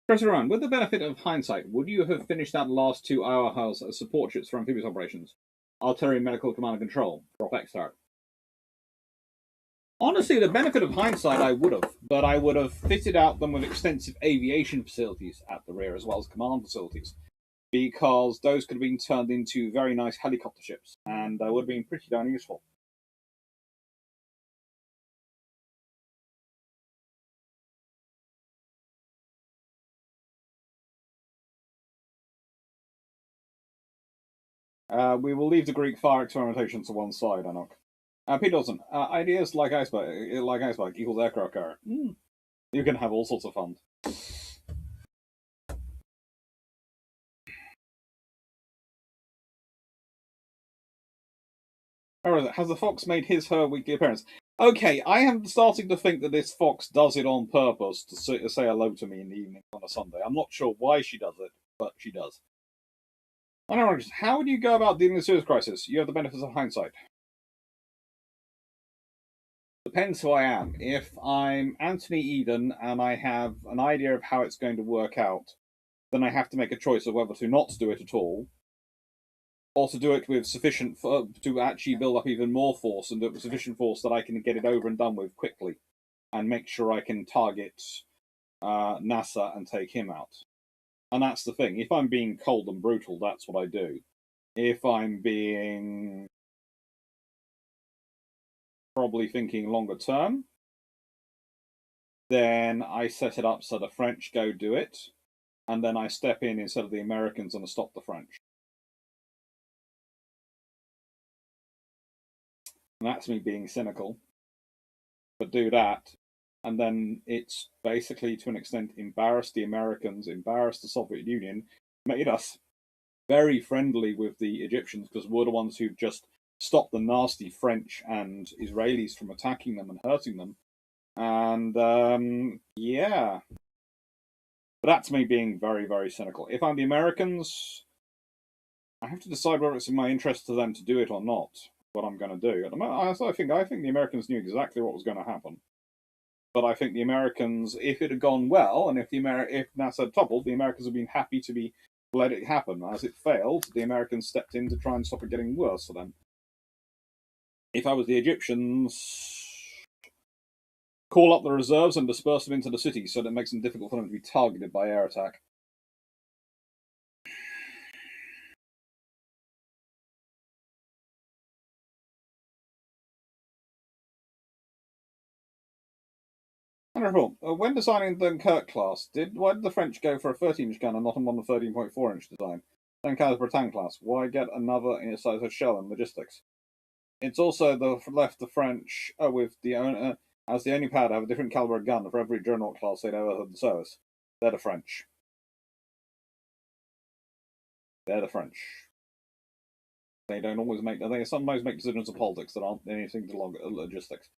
Press around. With the benefit of hindsight, would you have finished that last 2 hour hulls as support ships for amphibious operations? artillery, medical, command and control. Drop X-Tart. Honestly, the benefit of hindsight, I would have, but I would have fitted out them with extensive aviation facilities at the rear as well as command facilities, because those could have been turned into very nice helicopter ships, and would have been pretty darn useful. We will leave the Greek fire experimentation to one side, Anok. Pete Dawson, ideas like iceberg equals aircraft carrier. You can have all sorts of fun. Has the fox made her weekly appearance? Okay, I am starting to think that this fox does it on purpose to say hello to me in the evening on a Sunday. I'm not sure why she does it, but she does. How would you go about dealing with a serious crisis? You have the benefits of hindsight. Depends who I am. If I'm Anthony Eden and I have an idea of how it's going to work out, then I have to make a choice of whether to not do it at all, or to do it with sufficient to actually build up even more force and do it with sufficient force that I can get it over and done with quickly, and make sure I can target NASA and take him out. And that's the thing. If I'm being cold and brutal, that's what I do. If I'm being probably thinking longer term, then I set it up so the French go do it, and then I step in instead of the Americans and stop the French. And that's me being cynical. But do that, and then it's basically, to an extent, embarrass the Americans, embarrass the Soviet Union, made us very friendly with the Egyptians because we're the ones who just stopped the nasty French and Israelis from attacking them and hurting them. And yeah. But that's me being very, very cynical. If I'm the Americans, I have to decide whether it's in my interest to them to do it or not. What I'm going to do. At the moment, I think the Americans knew exactly what was going to happen. But I think the Americans, if it had gone well, and if NASA had toppled, the Americans have been happy to be let it happen. As it failed, the Americans stepped in to try and stop it getting worse for them. If I was the Egyptians, call up the reserves and disperse them into the city so that it makes them difficult for them to be targeted by air attack. Wonderful. When designing the Dunkirk class, why did the French go for a 13-inch gun and not a modern 13.4-inch design? Then kind of Bretagne class. Why get another in a size of shell and logistics? It's also left the French with the owner as the only power to have a different caliber of gun for every Dreadnought class they'd ever had in service. They're the French. They're the French. They don't always make. They sometimes make decisions of politics that aren't anything to logistics.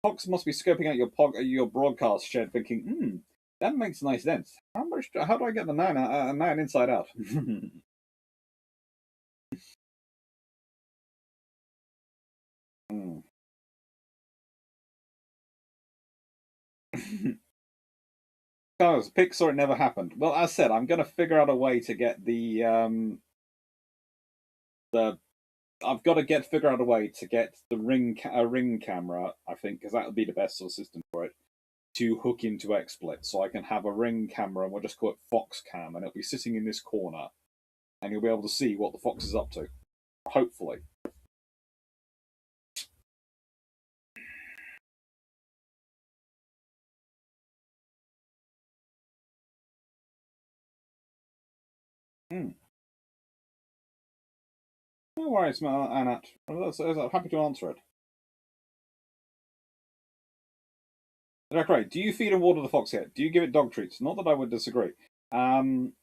Fox must be scoping out your broadcast shed, thinking, that makes nice sense. How do I get the nine inside out? Guys, Pixar, it never happened. Well, as said, I'm going to figure out a way to get I've got to figure out a way to get the ring camera, I think, because that would be the best sort of system for it, to hook into XSplit, so I can have a ring camera, and we'll just call it Fox Cam, and it'll be sitting in this corner, and you'll be able to see what the fox is up to. Hopefully. No worries, Anat. I'm happy to answer it. Right. Do you feed and water the fox yet? Do you give it dog treats? Not that I would disagree. I'm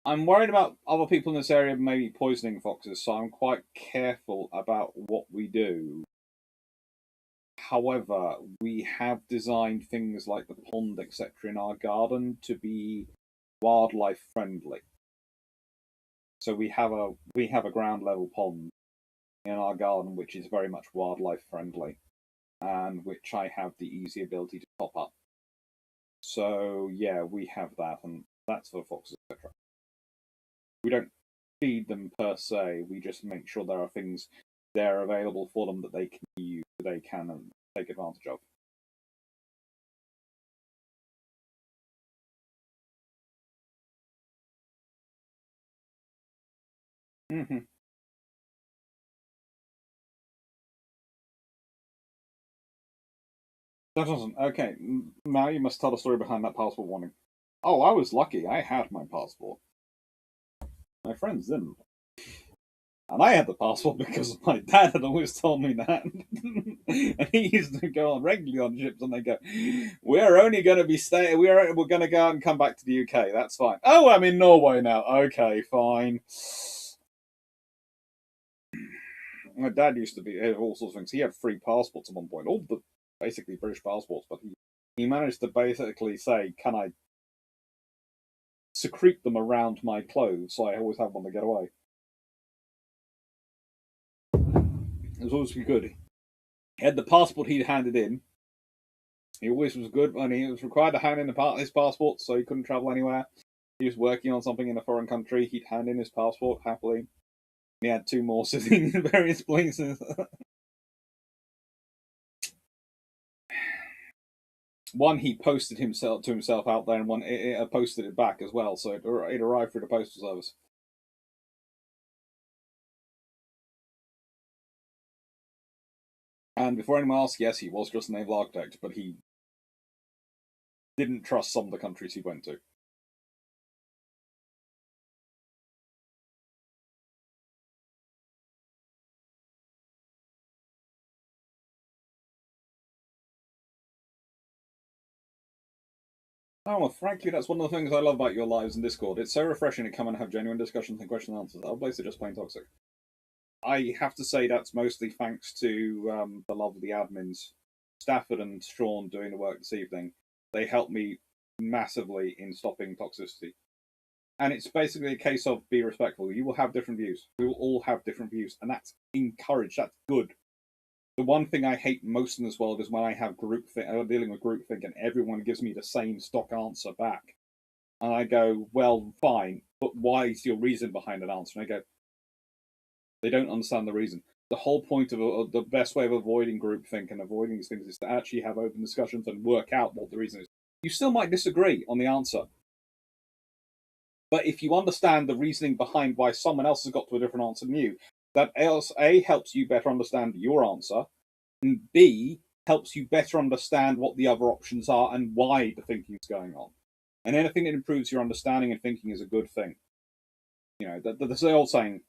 worried about other people in this area maybe poisoning foxes, so I'm quite careful about what we do. However, we have designed things like the pond, etc., in our garden to be wildlife friendly. So we have a ground level pond in our garden which is very much wildlife friendly, and which I have the easy ability to top up. So yeah, we have that, and that's for foxes, etc. We don't feed them per se. We just make sure there are things there available for them that they can use, that they can take advantage of. Mm-hmm. That doesn't. Okay, now you must tell the story behind that passport warning. Oh, I was lucky. I had my passport. My friends didn't. And I had the passport because my dad had always told me that. And he used to go on regularly on ships, and they go, "We're only going to be staying. We're going to go out and come back to the UK. That's fine." Oh, I'm in Norway now. Okay, fine. My dad used to be all sorts of things. He had free passports at one point, all the basically British passports, but he managed to basically say, "Can I secrete them around my clothes so I always have one to get away?" It was always good. He had the passport he'd handed in. He always was good when he was required to hand in his passport, so he couldn't travel anywhere. He was working on something in a foreign country. He'd hand in his passport happily. He had two more sitting in various places. One he posted himself out there, and one it posted it back as well. So it arrived through the postal service. And before anyone asked, yes, he was just a naval architect, but he didn't trust some of the countries he went to. Oh, well, frankly, that's one of the things I love about your lives in Discord. It's so refreshing to come and have genuine discussions and question and answers. Other places are just plain toxic. I have to say that's mostly thanks to the love of the admins, Stafford and Sean doing the work this evening. They helped me massively in stopping toxicity. And it's basically a case of be respectful. You will have different views. We will all have different views, and that's encouraged. That's good. The one thing I hate most in this world is when I have dealing with groupthink, and everyone gives me the same stock answer back, and I go, "Well, fine, but why is your reason behind that answer?" And I go, "They don't understand the reason." The whole point of the best way of avoiding groupthink and avoiding these things is to actually have open discussions and work out what the reason is. You still might disagree on the answer, but if you understand the reasoning behind why someone else has got to a different answer than you, that else A helps you better understand your answer, and B helps you better understand what the other options are and why the thinking is going on. And anything that improves your understanding and thinking is a good thing. You know, there's the old saying,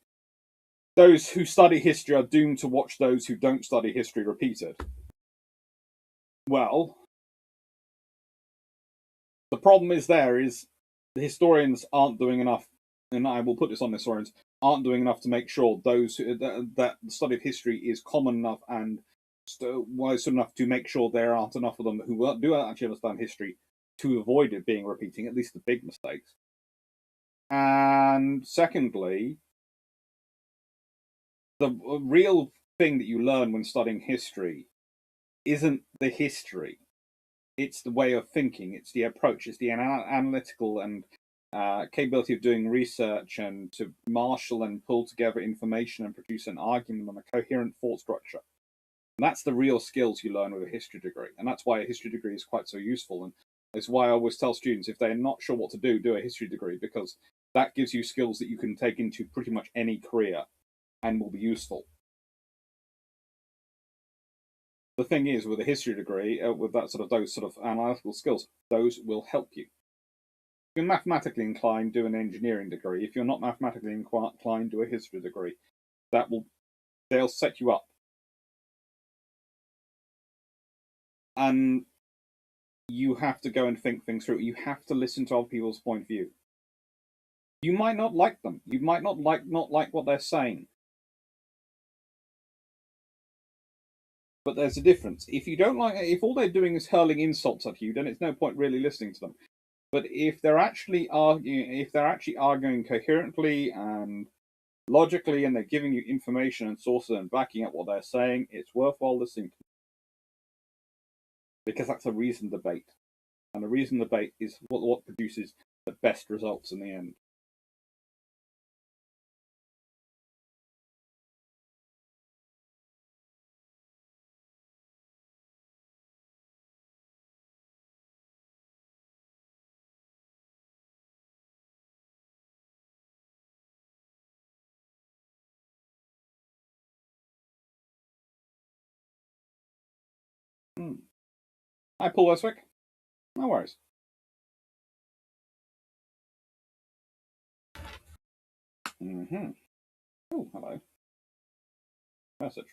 those who study history are doomed to watch those who don't study history repeated. Well, the problem is the historians aren't doing enough, and I will put this on the historians, aren't doing enough to make sure that the study of history is common enough and wise enough to make sure there aren't enough of them who do actually understand history to avoid it being repeating, at least the big mistakes. And secondly, the real thing that you learn when studying history isn't the history. It's the way of thinking. It's the approach. It's the analytical and capability of doing research and to marshal and pull together information and produce an argument on a coherent thought structure. And that's the real skills you learn with a history degree. And that's why a history degree is quite so useful. And it's why I always tell students, if they're not sure what to do a history degree, because that gives you skills that you can take into pretty much any career and will be useful. The thing is, with a history degree, with those sort of analytical skills, those will help you. If you're mathematically inclined, do an engineering degree. If you're not mathematically inclined, do a history degree. They'll set you up. And you have to go and think things through. You have to listen to other people's point of view. You might not like them. You might not like what they're saying. But there's a difference. If all they're doing is hurling insults at you, then it's no point really listening to them. But if they're actually arguing coherently and logically, and they're giving you information and sources and backing up what they're saying, it's worthwhile listening to them. Because that's a reasoned debate. And a reasoned debate is what produces the best results in the end. Hi, Paul Westwick. No worries. Oh, hello. Message.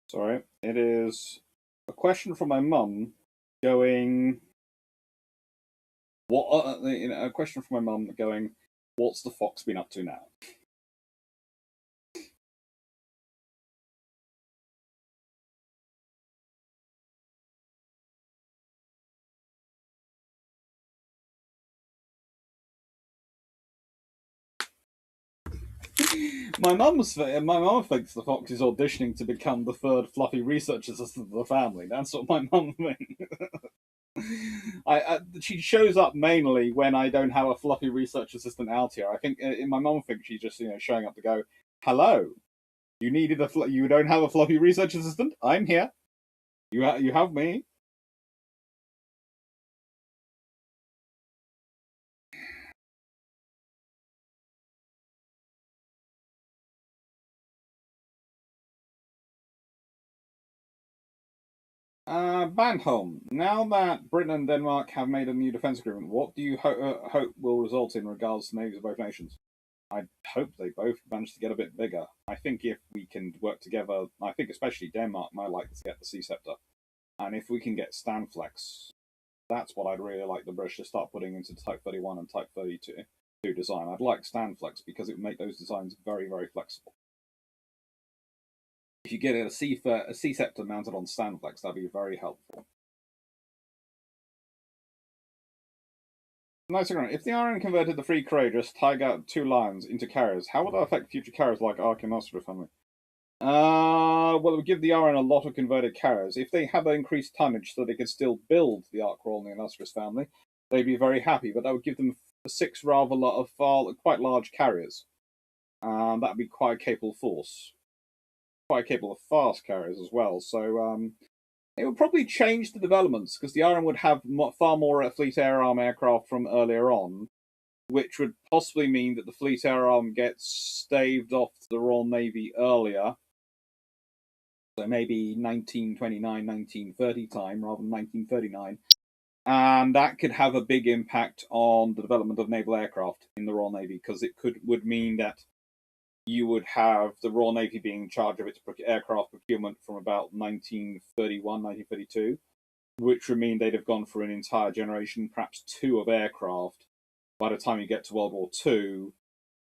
Sorry. It is a question from my mum going, what? A question from my mum going, what's the fox been up to now? My mum thinks the fox is auditioning to become the third fluffy research assistant of the family. That's what my mum thinks. She shows up mainly when I don't have a fluffy research assistant out here. I think my mum thinks she's just showing up to go, hello. You don't have a fluffy research assistant? I'm here. You have me. Bandholm, now that Britain and Denmark have made a new defence agreement, what do you hope will result in regards to navies of both nations? I hope they both manage to get a bit bigger. I think if we can work together, I think especially Denmark might like to get the Sea Scepter. And if we can get Stanflex, that's what I'd really like the British to start putting into Type 31 and Type 32 design. I'd like Stanflex because it would make those designs very, very flexible. If you get a Sea Scepter mounted on Stanflex, that'd be very helpful. Nice agreement. If the Iron converted the Free Courageous Tiger 2 Lions into carriers, how would that affect future carriers like Ark and Nostra family? Well, it would give the Iron a lot of converted carriers. If they have increased tonnage so they could still build the Ark Royal and the Illustris family, they'd be very happy, but that would give them 6 rather quite large carriers. That'd be quite a capable force. Quite capable of fast carriers as well, so it would probably change the developments, because the Iron would have far more Fleet Air Arm aircraft from earlier on, which would possibly mean that the Fleet Air Arm gets staved off to the Royal Navy earlier. So maybe 1929, 1930 time rather than 1939. And that could have a big impact on the development of naval aircraft in the Royal Navy, because it would mean that you would have the Royal Navy being in charge of its aircraft procurement from about 1931, 1932, which would mean they'd have gone for an entire generation, perhaps 2 of aircraft, by the time you get to World War II,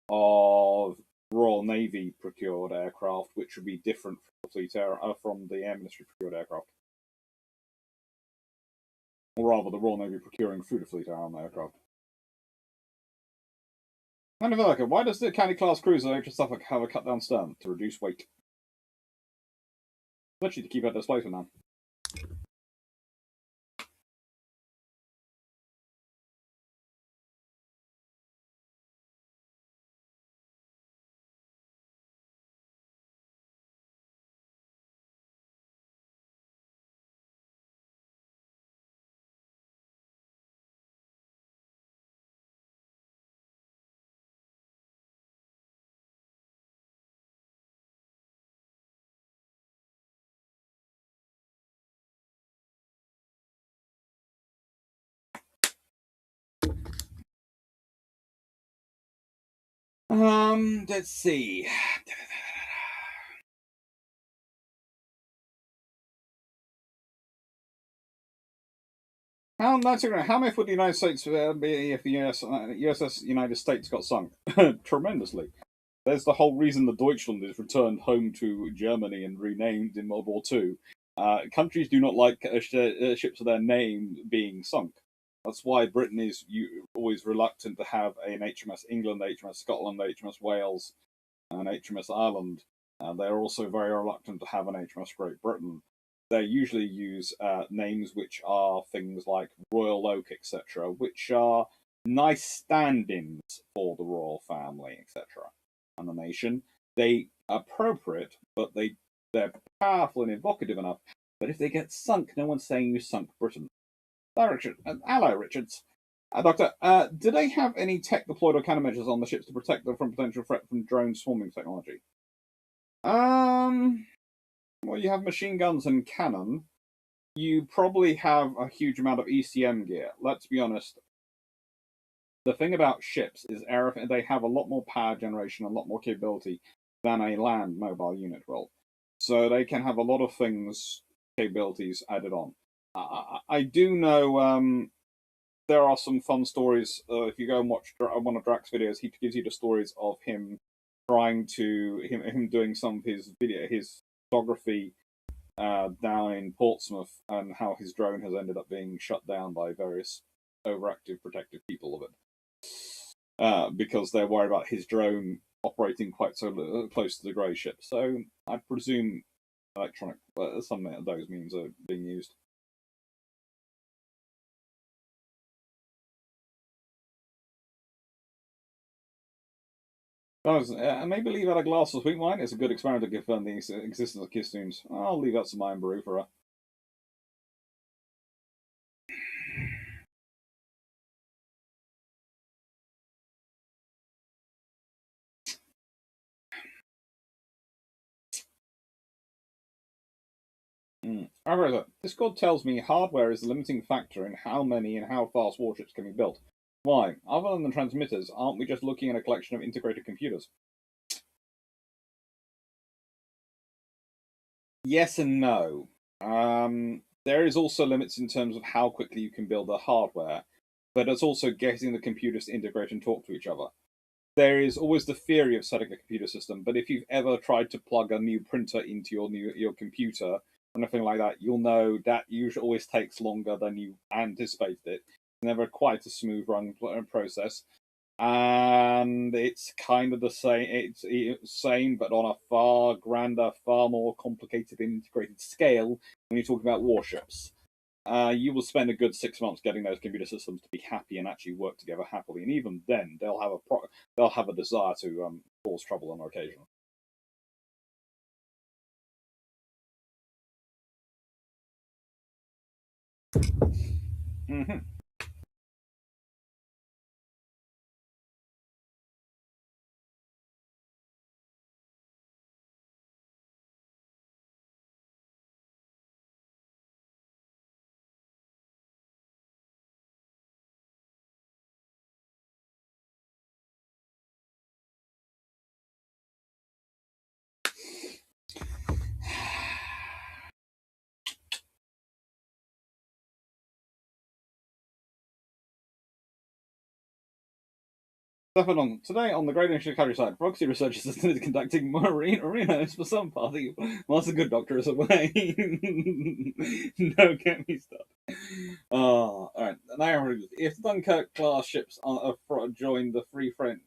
of Royal Navy procured aircraft, which would be different from the Air Ministry procured aircraft. Or rather, the Royal Navy procuring through the Fleet Air Arm aircraft. Naval, why does the Candy class cruiser HMS Suffolk have a cut down stern? To reduce weight. Literally to keep out displacement now. Let's see. How much would the United States be if the USS United States got sunk? Tremendously. There's the whole reason the Deutschland is returned home to Germany and renamed in World War II. Countries do not like ships of their name being sunk. That's why Britain is always reluctant to have an HMS England, HMS Scotland, HMS Wales, and HMS Ireland. They're also very reluctant to have an HMS Great Britain. they usually use names which are things like Royal Oak, etc., which are nice stand-ins for the royal family, etc., and the nation. They are appropriate, but they're powerful and evocative enough. But if they get sunk, no one's saying you sunk Britain. Hello, Richards. Doctor, do they have any tech deployed or countermeasures on the ships to protect them from potential threat from drone swarming technology? Well, you have machine guns and cannon. You probably have a huge amount of ECM gear. Let's be honest. The thing about ships is they have a lot more power generation, a lot more capability than a land mobile unit will. So they can have a lot of things, capabilities added on. I do know there are some fun stories. If you go and watch one of Drax's videos, he gives you the stories of him him doing some of his photography down in Portsmouth, and how his drone has ended up being shut down by various overactive protective people of it, because they're worried about his drone operating quite so close to the grey ship. So I presume electronic some of those means are being used. Maybe leave out a glass of sweet wine. It's a good experiment to confirm the existence of kissstones. I'll leave out some iron brew for her. However, Discord tells me hardware is the limiting factor in how many and how fast warships can be built. Why? Other than the transmitters, aren't we just looking at a collection of integrated computers? Yes and no. There is also limits in terms of how quickly you can build the hardware, but it's also getting the computers to integrate and talk to each other. There is always the theory of setting a computer system, but if you've ever tried to plug a new printer into your computer or anything like that, you'll know that usually always takes longer than you anticipated it. It's never quite a smooth run process, and it's kind of the same. It's same, but on a far grander, far more complicated, integrated scale. When you're talking about warships, you will spend a good 6 months getting those computer systems to be happy and actually work together happily. And even then, they'll have a desire to cause trouble on occasion. Mm-hmm. Today on the Great Ancient Countryside, proxy researchers are conducting arenas for some party whilst the good doctor is away. No, get me started. Oh, alright. Now, if the Dunkirk class ships joined the Free French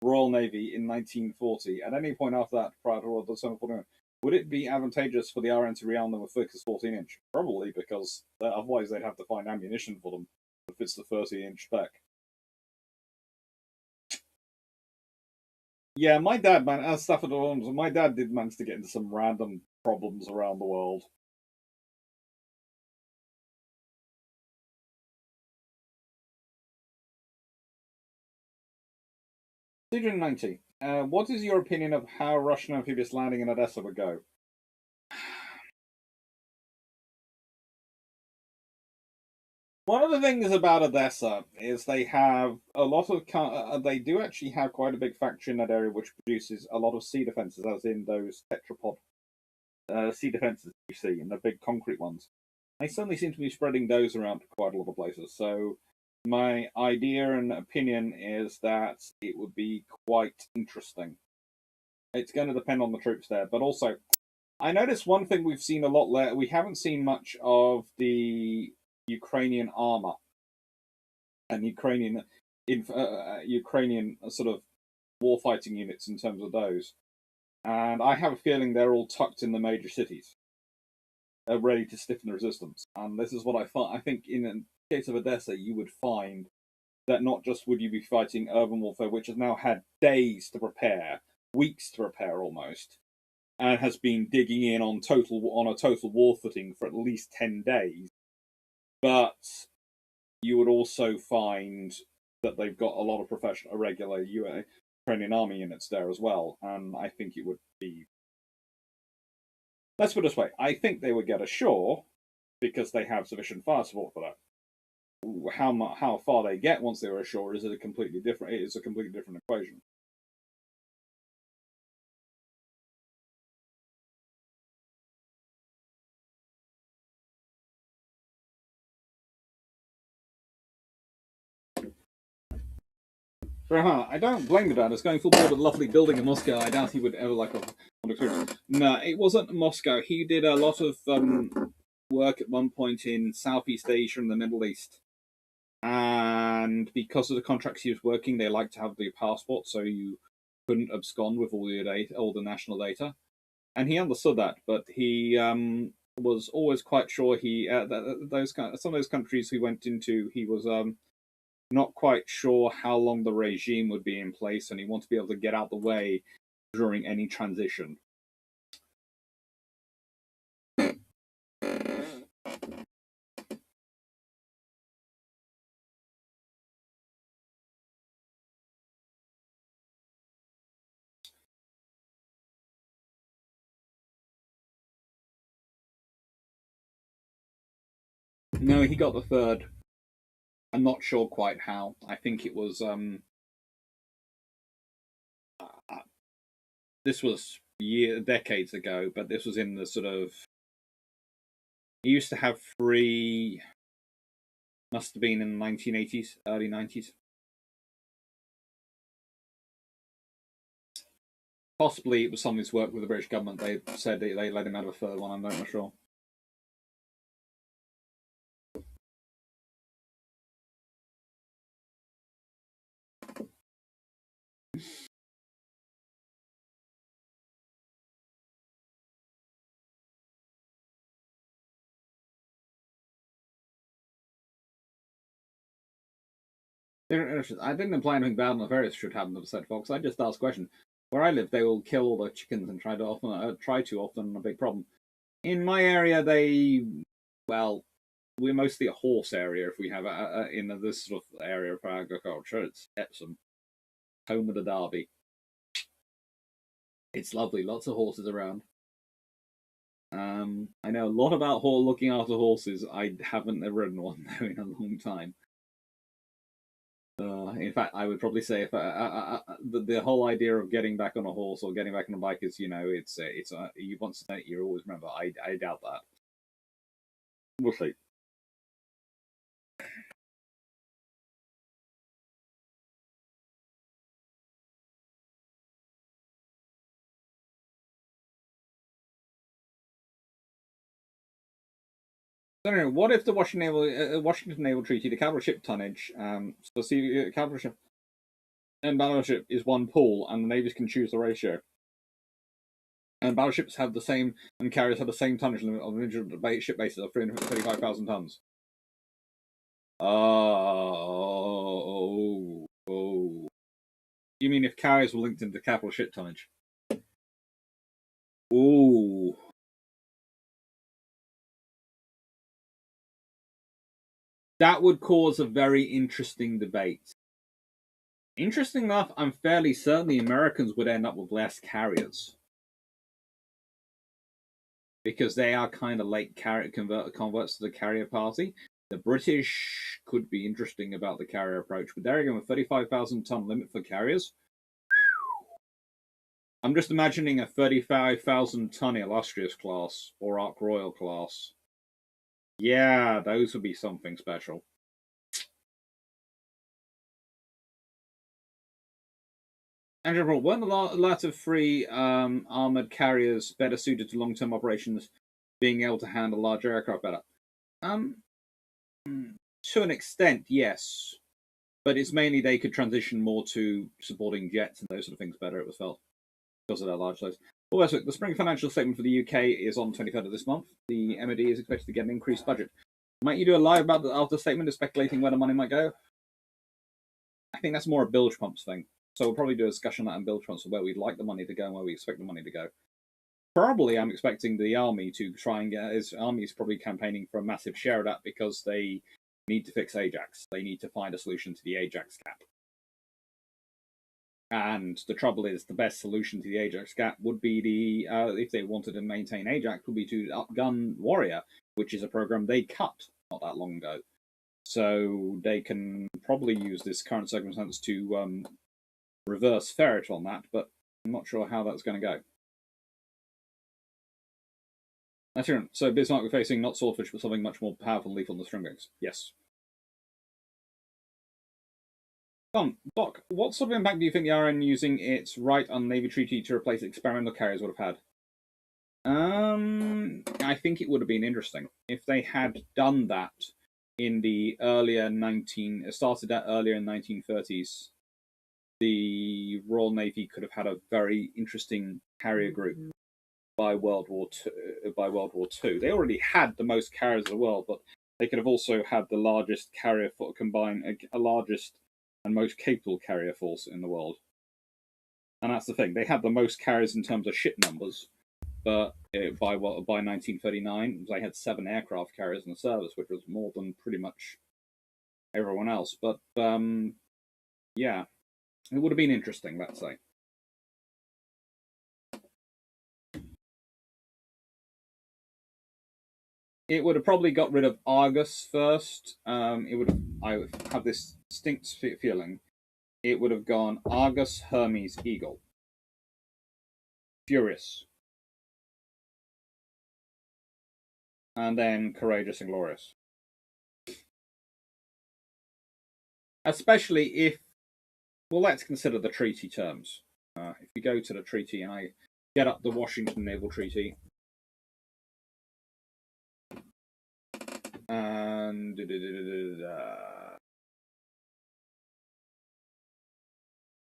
Royal Navy in 1940, at any point after that, prior to December 41, would it be advantageous for the RN to rearm them with Focus 14-inch? Probably, because otherwise they'd have to find ammunition for them that fits the 30-inch spec. Yeah, my dad, man, as Stafford Arms, my dad did manage to get into some random problems around the world. Decision 90. What is your opinion of how Russian amphibious landing in Odessa would go? One of the things about Odessa is they have a lot of. They do actually have quite a big factory in that area, which produces a lot of sea defenses, as in those tetrapod sea defenses you see, and the big concrete ones. They suddenly seem to be spreading those around to quite a lot of places. So my idea and opinion is that it would be quite interesting. It's going to depend on the troops there, but also I noticed one thing we've seen a lot. We haven't seen much of the Ukrainian armor and Ukrainian sort of warfighting units in terms of those. And I have a feeling they're all tucked in the major cities. ready to stiffen the resistance. And this is what I find. I think in the case of Odessa, you would find that not just would you be fighting urban warfare, which has now had days to prepare, weeks to prepare almost, and has been digging in on a total war footing for at least 10 days, but you would also find that they've got a lot of professional, regular Ukrainian army units there as well, and I think it would be. Let's put it this way: I think they would get ashore because they have sufficient fire support for that. How far they get once they were ashore is a completely different. It is a completely different equation. I don't blame the dad. It's going full board with a lovely building in Moscow. I doubt he would ever like a experience. No, it wasn't Moscow. He did a lot of work at one point in Southeast Asia and the Middle East. And because of the contracts he was working, they like to have the passport, so you couldn't abscond with all the national data. And he understood that, but he was always quite sure some of those countries he went into, he was not quite sure how long the regime would be in place, and he wanted to be able to get out the way during any transition. No, he got the third. I'm not sure quite how. I think it was this was decades ago, but this was in the sort of. He used to have three. Must have been in the 1980s, early 90s. Possibly it was something's work with the British government. They said they let him out of a third one. I'm not sure. I didn't imply anything bad on the various should happen to said Fox. I just asked a question. Where I live, they will kill all the chickens and try too often a big problem. In my area, we're mostly a horse area. If we have in this sort of area for agriculture, it's Epsom, home of the Derby. It's lovely, lots of horses around. I know a lot about looking after horses. I haven't ridden one though in a long time. In fact, I would probably say if the whole idea of getting back on a horse or getting back on a bike is, it's you once done it, you always remember. I doubt that. We'll see. I don't know. What if the Washington Naval Treaty, the capital ship tonnage, capital ship and battleship is one pool, and the navies can choose the ratio. And battleships have the same, and carriers have the same tonnage limit on an individual ship basis of 335,000 tons. Oh. You mean if carriers were linked into capital ship tonnage? Ooh. That would cause a very interesting debate. Interesting enough, I'm fairly certain the Americans would end up with less carriers. Because they are kind of late converts to the carrier party. The British could be interesting about the carrier approach, but there again, with 35,000 ton limit for carriers. I'm just imagining a 35,000 ton illustrious class or Ark Royal class. Yeah, those would be something special. Andrew, weren't the latter three armored carriers better suited to long-term operations, being able to handle large aircraft better? To an extent, yes. But it's mainly they could transition more to supporting jets and those sort of things better, it was felt, because of their large size. Also, the spring financial statement for the UK is on 23rd of this month. The MOD is expected to get an increased budget. Might you do a live about the statement, speculating where the money might go? I think that's more a bilge pumps thing. So we'll probably do a discussion on that in bilge pumps of where we'd like the money to go and where we expect the money to go. Probably, I'm expecting the army to try and get. His army is probably campaigning for a massive share of that because they need to fix Ajax. They need to find a solution to the Ajax gap. And the trouble is, the best solution to the Ajax gap would be if they wanted to maintain Ajax, would be to upgun Warrior, which is a program they cut not that long ago. So they can probably use this current circumstance to reverse ferret on that, but I'm not sure how that's going to go. So Bismarck we're facing not Swordfish, but something much more powerful and lethal than the Stringwings. Yes. Doc, what sort of impact do you think the RN using its right on Navy Treaty to replace experimental carriers would have had? I think it would have been interesting if they had done that in the earlier started that earlier in 1930s. The Royal Navy could have had a very interesting carrier group by World War II. They already had the most carriers in the world, but they could have also had the largest carrier largest and most capable carrier force in the world. And that's the thing. They had the most carriers in terms of ship numbers, but by 1939, they had 7 aircraft carriers in the service, which was more than pretty much everyone else. But yeah, it would have been interesting, let's say. It would have probably got rid of Argus first. I would have this distinct feeling. It would have gone Argus, Hermes, Eagle. Furious. And then Courageous and Glorious. Especially if, well, let's consider the treaty terms. If we go to the treaty and I get up the Washington Naval Treaty, and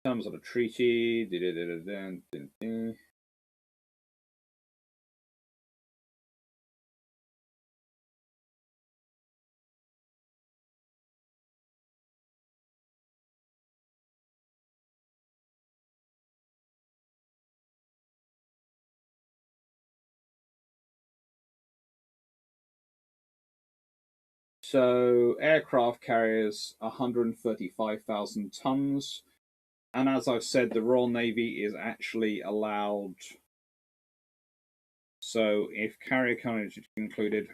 terms of the treaty, so aircraft carriers 135,000 tons. And as I've said, the Royal Navy is actually allowed. So if carrier tonnage is included,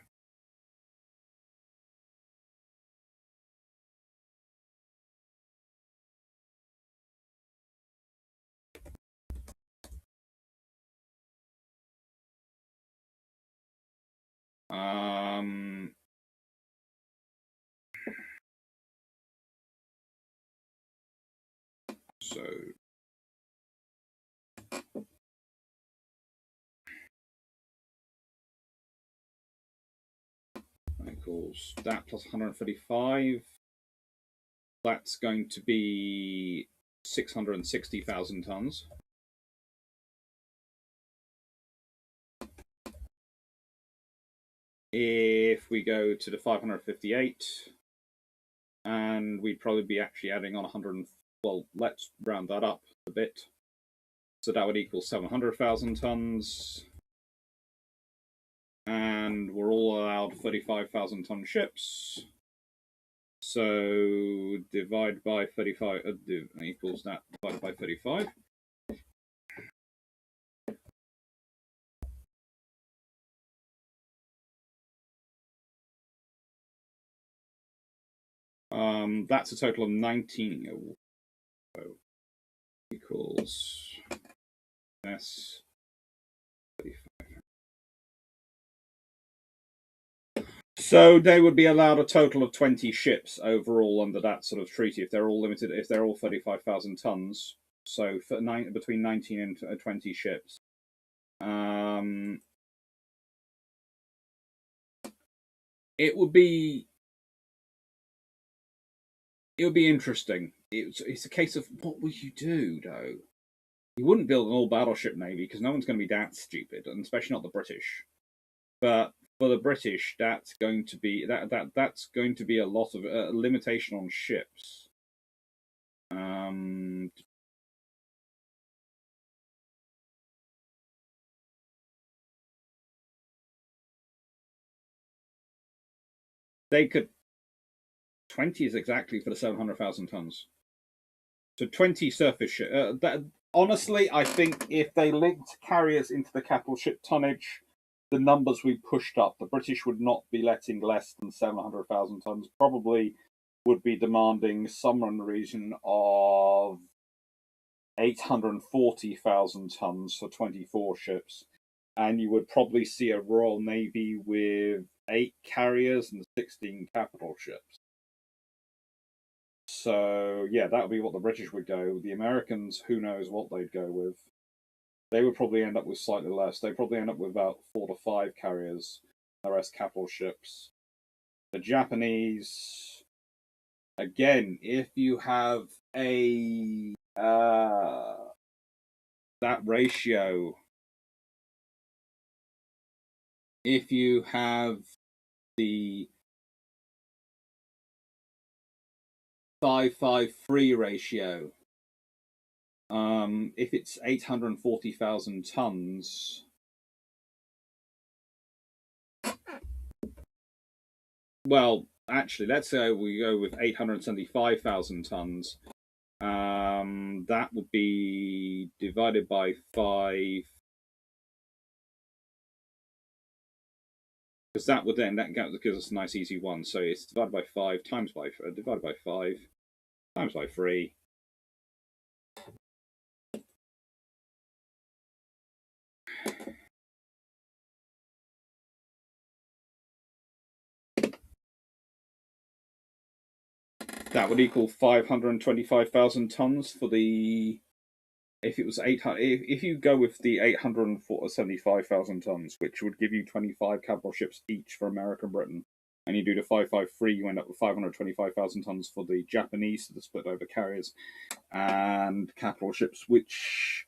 so equals that plus 135. That's going to be 660,000 tons. If we go to the 558, and we'd probably be actually adding on 100. Well, let's round that up a bit. So that would equal 700,000 tons. And we're all allowed 35,000 ton ships. So divide by 35 equals that divided by 35. That's a total of 19. Equals S 35. So they would be allowed a total of 20 ships overall under that sort of treaty if they're all limited, if they're all 35,000 tons. So for between 19 and 20 ships. It would be interesting. It's a case of what would you do, though? You wouldn't build an all battleship navy because no one's going to be that stupid, and especially not the British. But for the British, that's going to be that's going to be a lot of limitation on ships. They could 20 is exactly for the 700,000 tons. So 20 surface ship. Honestly, I think if they linked carriers into the capital ship tonnage, the numbers we pushed up, the British would not be letting less than 700,000 tons. Probably would be demanding somewhere in the region of 840,000 tons for 24 ships. And you would probably see a Royal Navy with 8 carriers and 16 capital ships. So, yeah, that would be what the British would go. The Americans, who knows what they'd go with. They would probably end up with slightly less. They'd probably end up with about 4 to 5 carriers, the rest capital ships. The Japanese, again, if you have a that ratio, if you have the 5-5-3 ratio, if it's 840,000 tons, well, actually, let's say we go with 875,000 tons. That would be divided by 5, because that would then that gives us a nice easy one. So it's divided by 5 times by divided by 5 times by 3. That would equal 525,000 tons for the. If it was 800, if you go with the 875,000 tons, which would give you 25 capital ships each for America and Britain, and you do the 5-5-3, you end up with 525,000 tons for the Japanese, so the split over carriers and capital ships, which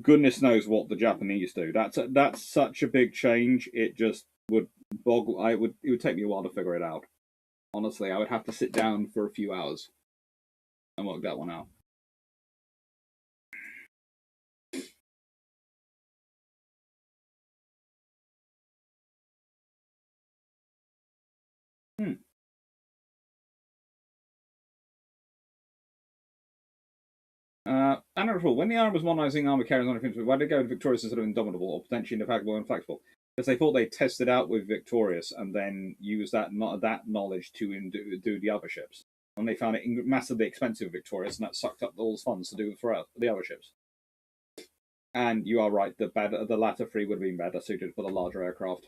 goodness knows what the Japanese do. That's such a big change. It just would boggle. It would take me a while to figure it out. Honestly, I would have to sit down for a few hours and work that one out. When the Army was modernizing armor carriers on infantry, why did they go with Victorious instead of Indomitable or potentially Indefatigable and Flexible? Because they thought they'd test it out with Victorious and then use that knowledge to do the other ships. And they found it massively expensive Victorious, and that sucked up all the funds to do for the other ships. And you are right, the latter 3 would have been better suited for the larger aircraft.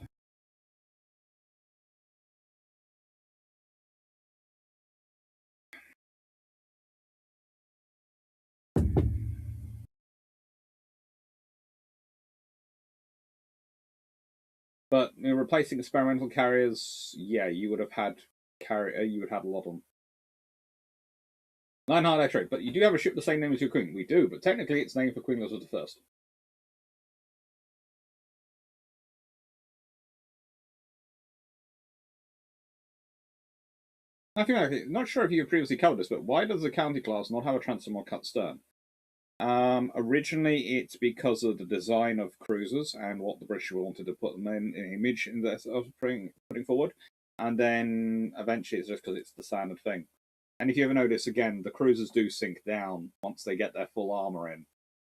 But replacing experimental carriers, yeah, you would have had you would have a lot of them. 9 hard X-ray, but you do have a ship the same name as your queen. We do, but technically it's named for Queen Elizabeth I. Not sure if you have previously covered this, but why does the County class not have a transom or cut stern? Originally, it's because of the design of cruisers and what the British wanted to put them in an image in their putting forward, and then eventually it's just because it's the standard thing. And if you ever notice, again, the cruisers do sink down once they get their full armor in,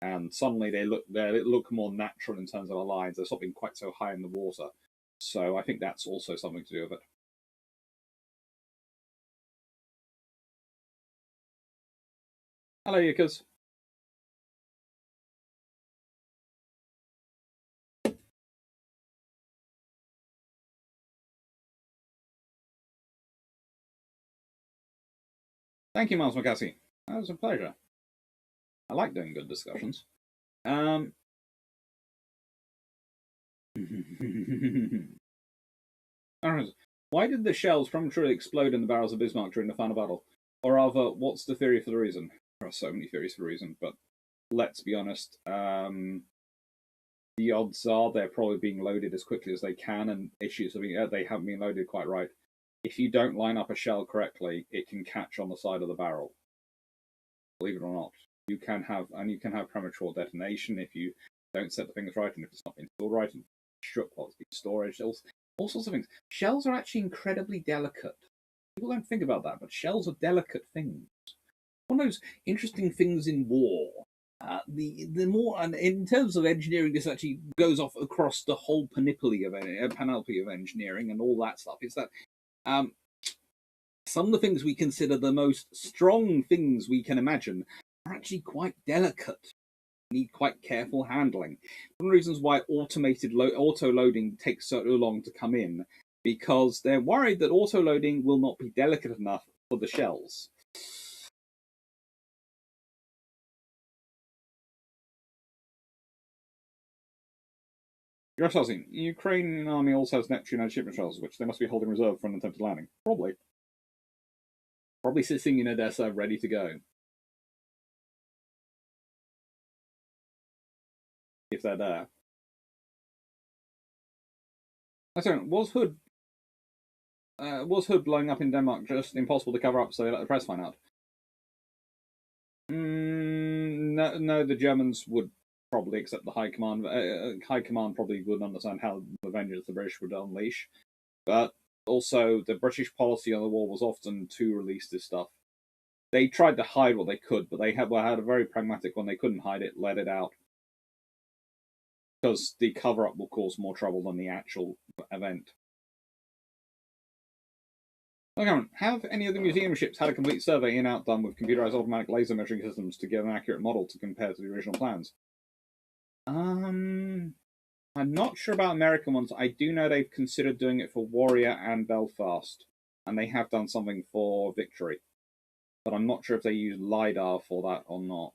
and suddenly they look more natural in terms of the lines. They're stopping quite so high in the water, so I think that's also something to do with it. Hello, Yukas. Thank you, Miles McCassie. That was a pleasure. I like doing good discussions. Why did the shells prematurely explode in the barrels of Bismarck during the final battle? Or rather, what's the theory for the reason? There are so many theories for the reason, but let's be honest, the odds are they're probably being loaded as quickly as they can, and issues of they haven't been loaded quite right. If you don't line up a shell correctly, it can catch on the side of the barrel. Believe it or not, you can have premature detonation if you don't set the things right, and if it's not been stored right, and shook while it's been storage, all sorts of things. Shells are actually incredibly delicate. People don't think about that, but shells are delicate things. One of those interesting things in war. The more, and in terms of engineering, this actually goes off across the whole panoply of engineering and all that stuff. Is that some of the things we consider the most strong things we can imagine are actually quite delicate, need quite careful handling. One of the reasons why automated auto-loading takes so long to come in, because they're worried that auto-loading will not be delicate enough for the shells. You're asking, Ukrainian army also has Neptune and shipment shells, which they must be holding reserve for an attempted landing. Probably. Probably sitting in Odessa, ready to go. If they're there. I don't know, was Hood blowing up in Denmark just impossible to cover up so they let the press find out? No, the Germans would probably accept the high command. High command probably would understand how the vengeance the British would unleash. But also, the British policy on the war was often to release this stuff. They tried to hide what they could, but they had a very pragmatic when they couldn't hide it, let it out. Because the cover-up will cause more trouble than the actual event. Okay, have any of the museum ships had a complete survey in out done with computerized automatic laser measuring systems to get an accurate model to compare to the original plans? I'm not sure about American ones. I do know they've considered doing it for Warrior and Belfast, and they have done something for Victory. But I'm not sure if they use LiDAR for that or not.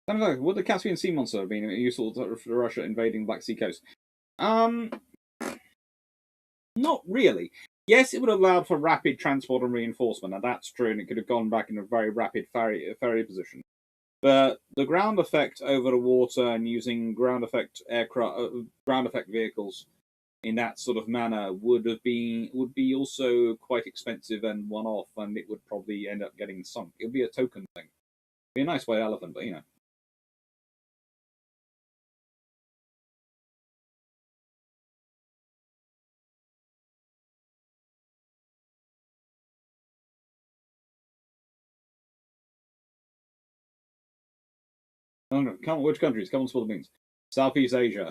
Would the Caspian Sea monster have been useful for Russia invading Black Sea coast? Not really. Yes, it would have allowed for rapid transport and reinforcement, and that's true, and it could have gone back in a very rapid ferry position. But the ground effect over the water and using ground effect vehicles in that sort of manner would be also quite expensive and one-off, and it would probably end up getting sunk. It would be a token thing. It'd be a nice white elephant, but you know. Which countries? Come on, spill the beans. Southeast Asia.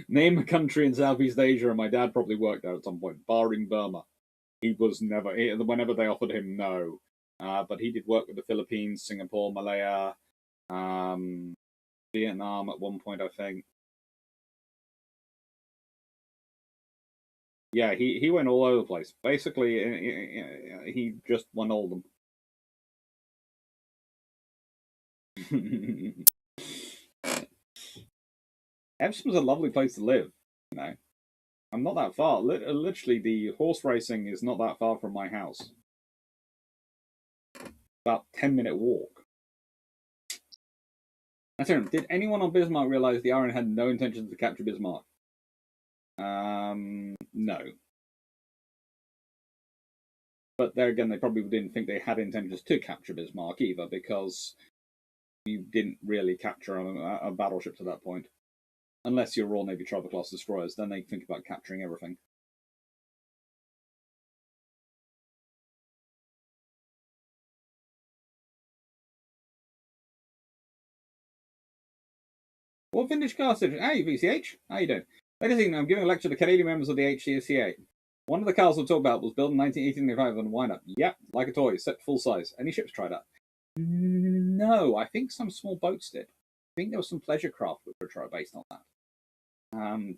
Name a country in Southeast Asia, and my dad probably worked there at some point, barring Burma. He was never, whenever they offered him, no. But he did work with the Philippines, Singapore, Malaya, Vietnam at one point, I think. Yeah, he went all over the place. Basically, he just won all of them. Epsom's a lovely place to live, you know. I'm not that far. Literally, the horse racing is not that far from my house. About 10-minute walk. Did anyone on Bismarck realize the Iron had no intention to capture Bismarck? No. But there again, they probably didn't think they had intentions to capture Bismarck either, because you didn't really capture a battleship to that point. Unless you're Royal Navy Travel class destroyers, then they think about capturing everything. What vintage car station? Hey, VCH. How you doing? Ladies and gentlemen, I'm giving a lecture to Canadian members of the HCCA. One of the cars we'll talk about was built in 1985 on a wind-up. Yep, like a toy, set full size. Any ships tried out? No, I think some small boats did. I think there was some pleasure craft which were based on that.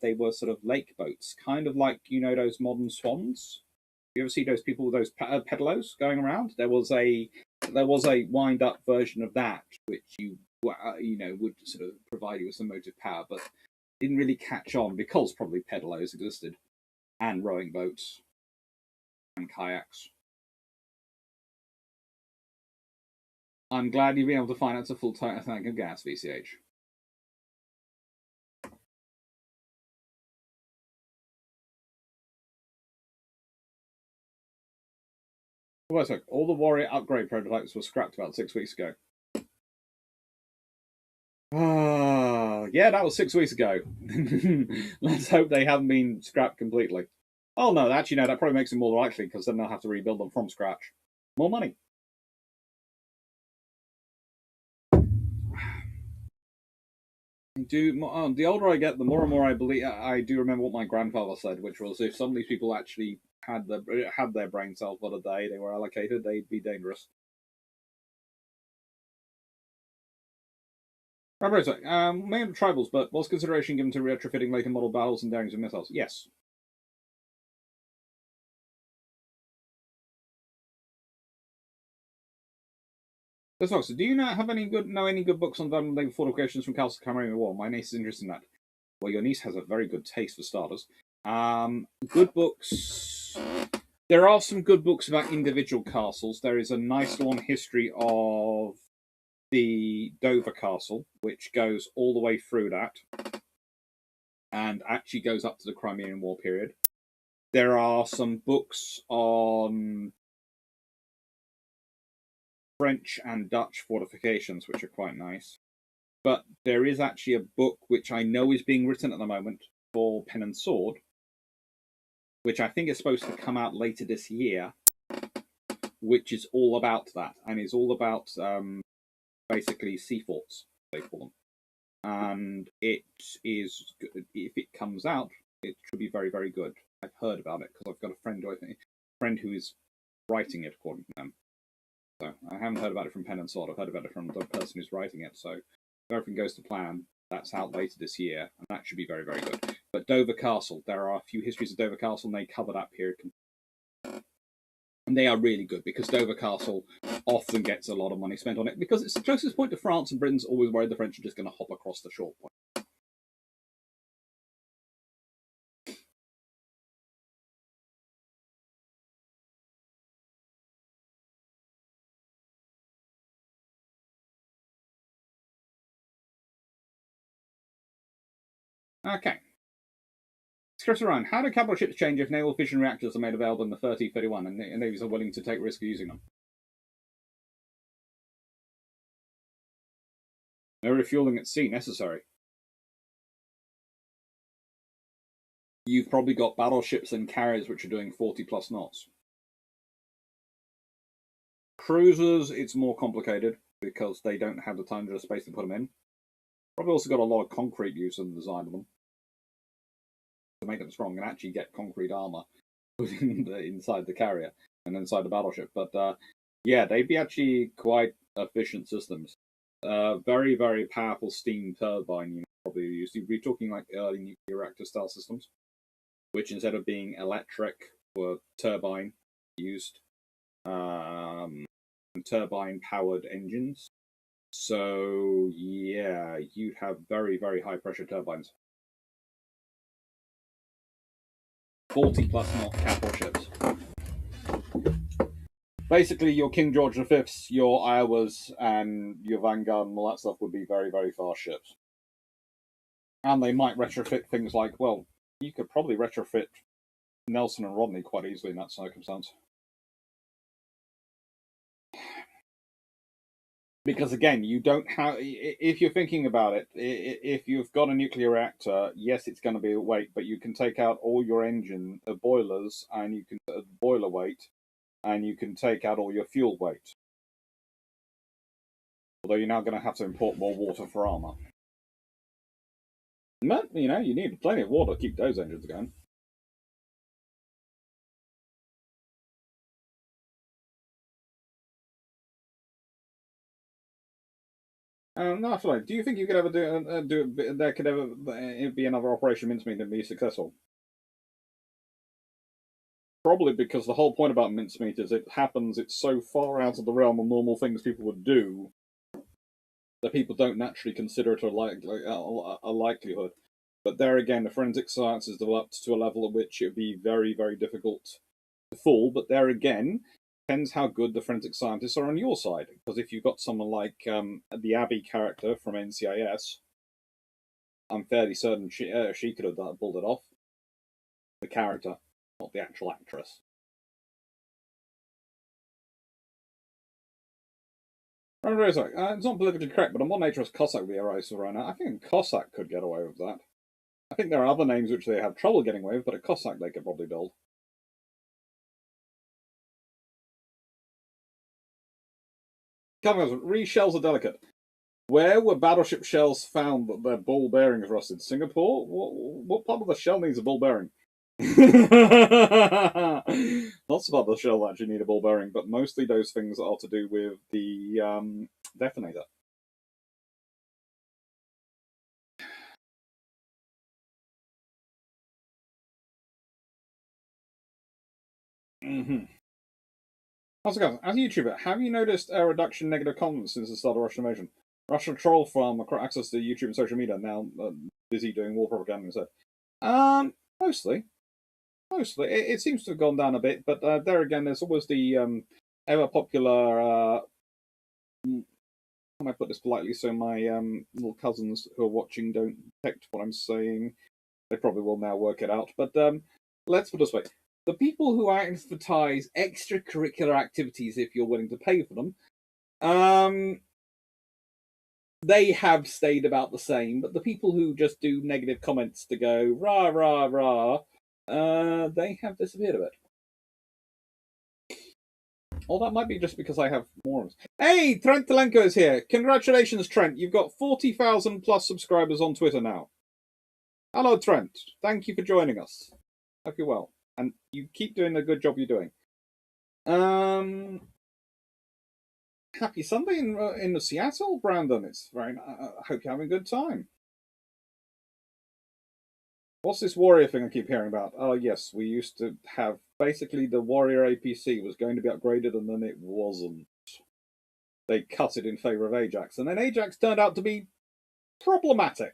They were sort of lake boats, kind of like, you know, those modern swans. You ever see those people with those pedalos going around? There was a wind-up version of that, which you would sort of provide you with some motive power, but didn't really catch on because probably pedalos existed, and rowing boats, and kayaks. I'm glad you've been able to finance a full tank of gas, VCH. Well, all the warrior upgrade prototypes were scrapped about 6 weeks ago. Yeah, that was 6 weeks ago. Let's hope they haven't been scrapped completely. Oh no, actually no, that probably makes it more likely because then they'll have to rebuild them from scratch. More money. The older I get, the more and more I believe. I do remember what my grandfather said, which was if some of these people actually had their brain cells for the day they were allocated, they'd be dangerous. Mainly tribals, but was consideration given to retrofitting later model battles and bearings and missiles? Yes. So, do you know any good books on naval fortifications from Castle Camarine War? My niece is interested in that. Well, your niece has a very good taste for starters. Good books. There are some good books about individual castles. There is a nice long history of the Dover Castle, which goes all the way through that, and actually goes up to the Crimean War period. There are some books on French and Dutch fortifications, which are quite nice. But there is actually a book which I know is being written at the moment for Pen and Sword, which I think is supposed to come out later this year, which is all about that, and is all about basically sea forts, they call them. And it is, if it comes out, it should be very, very good. I've heard about it because I've got a friend who is writing it, according to them. So I haven't heard about it from Pen and Sword. I've heard about it from the person who's writing it. So if everything goes to plan, that's out later this year, and that should be very, very good. But Dover Castle, there are a few histories of Dover Castle, and they cover that period. And they are really good because Dover Castle often gets a lot of money spent on it because it's the closest point to France, and Britain's always worried the French are just going to hop across the short point. Okay. Scripts around. How do capital ships change if naval fission reactors are made available in the 3031 and navies are willing to take risk of using them? No refueling at sea necessary. You've probably got battleships and carriers which are doing 40 plus knots. Cruisers, it's more complicated because they don't have the time or space to put them in. Probably also got a lot of concrete used in the design of them to make them strong and actually get concrete armor put inside the carrier and inside the battleship. But yeah, they'd be actually quite efficient systems. Very, very powerful steam turbine probably used. You'd be talking like early nuclear reactor style systems, which instead of being electric were turbine used, turbine powered engines. So yeah, you'd have very, very high pressure turbines. 40 plus knot capital ships. Basically, your King George V's, your Iowas, and your Vanguard and all that stuff would be very, very fast ships. And they might retrofit things like, well, you could probably retrofit Nelson and Rodney quite easily in that circumstance. Because again, you don't have. If you're thinking about it, if you've got a nuclear reactor, yes, it's going to be a weight, but you can take out all your engine boilers, and you can boiler weight, and you can take out all your fuel weight. Although you're now going to have to import more water for armor. But you need plenty of water to keep those engines going. No, sorry. Do you think you could ever there could ever be another Operation Mincemeat and be successful? Probably because the whole point about Mincemeat is it's so far out of the realm of normal things people would do that people don't naturally consider it a likelihood. But there again, the forensic science has developed to a level at which it would be very, very difficult to fool. But there again, depends how good the forensic scientists are on your side. Because if you've got someone like the Abby character from NCIS, I'm fairly certain she could have pulled it off. The character, not the actual actress. It's not politically correct, but a modern nature Cossack would be a race right now. I think Cossack could get away with that. I think there are other names which they have trouble getting away with, but a Cossack they could probably build. Re-shells are delicate. Where were battleship shells found that their ball bearings rusted? Singapore? What part of the shell needs a ball bearing? Lots of other shells actually need a ball bearing, but mostly those things are to do with the detonator. As a YouTuber, have you noticed a reduction in negative comments since the start of Russian invasion? Russia troll farm access to YouTube and social media now busy doing war propaganda instead. Mostly. It seems to have gone down a bit, but there again, there's always the ever popular. How can I put this politely so my little cousins who are watching don't detect what I'm saying? They probably will now work it out. But let's put it this way: the people who advertise extracurricular activities, if you're willing to pay for them, they have stayed about the same. But the people who just do negative comments to go rah rah rah. They have disappeared a bit. Or that might be just because I have morons. Hey, Trent Telenko is here. Congratulations, Trent. You've got 40,000 plus subscribers on Twitter now. Hello, Trent. Thank you for joining us. Hope you're well. And you keep doing the good job you're doing. Happy Sunday in Seattle, Brandon. It's very. I hope you're having a good time. What's this Warrior thing I keep hearing about? Oh, yes, we used to have... Basically, the Warrior APC was going to be upgraded, and then it wasn't. They cut it in favour of Ajax, and then Ajax turned out to be problematic.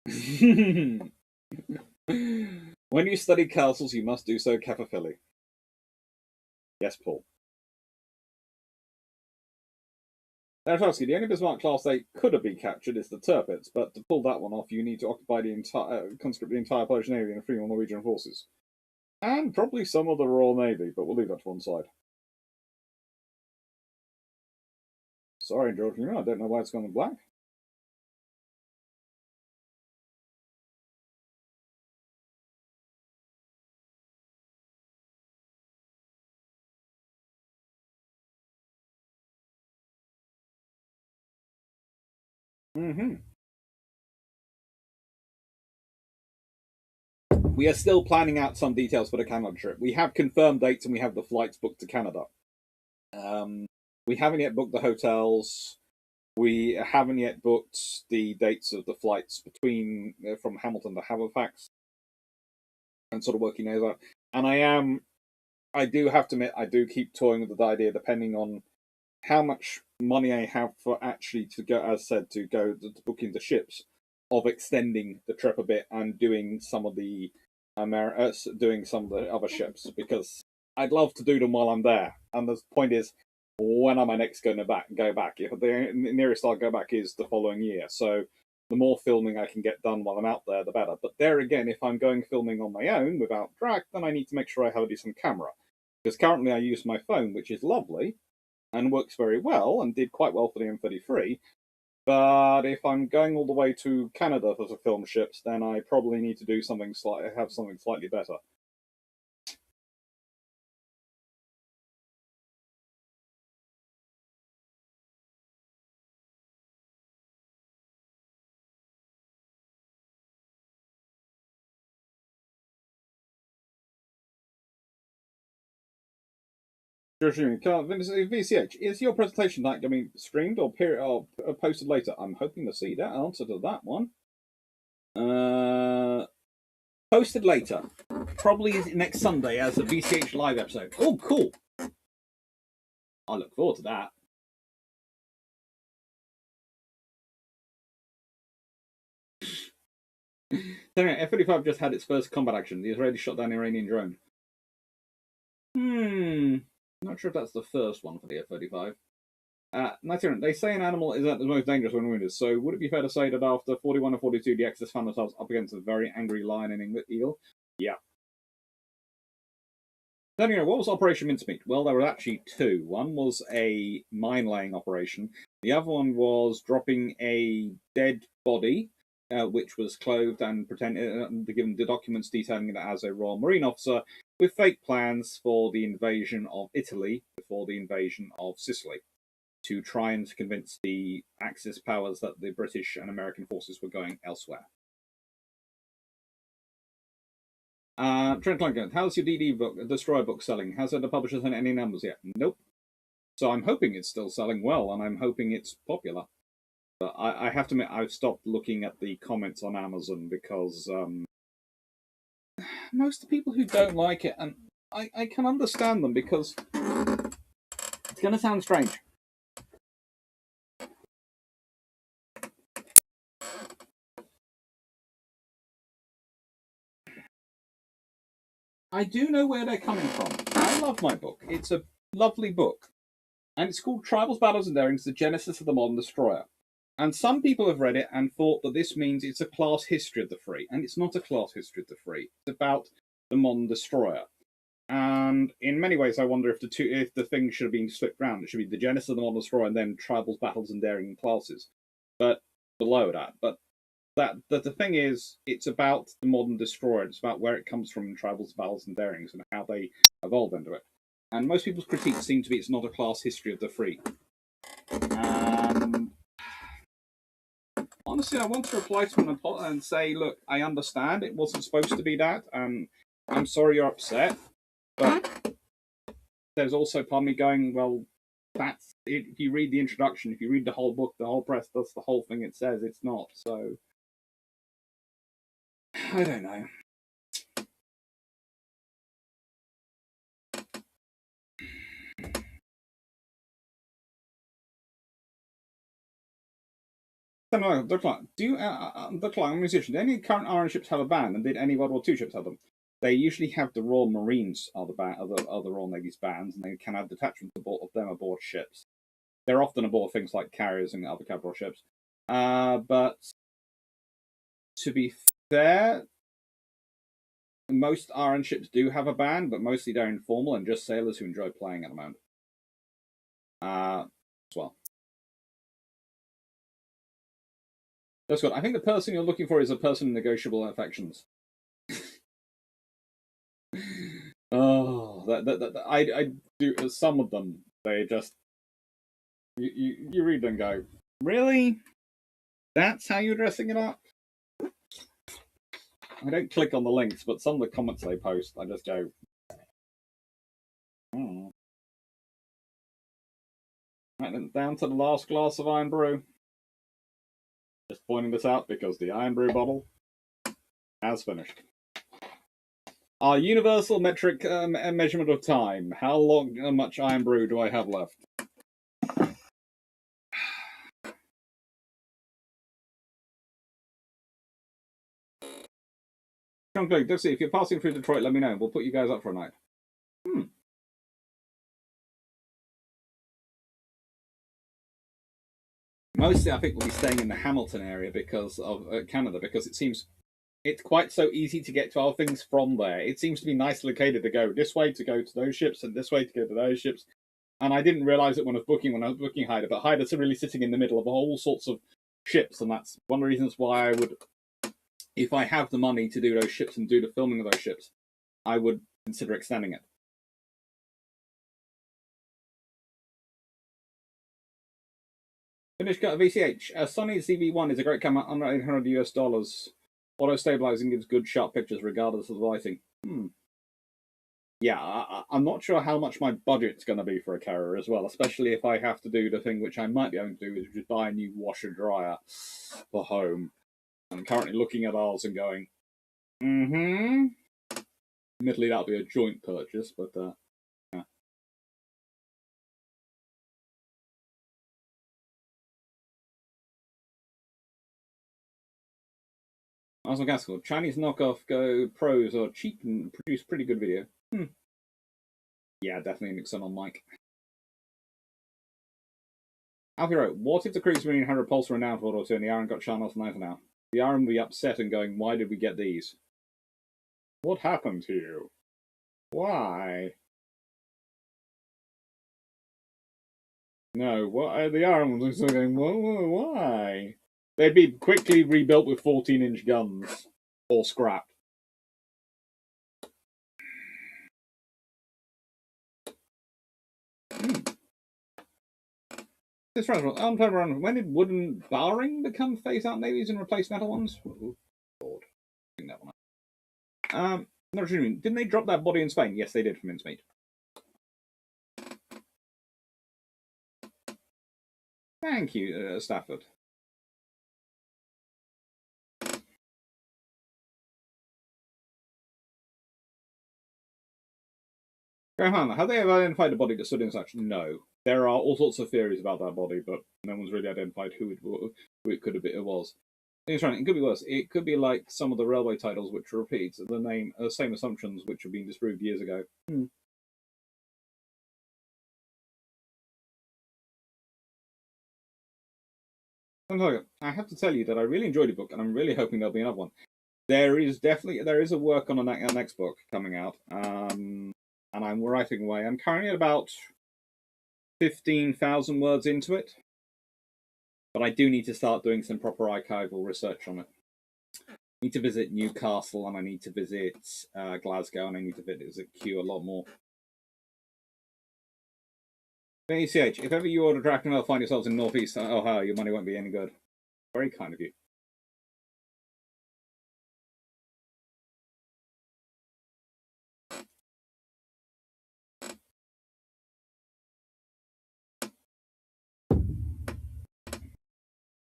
When you study castles, you must do so carefully. Yes, Paul. The only Bismarck class they could have been captured is the Tirpitz, but to pull that one off, you need to occupy the entire, conscript the entire Polish Navy and free all Norwegian forces. And probably some of the Royal Navy, but we'll leave that to one side. Sorry, George, I don't know why it's gone black. We are still planning out some details for the Canada trip. We have confirmed dates and we have the flights booked to Canada. We haven't yet booked the hotels. We haven't yet booked the dates of the flights between from Hamilton to Halifax, and sort of working those out. And I do have to admit, I do keep toying with the idea, depending on how much money I have for actually to go, as said, to booking the ships, of extending the trip a bit and doing some of the doing some of the other ships, because I'd love to do them while I'm there. And the point is, when am I next going to go back? If the nearest I'll go back is the following year, so the more filming I can get done while I'm out there, the better. But there again, if I'm going filming on my own without drag, then I need to make sure I have a decent camera, because currently I use my phone, which is lovely and works very well and did quite well for the M33. But if I'm going all the way to Canada for the film ships, then I probably need to do something slightly better. VCH, is your presentation night going to be streamed or posted later? I'm hoping to see that answer to that one. Posted later. Probably next Sunday as a VCH live episode. Oh, cool. I look forward to that. Anyway, F-35 just had its first combat action. The Israelis shot down an Iranian drone. Not sure if that's the first one for the F-35. They say an animal is at the most dangerous when wounded, so would it be fair to say that after 41 and 42, the Axis found themselves up against a very angry lion and eagle? Yeah. Then, what was Operation Mincemeat? Well, there were actually two. One was a mine-laying operation. The other one was dropping a dead body, which was clothed and given the documents detailing it as a Royal Marine officer, with fake plans for the invasion of Italy before the invasion of Sicily, to try and convince the Axis powers that the British and American forces were going elsewhere. Trent Clarke, how's your DD book, Destroyer book, selling? Has the publisher sent any numbers yet? Nope. So I'm hoping it's still selling well, and I'm hoping it's popular. But I have to admit, I've stopped looking at the comments on Amazon because most of the people who don't like it, and I can understand them because it's going to sound strange. I do know where they're coming from. I love my book. It's a lovely book. And it's called Tribals, Battles, and Darings, The Genesis of the Modern Destroyer. And some people have read it and thought that this means it's a class history of the Free. And it's not a class history of the Free. It's about the modern destroyer. And in many ways, I wonder if the things should have been flipped around. It should be the Genesis of the Modern Destroyer and then Tribals, Battles, and Daring classes. But below that. But the thing is, it's about the modern destroyer. It's about where it comes from in Tribals, Battles, and Darings and how they evolve into it. And most people's critiques seem to be it's not a class history of the Free. Honestly, I want to reply to them and say, look, I understand it wasn't supposed to be that, and I'm sorry you're upset, but there's also part of me going, well, that's it. If you read the introduction, if you read the whole book, the whole press, that's the whole thing it says. It's not, so I don't know. The Clarke, the Clarke musician, do any current Iron ships have a band, and did any World War II ships have them? They usually have the Royal Marines are the Royal Navy's bands, and they can have detachments of them aboard ships. They're often aboard things like carriers and other capital ships. But to be fair, most Iron ships do have a band, but mostly they're informal and just sailors who enjoy playing at the moment. As well. That's good. I think the person you're looking for is a person in negotiable affections. Oh, I do. Some of them, they just you read and go, really? That's how you're dressing it up? I don't click on the links, but some of the comments they post, I just go, oh. Right then, down to the last glass of Iron Brew. Just pointing this out because the Iron Brew bottle has finished. Our universal metric measurement of time. How much Iron Brew do I have left? If you're passing through Detroit, let me know. We'll put you guys up for a night. Mostly, I think we'll be staying in the Hamilton area because of Canada, because it seems it's quite so easy to get to our things from there. It seems to be nicely located to go this way to go to those ships and this way to go to those ships. And I didn't realize it when I was booking Hyder, but Hyder's really sitting in the middle of all sorts of ships, and that's one of the reasons why I would, if I have the money to do those ships and do the filming of those ships, I would consider extending it. Finish cut VCH. Sony ZV-1 is a great camera under $800 US. Auto stabilizing gives good sharp pictures regardless of the lighting. Yeah, I'm not sure how much my budget's going to be for a carrier as well, especially if I have to do the thing which I might be able to do, which is buy a new washer dryer for home. I'm currently looking at ours and going, Admittedly, that'll be a joint purchase, but yeah. Osmo Gaskell. Chinese knockoff Go Pros are cheap and produce pretty good video. Yeah, definitely an external mic. Alfie wrote, what if the Cruise Marine had a repulsor and Naval or two and the Iron got Sharnos and now? The Iron would be upset and going, why did we get these? What happened to you? Why? No, what? The Iron was going, why? They'd be quickly rebuilt with 14-inch guns. Or scrapped. This round, when did wooden barring become phased out navies and replace metal ones? Ooh, Lord. That one. Not assuming. Didn't they drop that body in Spain? Yes, they did from Mincemeat. Thank you, Stafford. Have they ever identified the body that stood in such? No. There are all sorts of theories about that body, but no one's really identified who it could have been. It was. It could be worse. It could be like some of the railway titles, which repeat the same assumptions, which have been disproved years ago. I have to tell you that I really enjoyed the book, and I'm really hoping there'll be another one. There is a work on a next book coming out, and I'm writing away. I'm currently at about 15,000 words into it, but I do need to start doing some proper archival research on it. I need to visit Newcastle, and I need to visit Glasgow, and I need to visit Kew a lot more. ECH, if ever you or the Draken will find yourselves in Northeast Ohio, your money won't be any good. Very kind of you.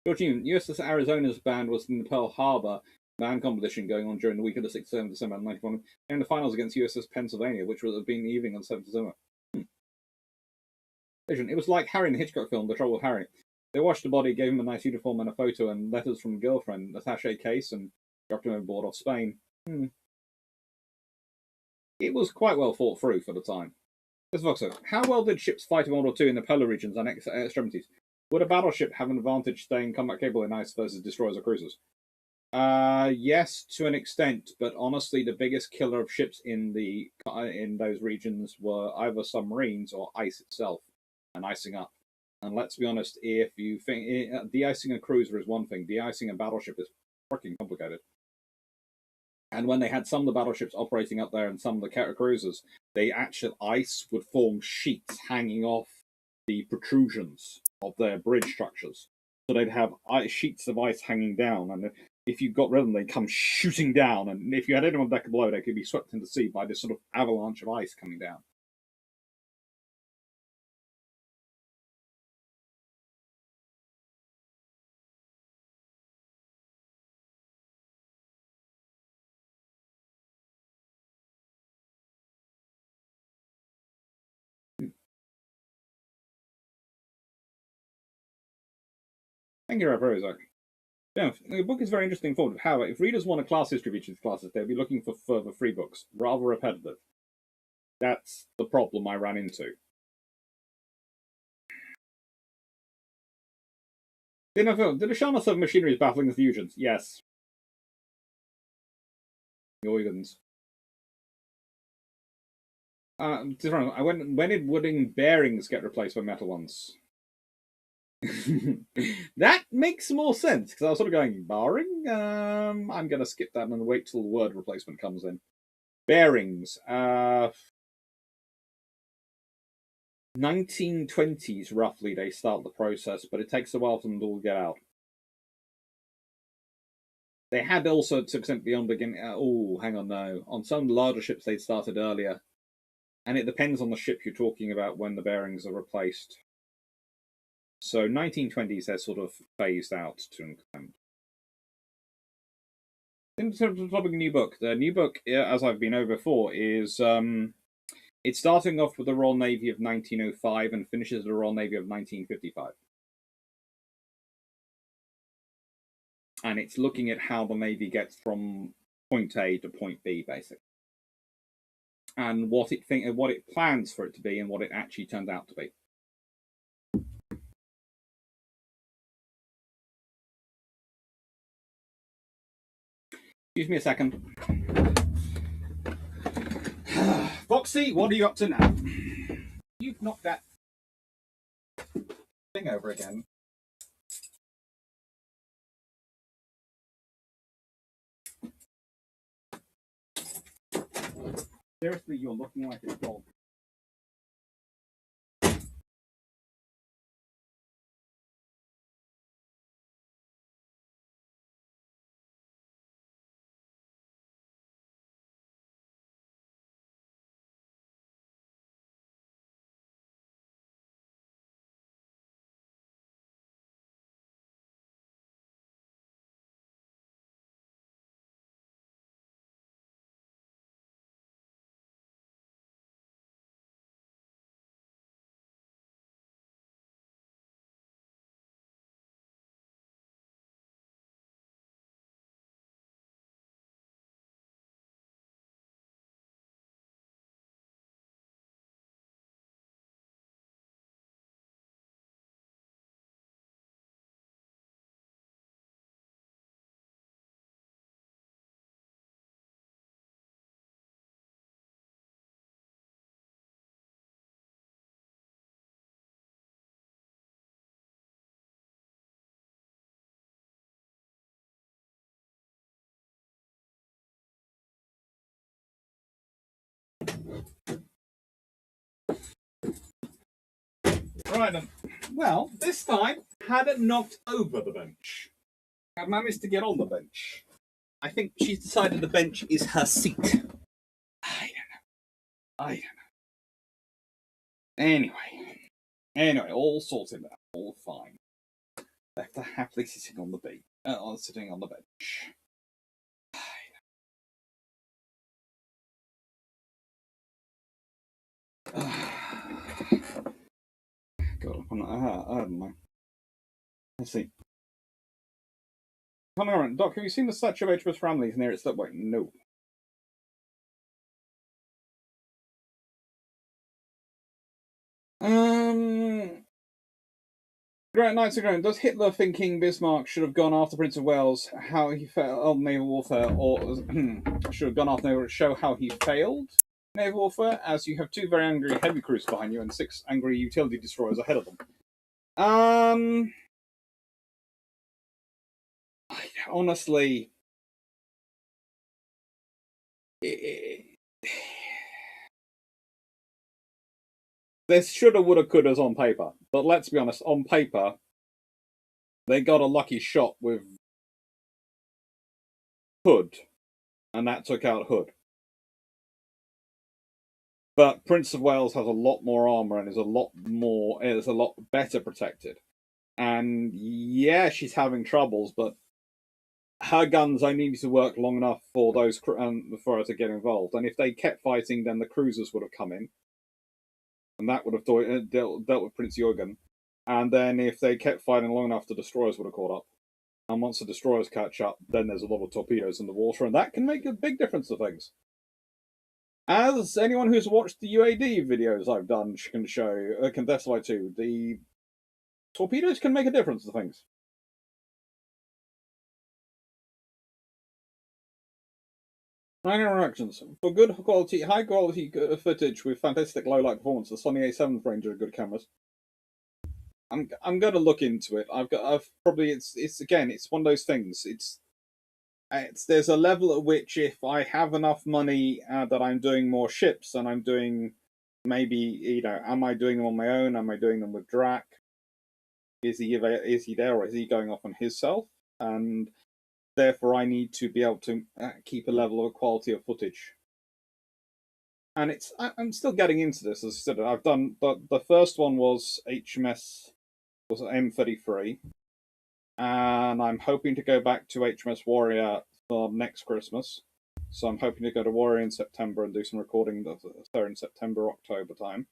Georgine, USS Arizona's band was in the Pearl Harbor band competition going on during the week of the 6th to 7th December 1991, and the finals against USS Pennsylvania, which would have been the evening on 7th December. It was like Harry in the Hitchcock film, The Trouble with Harry. They washed the body, gave him a nice uniform and a photo and letters from a girlfriend, attaché case, and dropped him overboard off Spain. It was quite well thought through for the time. This Voxer, how well did ships fight in World War II in the polar regions and extremities? Would a battleship have an advantage staying combat capable in ice versus destroyers or cruisers? Yes, to an extent, but honestly, the biggest killer of ships in those regions were either submarines or ice itself, and icing up. And let's be honest, if you think de-icing a cruiser is one thing, de-icing a battleship is freaking complicated. And when they had some of the battleships operating up there and some of the cruisers, the actual ice would form sheets hanging off the protrusions of their bridge structures. So they'd have sheets of ice hanging down, and if you got rid of them, they'd come shooting down. And if you had anyone back below, they could be swept into the sea by this sort of avalanche of ice coming down. Thank you, Razak. Yeah, the book is very interesting forward. However, if readers want a class history of each of these classes, they'll be looking for further free books, rather repetitive. That's the problem I ran into. Did the Sharnos have machineries baffling the fusions? Yes. The organs. When did wooden bearings get replaced by metal ones? That makes more sense, because I was sort of going, barring? I'm going to skip that and wait till the word replacement comes in. Bearings. 1920s, roughly, they start the process, but it takes a while for them to all get out. They had also, to extent beyond beginning... hang on, no. On some larger ships, they started earlier. And it depends on the ship you're talking about when the bearings are replaced. So 1920s, they're sort of phased out to an extent. In terms of the topic of new book, the new book, as I've been over before, is it's starting off with the Royal Navy of 1905 and finishes with the Royal Navy of 1955. and it's looking at how the Navy gets from point A to point B, basically, and what it plans for it to be, and what it actually turned out to be. Excuse me a second. Foxy, what are you up to now? You've knocked that thing over again. Seriously, you're looking like a dog. Right then. Well, this time, had it knocked over the bench. I managed to get on the bench. I think she's decided the bench is her seat. I don't know. Anyway, all sorted out. All fine. Left her happily sitting on the bench. Sitting on the bench. God, I don't know. Let's see. Connor, Doc, have you seen the statue of HMS Framley's near its slipway? No. Great Knights of Ground. Does Hitler thinking Bismarck should have gone after Prince of Wales, how he failed on naval warfare, or should have gone after naval to show how he failed naval warfare, as you have 2 very angry heavy crews behind you and 6 angry utility destroyers ahead of them? Honestly, this shoulda, woulda, coulda's on paper, but let's be honest, on paper, they got a lucky shot with Hood, and that took out Hood. But Prince of Wales has a lot more armor and is a lot better protected. And yeah, she's having troubles, but her guns only need to work long enough for those for her to get involved. And if they kept fighting, then the cruisers would have come in, and that would have dealt with Prince Jürgen. And then if they kept fighting long enough, the destroyers would have caught up. And once the destroyers catch up, then there's a lot of torpedoes in the water, and that can make a big difference to things. As anyone who's watched the UAD videos I've done can testify to, the torpedoes can make a difference to things. Minor reactions. For high quality footage with fantastic low light performance, the Sony A7 range are good cameras. I'm going to look into it. It's one of those things. There's a level at which if I have enough money that I'm doing more ships and I'm doing maybe, am I doing them on my own? Am I doing them with Drac? Is he there, or is he going off on himself? And therefore I need to be able to keep a level of quality of footage. And I'm still getting into this. As I said, I've done the first one was M33, and I'm hoping to go back to HMS Warrior for next Christmas. So I'm hoping to go to Warrior in September and do some recording there in September, October time.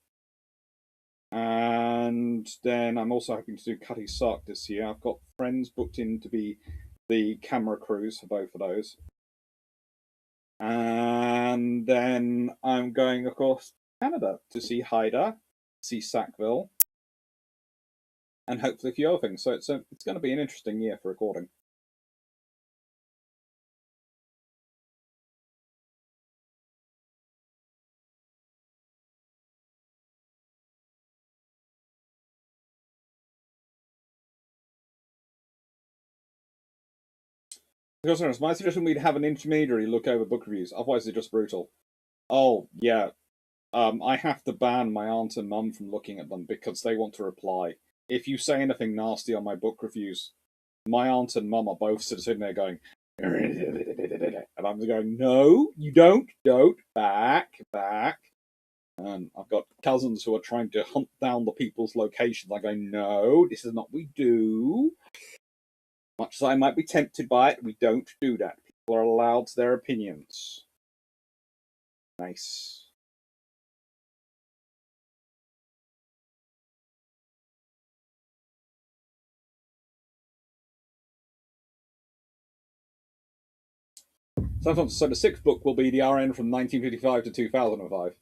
And then I'm also hoping to do Cutty Sark this year. I've got friends booked in to be the camera crews for both of those. And then I'm going, of course, to Canada to see Haida, see Sackville, and hopefully a few other things. So it's going to be an interesting year for recording. Because my suggestion would be to have an intermediary look over book reviews. Otherwise, they're just brutal. Oh yeah, I have to ban my aunt and mum from looking at them because they want to reply. If you say anything nasty on my book reviews, my aunt and mum are both sitting there going, and I'm going, no, you don't, back. And I've got cousins who are trying to hunt down the people's locations. I'm going, no, this is not what we do. Much as I might be tempted by it, we don't do that. People are allowed their opinions. Nice. So the sixth book will be the RN from 1955 to 2005.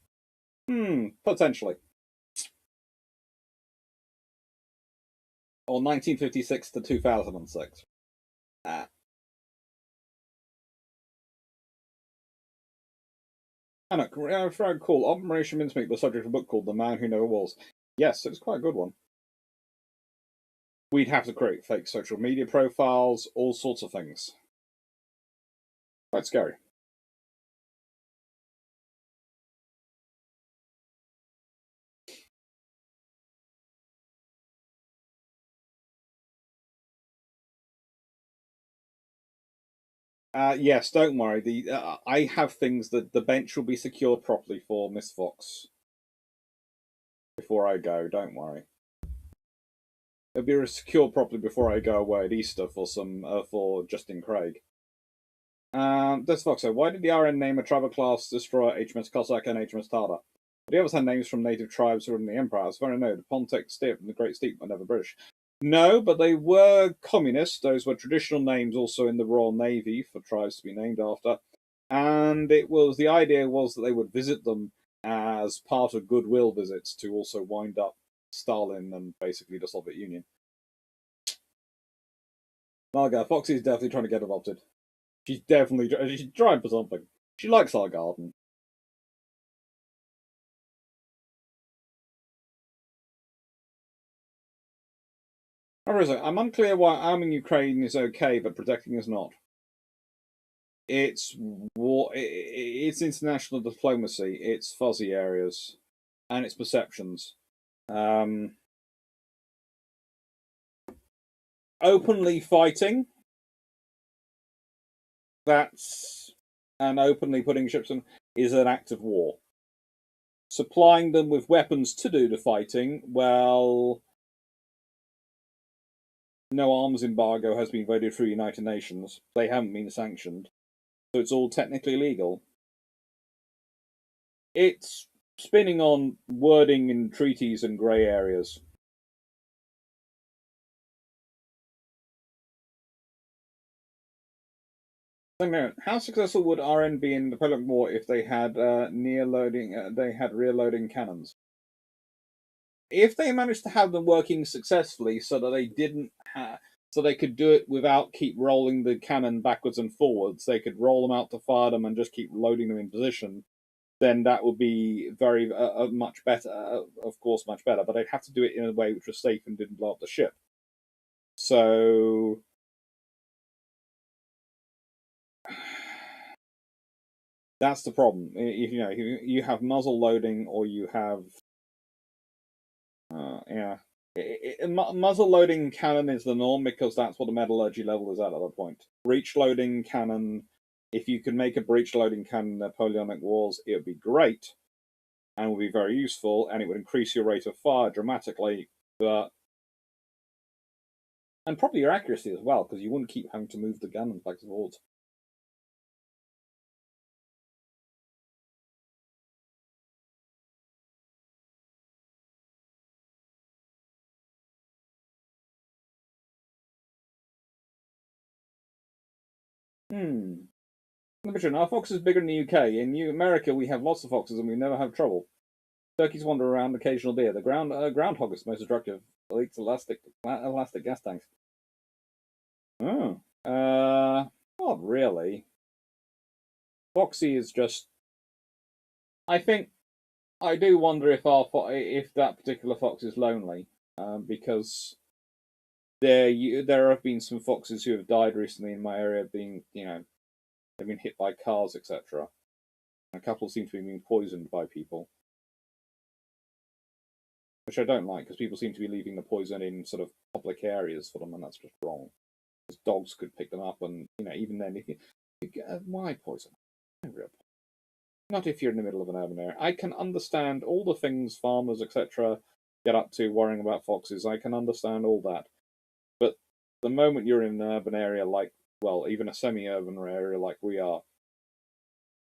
Potentially. Or 1956 to 2006. I know, very cool. Operation Mincemeat was subject to a book called The Man Who Never Was. Yes, it was quite a good one. We'd have to create fake social media profiles, all sorts of things. Quite scary. Yes, don't worry. I have things that the bench will be secured properly for Miss Fox before I go. Don't worry. It'll be secured properly before I go away at Easter for Justin Craig. This Fox. So why did the RN name a tribal class destroyer HMS Cossack and HMS Tarda? The others had names from native tribes who were in the Empire. As far as I know, the Pontic Steppe and the Great Steep were never British. No, but they were communist. Those were traditional names also in the Royal Navy for tribes to be named after. And the idea was that they would visit them as part of goodwill visits to also wind up Stalin and basically the Soviet Union. Marga, Foxy's definitely trying to get adopted. She's trying for something. She likes our garden. I'm unclear why arming Ukraine is okay, but protecting is not. It's war. It's international diplomacy. It's fuzzy areas, and it's perceptions. Openly fighting. And openly putting ships in is an act of war. Supplying them with weapons to do the fighting, well, no arms embargo has been voted through United Nations. They haven't been sanctioned. So it's all technically legal. It's spinning on wording in treaties and grey areas. How successful would RN be in the Napoleonic War if they had rear loading cannons? If they managed to have them working successfully, so that so they could do it without keep rolling the cannon backwards and forwards, they could roll them out to fire them and just keep loading them in position. Then that would be very much better. Of course, much better. But they'd have to do it in a way which was safe and didn't blow up the ship. So that's the problem. If you have muzzle loading, or you have muzzle loading cannon is the norm because that's what the metallurgy level is at that point. Breech loading cannon, if you could make a breech loading cannon in Napoleonic Wars, it would be great and would be very useful, and it would increase your rate of fire dramatically, and probably your accuracy as well, because you wouldn't keep having to move the gun and back and forwards. Our fox is bigger in the UK. In America, we have lots of foxes and we never have trouble. Turkeys wander around, occasional deer. The groundhog is most attractive. Leaks elastic gas tanks. Oh, not really. Foxy is just. I think I do wonder if that particular fox is lonely, because there have been some foxes who have died recently in my area, being they've been hit by cars, etc. A couple seem to be being poisoned by people, which I don't like because people seem to be leaving the poison in sort of public areas for them, and that's just wrong. Because dogs could pick them up, and even then, if you get why poison? No real point. Not if you're in the middle of an urban area. I can understand all the things farmers, etc., get up to worrying about foxes. I can understand all that. But the moment you're in an urban area like, well, even a semi-urban area like we are,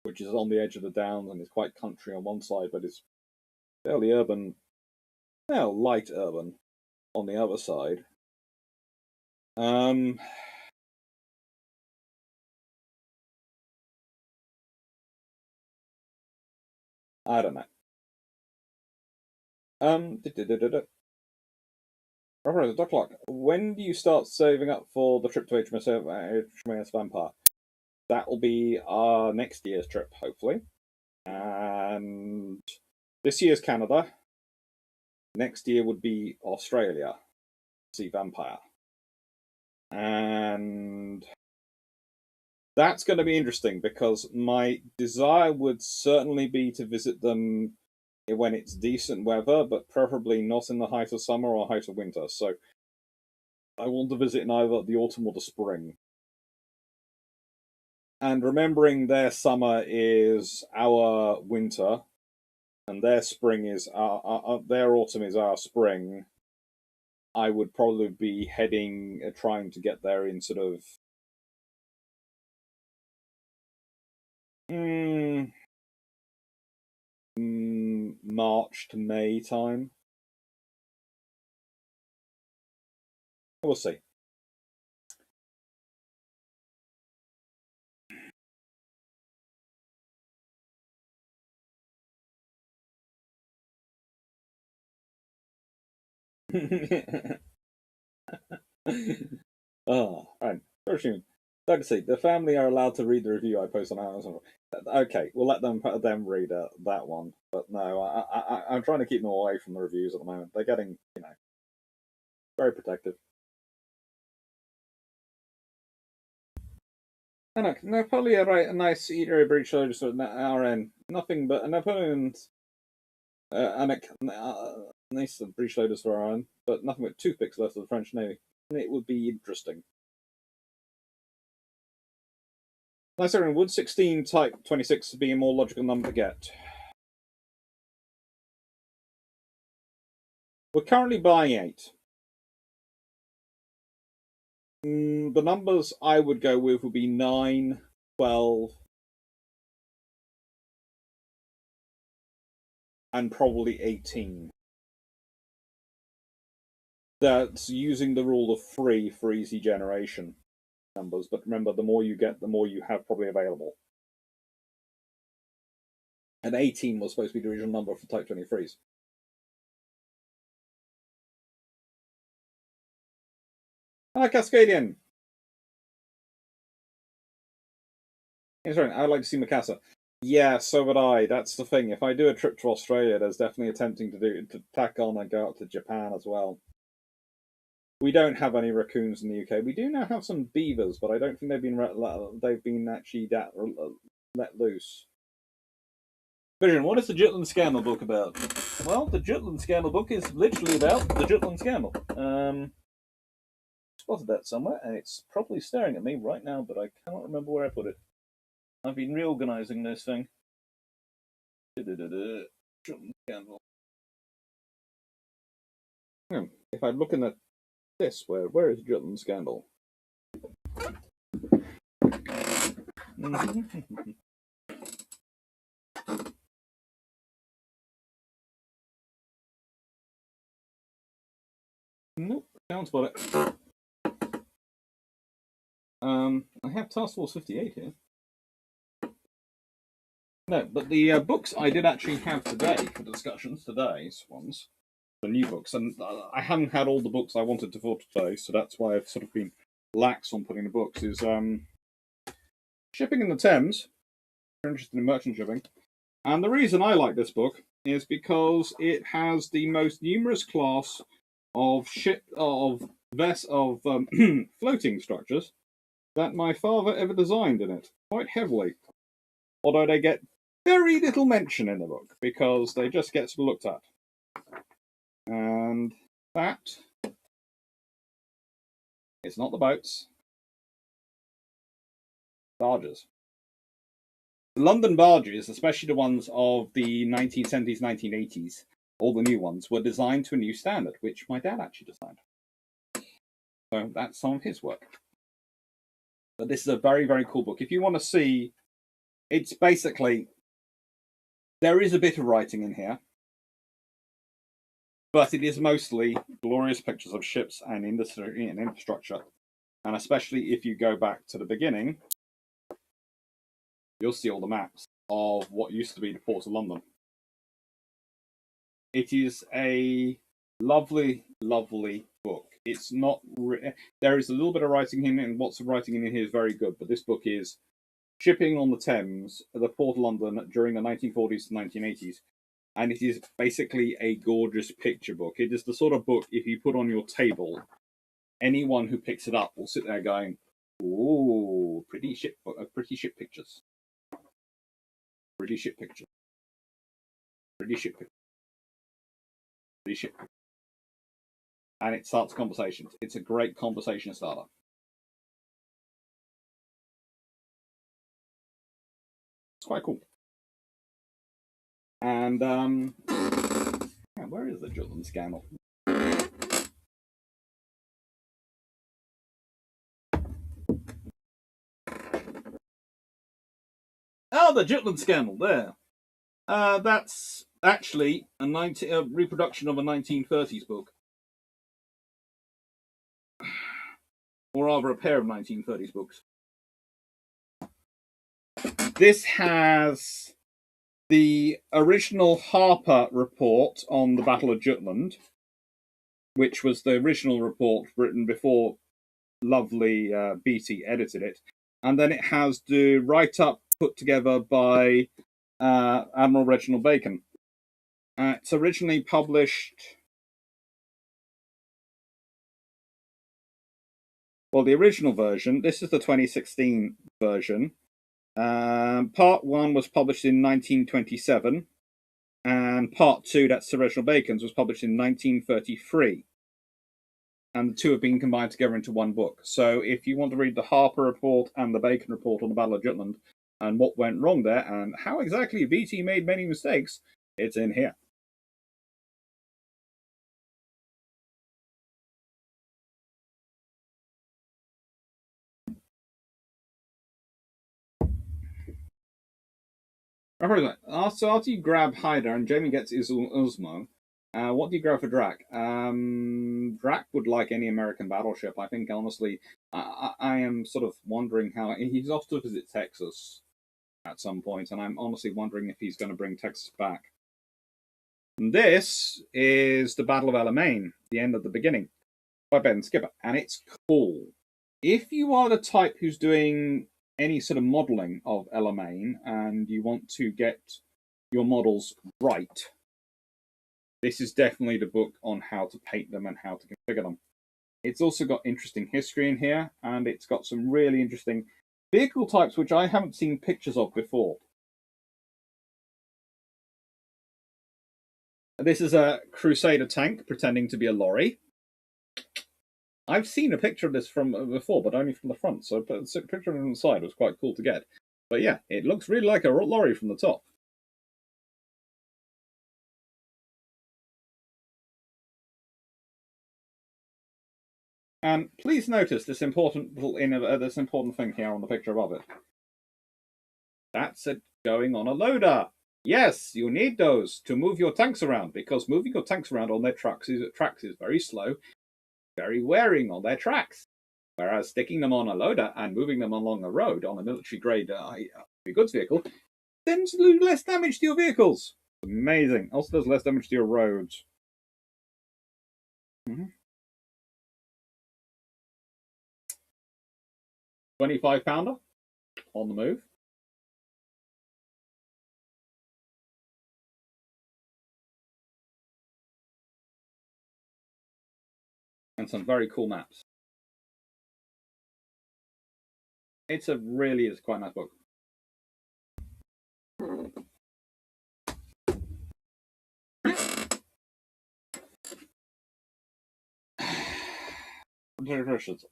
which is on the edge of the downs and is quite country on one side, but is fairly urban, light urban on the other side. I don't know. Dr. Clarke, when do you start saving up for the trip to HMS Vampire? That will be our next year's trip, hopefully. And this year's Canada. Next year would be Australia. See Vampire. And that's going to be interesting because my desire would certainly be to visit them when it's decent weather, but preferably not in the height of summer or height of winter. So I want to visit in either the autumn or the spring. And remembering their summer is our winter, and their spring is their autumn is our spring, I would probably be trying to get there in sort of March to May time. We'll see. Oh, right. Like I say, the family are allowed to read the review I post on Amazon. Okay, we'll let them read that one. But no, I'm trying to keep them away from the reviews at the moment. They're getting, very protective. I know Napoleon, right? A nice eatery breach loader sort of RN. Nothing but Napoleon's nice breech loaders for our own, but nothing but toothpicks left of the French Navy. And it would be interesting. Nice, Aaron. Would 16 Type 26 be a more logical number to get? We're currently buying 8. The numbers I would go with would be 9, 12, and probably 18. That's using the rule of 3 for easy generation numbers, but remember, the more you get, the more you have probably available. And 18 was supposed to be the original number for Type 23s. Hi, Cascadian! I'd like to see Mikasa. Yeah, so would I. That's the thing. If I do a trip to Australia, there's definitely attempting to tack on and go out to Japan as well. We don't have any raccoons in the UK. We do now have some beavers, but I don't think they've been actually let loose. Vision, what is the Jutland Scandal book about? Well, the Jutland Scandal book is literally about the Jutland Scandal. Spotted that somewhere, and it's probably staring at me right now, but I cannot remember where I put it. I've been reorganizing this thing. Jutland Scandal. If I'm looking at this, where is Jutland Scandal? Nope, can't spot it. I have Task Force 58 here. No, but the books I did actually have today for discussions, today's ones, the new books, and I haven't had all the books I wanted to for today, so that's why I've sort of been lax on putting the books, is Shipping in the Thames, if you're interested in merchant shipping. And the reason I like this book is because it has the most numerous class of floating structures that my father ever designed in it, quite heavily. Although they get very little mention in the book, because they just get sort of looked at. And that is not the boats. Barges. The London barges, especially the ones of the 1970s, 1980s, all the new ones, were designed to a new standard, which my dad actually designed. So that's some of his work. But this is a very, very cool book. If you want to see, it's basically, there is a bit of writing in here, but it is mostly glorious pictures of ships and industry and infrastructure. And especially if you go back to the beginning, you'll see all the maps of what used to be the Port of London. It is a lovely, lovely book. It's not. There is a little bit of writing in it, and what's writing in here is very good. But this book is shipping on the Thames, the Port of London during the 1940s to 1980s, and it is basically a gorgeous picture book. It is the sort of book, if you put on your table, anyone who picks it up will sit there going, "Ooh, pretty ship pictures, pretty ship pictures, pretty ship pictures, pretty ship pictures." And it starts conversations. It's a great conversation starter. It's quite cool. And yeah, where is the Jutland scandal? Oh, the Jutland scandal there. That's actually a reproduction of a 1930s book, or rather, a pair of 1930s books. This has the original Harper report on the Battle of Jutland, which was the original report written before lovely Beatty edited it, and then it has the write-up put together by Admiral Reginald Bacon. It's originally published. Well, the original version, this is the 2016 version. Part 1 was published in 1927, and Part 2, that's Sir Reginald Bacon's, was published in 1933. And the two have been combined together into one book. So if you want to read the Harper report and the Bacon report on the Battle of Jutland, and what went wrong there, and how exactly Beatty made many mistakes, it's in here. So after you grab Hyder and Jamie gets Uzmo, what do you grab for Drac? Drac would like any American battleship. I think, honestly, I am sort of wondering how he's off to visit Texas at some point, and I'm honestly wondering if he's going to bring Texas back. And this is the Battle of Alamein, the end of the beginning, by Ben Skipper, and it's cool. If you are the type who's doing any sort of modelling of Alamein and you want to get your models right, this is definitely the book on how to paint them and how to configure them. It's also got interesting history in here, and it's got some really interesting vehicle types which I haven't seen pictures of before. This is a Crusader tank pretending to be a lorry. I've seen a picture of this from before, but only from the front, so a picture from the side was quite cool to get. But yeah, it looks really like a lorry from the top. And please notice this important thing here on the picture above it. That's it going on a loader. Yes, you need those to move your tanks around, because moving your tanks around on their tracks is very slow, very wearing on their tracks. Whereas sticking them on a loader and moving them along a road on a military-grade goods vehicle tends to do less damage to your vehicles. Amazing. Also does less damage to your roads. 25-pounder on the move. And some very cool maps. It's quite a nice book.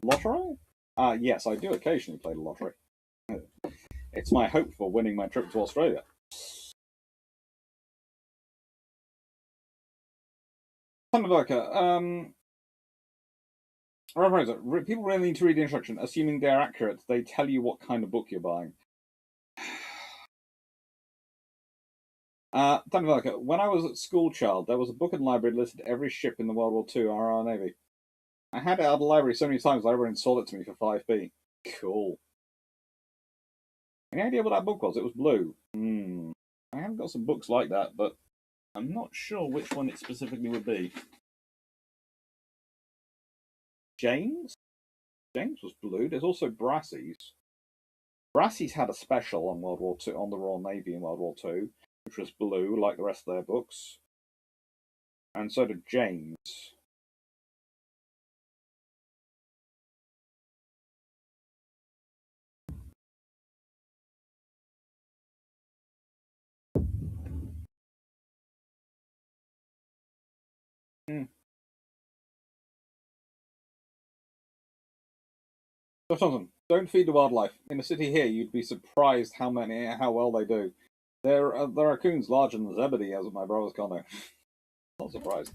Lottery? Yes, I do occasionally play the lottery. It's my hope for winning my trip to Australia. Something like people really need to read the instruction. Assuming they're accurate, they tell you what kind of book you're buying. When I was a school child, there was a book in the library that listed every ship in the World War II Royal Navy. I had it out of the library so many times, the librarian sold it to me for 5p. Cool. Any idea what that book was? It was blue. I haven't got some books like that, but I'm not sure which one it specifically would be. James? James was blue. There's also Brassey's. Brassey's had a special on World War II, on the Royal Navy in World War II, which was blue, like the rest of their books. And so did James. Don't feed the wildlife. In a city here, you'd be surprised how well they do. There are raccoons larger than Zebedee, as at my brother's condo. Not surprised.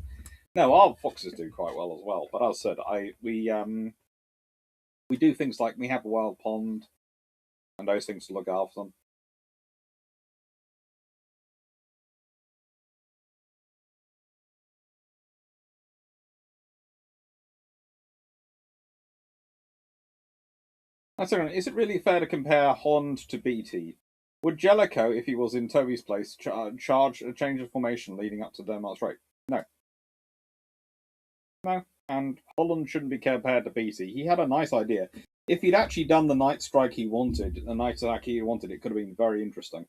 No, our foxes do quite well as well. But as I said, we do things like we have a wild pond and those things to look after them. Is it really fair to compare Holland to Beatty? Would Jellicoe, if he was in Toby's place, charge a change of formation leading up to Denmark's raid? No. No, and Holland shouldn't be compared to Beatty. He had a nice idea. If he'd actually done the night strike he wanted, the night attack he wanted, it could have been very interesting.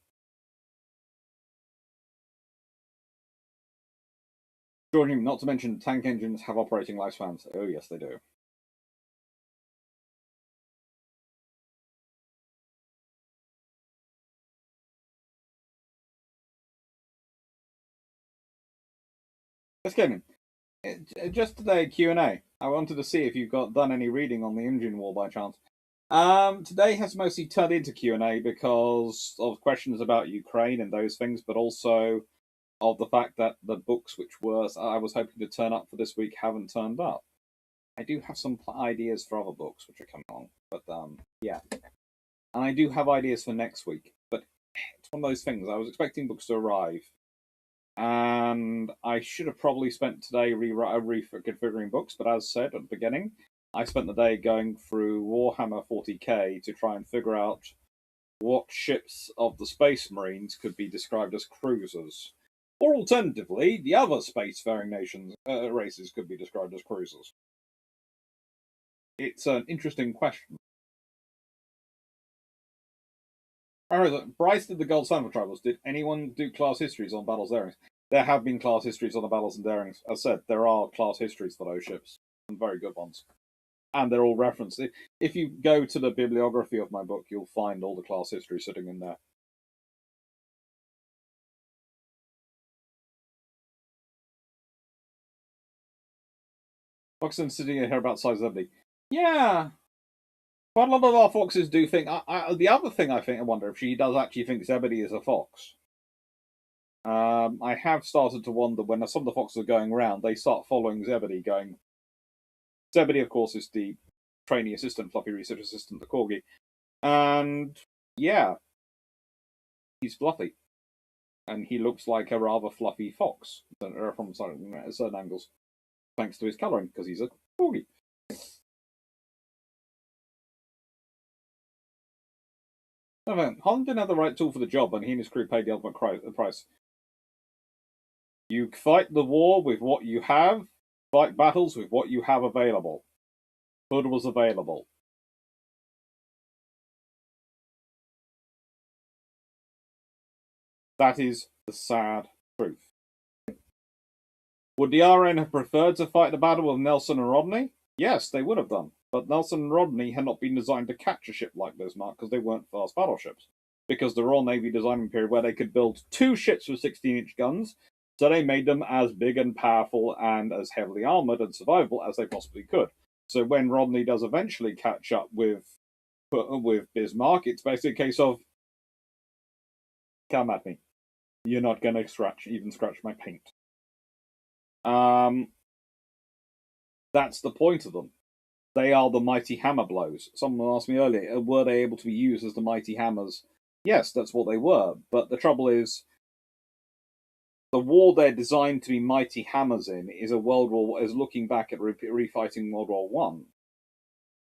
George, not to mention tank engines have operating lifespans. Oh, yes, they do. Let's get in. Just today, Q&A. I wanted to see if you've done any reading on the engine war by chance. Today has mostly turned into Q&A because of questions about Ukraine and those things, but also of the fact that the books which I was hoping to turn up for this week haven't turned up. I do have some ideas for other books which are coming on, but yeah. And I do have ideas for next week, but it's one of those things. I was expecting books to arrive, and I should have probably spent today reconfiguring books, but as said at the beginning, I spent the day going through Warhammer 40k to try and figure out what ships of the Space Marines could be described as cruisers. Or alternatively, the other spacefaring nations, races could be described as cruisers. It's an interesting question. Bryce did the Gold Standard Tribals. Did anyone do class histories on Battles and Darings? There have been class histories on the Battles and Darings. As I said, there are class histories for those ships. Some very good ones. And they're all referenced. If you go to the bibliography of my book, you'll find all the class history sitting in there. Foxen sitting here about size 70. Yeah. Quite a lot of our foxes do think. The other thing I wonder if she does actually think Zebedee is a fox. I have started to wonder when some of the foxes are going around, they start following Zebedee, going. Zebedee, of course, is the trainee assistant, fluffy research assistant, the corgi. And yeah, he's fluffy. And he looks like a rather fluffy fox from certain angles, thanks to his colouring, because he's a corgi. Holland didn't have the right tool for the job, and he and his crew paid the ultimate price. You fight the war with what you have, fight battles with what you have available. Hood was available. That is the sad truth. Would the RN have preferred to fight the battle with Nelson and Rodney? Yes, they would have done. But Nelson and Rodney had not been designed to catch a ship like Bismarck because they weren't fast battleships. Because the Royal Navy designing period where they could build 2 ships with 16-inch guns, so they made them as big and powerful and as heavily armoured and survivable as they possibly could. So when Rodney does eventually catch up with Bismarck, it's basically a case of, come at me. You're not going to even scratch my paint. That's the point of them. They are the mighty hammer blows. Someone asked me earlier, were they able to be used as the mighty hammers? Yes, that's what they were. But the trouble is, the war they're designed to be mighty hammers in is is looking back at refighting World War One.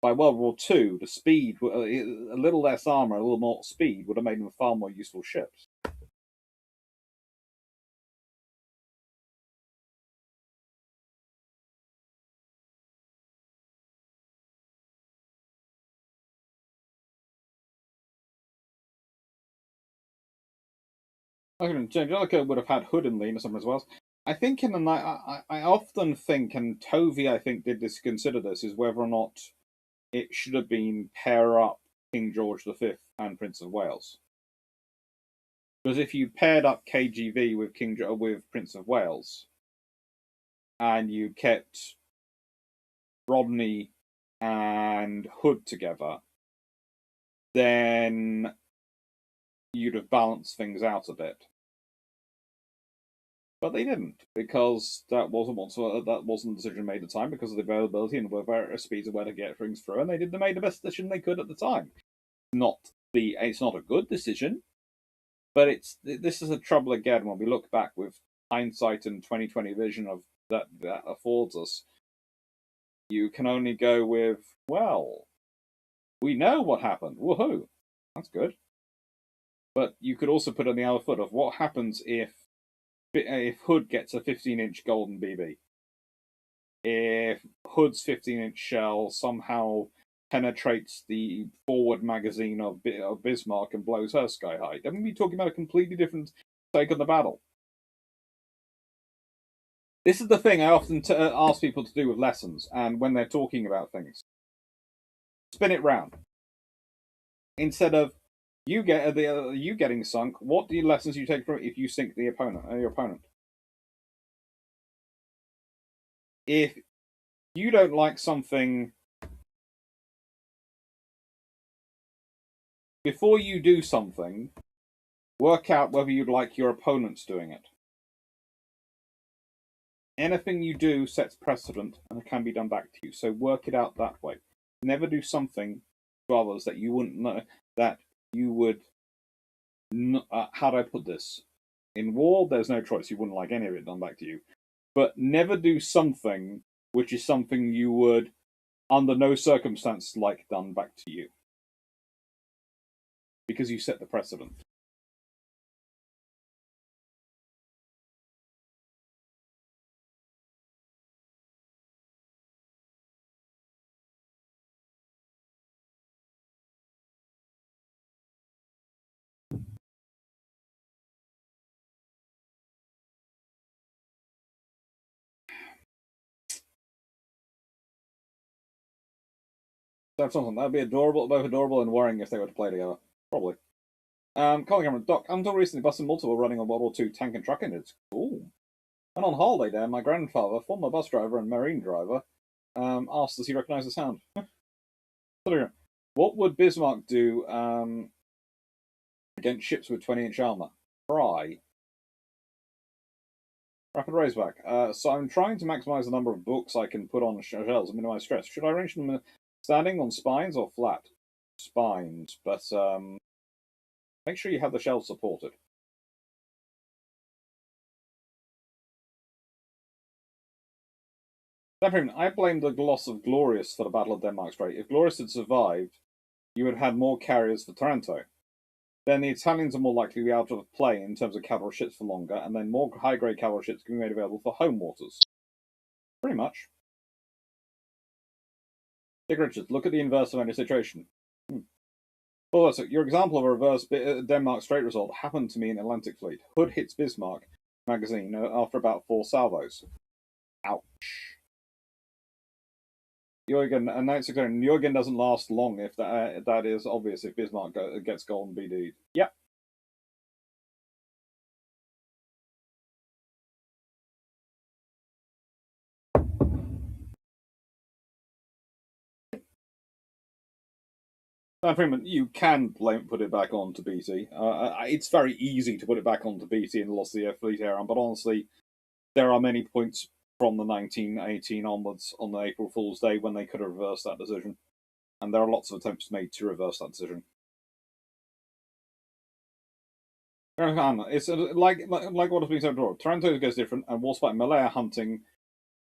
By World War Two, the speed, a little less armor, a little more speed, would have made them far more useful ships. Angelica would have had Hood and Lean or something as well. I think in the night, I often think, and Tovey I think did consider this, is whether or not it should have been pair up King George V and Prince of Wales. Because if you paired up KGV with Prince of Wales, and you kept Rodney and Hood together, then you'd have balanced things out a bit. But they didn't, because that wasn't the decision made at the time, because of the availability and the various speeds of where to get things through, and they made the best decision they could at the time. It's not a good decision, but this is a trouble again when we look back with hindsight and 2020 vision of that affords us. You can only go with, well, we know what happened. Woohoo! That's good. But you could also put on the other foot of what happens if Hood gets a 15-inch golden BB. If Hood's 15-inch shell somehow penetrates the forward magazine of Bismarck and blows her sky high, then we'd be talking about a completely different take on the battle. This is the thing I often ask people to do with lessons and when they're talking about things. Spin it round. Instead of you getting sunk, what the lessons you take from it if you sink your opponent? If you don't like something, before you do something, work out whether you'd like your opponents doing it. Anything you do sets precedent and can be done back to you, so work it out that way. Never do something to others that you wouldn't know, that you would. How do I put this? In war, there's no choice. You wouldn't like any of it done back to you. But never do something which is something you would, under no circumstance, like done back to you. Because you set the precedent. That's something. That'd be adorable, both adorable and worrying if they were to play together. Probably. Colin Cameron, Doc, until recently, bus and multiple running on World War II tank and truck engines. Cool. And on holiday there, my grandfather, former bus driver and marine driver, asked does he recognise the sound. What would Bismarck do against ships with 20-inch armour? Try. Rapid Raceback. So I'm trying to maximise the number of books I can put on shelves and minimise stress. Should I arrange them standing on spines or flat? Spines, but make sure you have the shelves supported. I blame the loss of Glorious for the Battle of Denmark Strait. If Glorious had survived, you would have had more carriers for Taranto. then the Italians are more likely to be out of play in terms of cavalry ships for longer, and then more high-grade cavalry ships can be made available for home waters. Pretty much. Dick Richards, look at the inverse of any situation. Well, so your example of a reverse Denmark Strait result happened to me in Atlantic Fleet. Hood hits Bismarck magazine after about 4 salvos. Ouch. Jürgen doesn't last long if that is obvious if Bismarck gets golden BD'd. Yep. Freeman, you can put it back on to BC. It's very easy to put it back on to BC in the loss of the fleet era, but honestly, there are many points from the 1918 onwards on the April Fool's Day when they could have reversed that decision. And there are lots of attempts made to reverse that decision. It's like what has been said before. Taranto goes different, and Warspite and Malaya hunting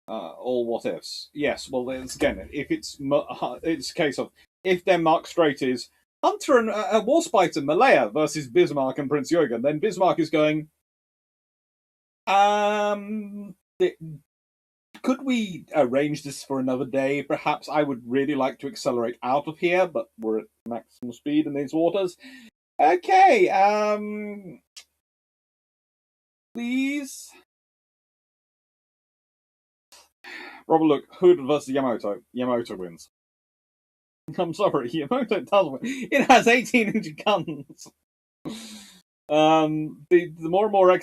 all what ifs. Yes, well, it's, again, if it's a case of if Denmark Strait is Hunter and Warspite and Malaya versus Bismarck and Prince Jürgen, then Bismarck is going. Could we arrange this for another day? Perhaps I would really like to accelerate out of here, but we're at maximum speed in these waters. Okay, please. Robert, look, Hood versus Yamato. Yamato wins. I'm sorry, Yamato does win. It has 18-inch guns. The more and more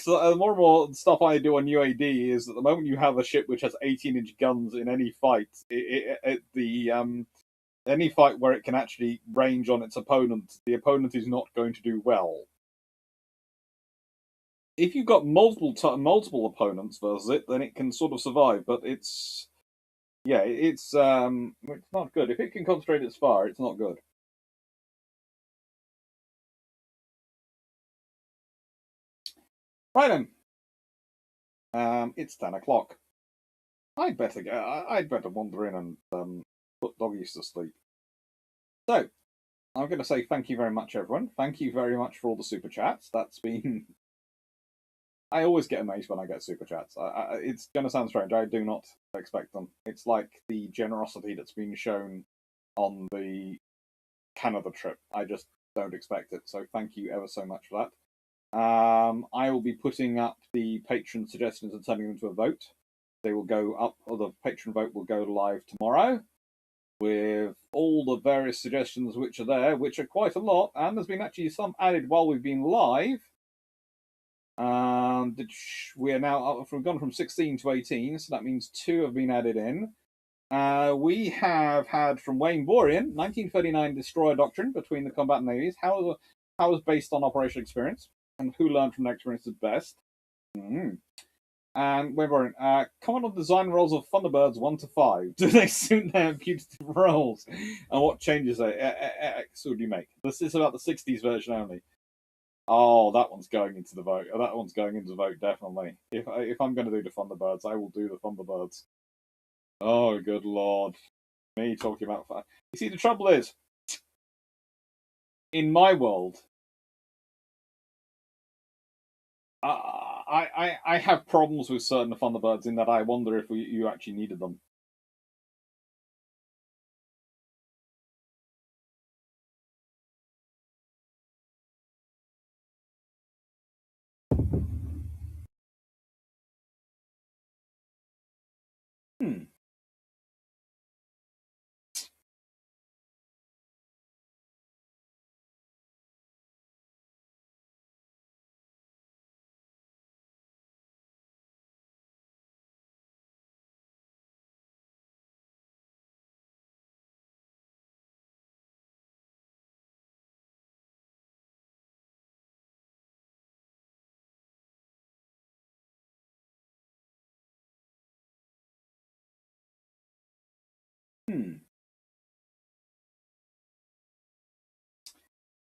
stuff I do on UAD is at the moment you have a ship which has 18-inch guns in any fight, any fight where it can actually range on its opponent, the opponent is not going to do well. If you've got multiple opponents versus it, then it can sort of survive. But it's not good. If it can concentrate its fire, it's not good. Right then. It's 10 o'clock. I'd better wander in and put doggies to sleep. So, I'm going to say thank you very much, everyone. Thank you very much for all the super chats. That's been. I always get amazed when I get super chats. It's going to sound strange. I do not expect them. It's like the generosity that's been shown on the Canada trip. I just don't expect it. So thank you ever so much for that. I will be putting up the patron suggestions and sending them to a vote. They will go up, or the patron vote will go live tomorrow with all the various suggestions which are there, which are quite a lot, and there's been actually some added while we've been live. We are now up, we've gone from 16 to 18, so that means 2 have been added in. We have had from Wayne Borian, 1939 Destroyer Doctrine between the combatant navies. How was based on operational experience, and who learned from that experience is best. And Wayne Borian, comment on design roles of Thunderbirds 1 to 5. Do they suit their putative roles? And what changes would you make? This is about the 60s version only. Oh, that one's going into the vote. That one's going into the vote, definitely. If I'm going to do the Thunderbirds, I will do the Thunderbirds. Oh, good lord. Me talking about fire. You see, the trouble is, in my world, I have problems with certain Thunderbirds in that I wonder if you actually needed them.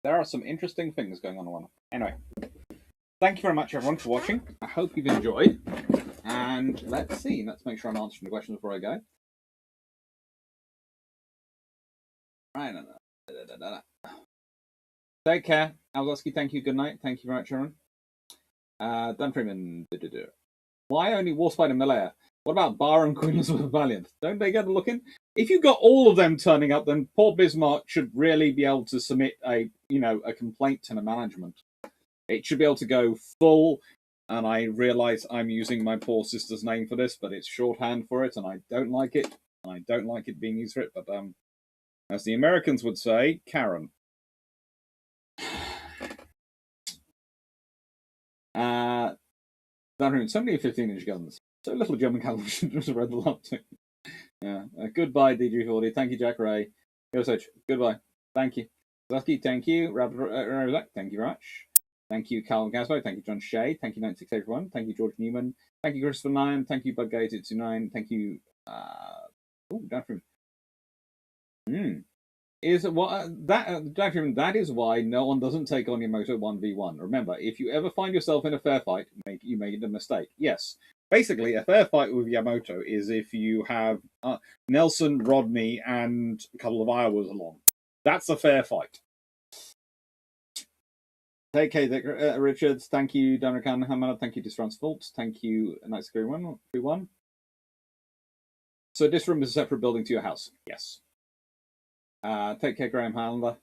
There are some interesting things going on. Anyway, thank you very much, everyone, for watching. I hope you've enjoyed. And let's see. Let's make sure I'm answering the questions before I go. Right. Take care. Algoski, thank you. Good night. Thank you very much, Aaron. Dan Freeman. Why only Warspider Malayer? What about Bar and Queen Elizabeth Valiant? Don't they get a look in? If you got all of them turning up, then poor Bismarck should really be able to submit a complaint to the management. It should be able to go full. And I realise I'm using my poor sister's name for this, but it's shorthand for it, and I don't like it. And I don't like it being used for it. But as the Americans would say, Karen. So many 15-inch guns. So little German cavalry should just read the lot too. Yeah. Goodbye, DG40. Thank you, Jack Ray. Goodbye. Thank you. Zaki, thank you. Rabbit, thank you very much. Thank you, Carl Gasbo. Thank you, John Shea. Thank you, 9681. Thank you, George Newman. Thank you, Christopher 9. Thank you, Budgate229. Thank you. That is why no one doesn't take on Yamato 1v1. Remember, if you ever find yourself in a fair fight, you made a mistake. Yes. Basically, a fair fight with Yamato is if you have Nelson, Rodney, and a couple of Iowas along. That's a fair fight. Take care, Richards. Thank you, Danrakan Hamad. Thank you, Disrance Fault. Thank you, Night Scary 1. So this room is a separate building to your house. Yes. Take care, Graham Highlander.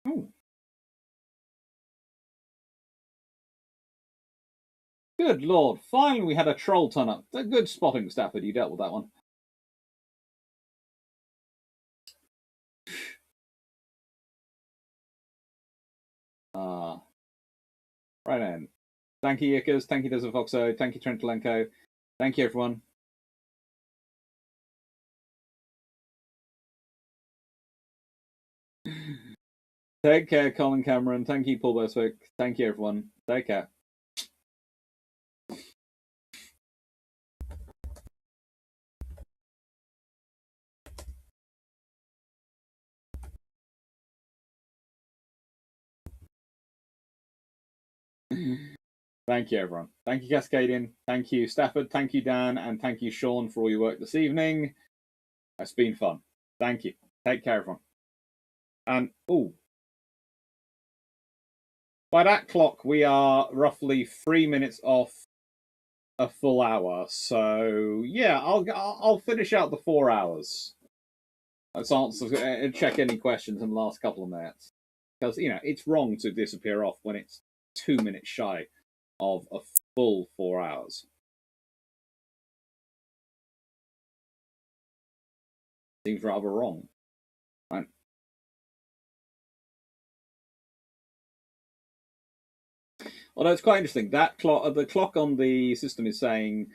Oh. Good Lord. Finally, we had a troll turn up. A good spotting, Stafford. You dealt with that one. Right then. Thank you, Yickers. Thank you, Desert Foxo. Thank you, Trentolenko. Thank you, everyone. Take care, Colin Cameron. Thank you, Paul Burswick. Thank you, everyone. Take care. Thank you, everyone. Thank you, Cascadian. Thank you, Stafford. Thank you, Dan. And thank you, Sean, for all your work this evening. It's been fun. Thank you. Take care, everyone. And, by that clock, we are roughly 3 minutes off a full hour. So, yeah, I'll finish out the 4 hours. Let's answer, check any questions in the last couple of minutes. Because, it's wrong to disappear off when it's 2 minutes shy of a full 4 hours. Seems rather wrong. Right. Although it's quite interesting, that clock, the clock on the system is saying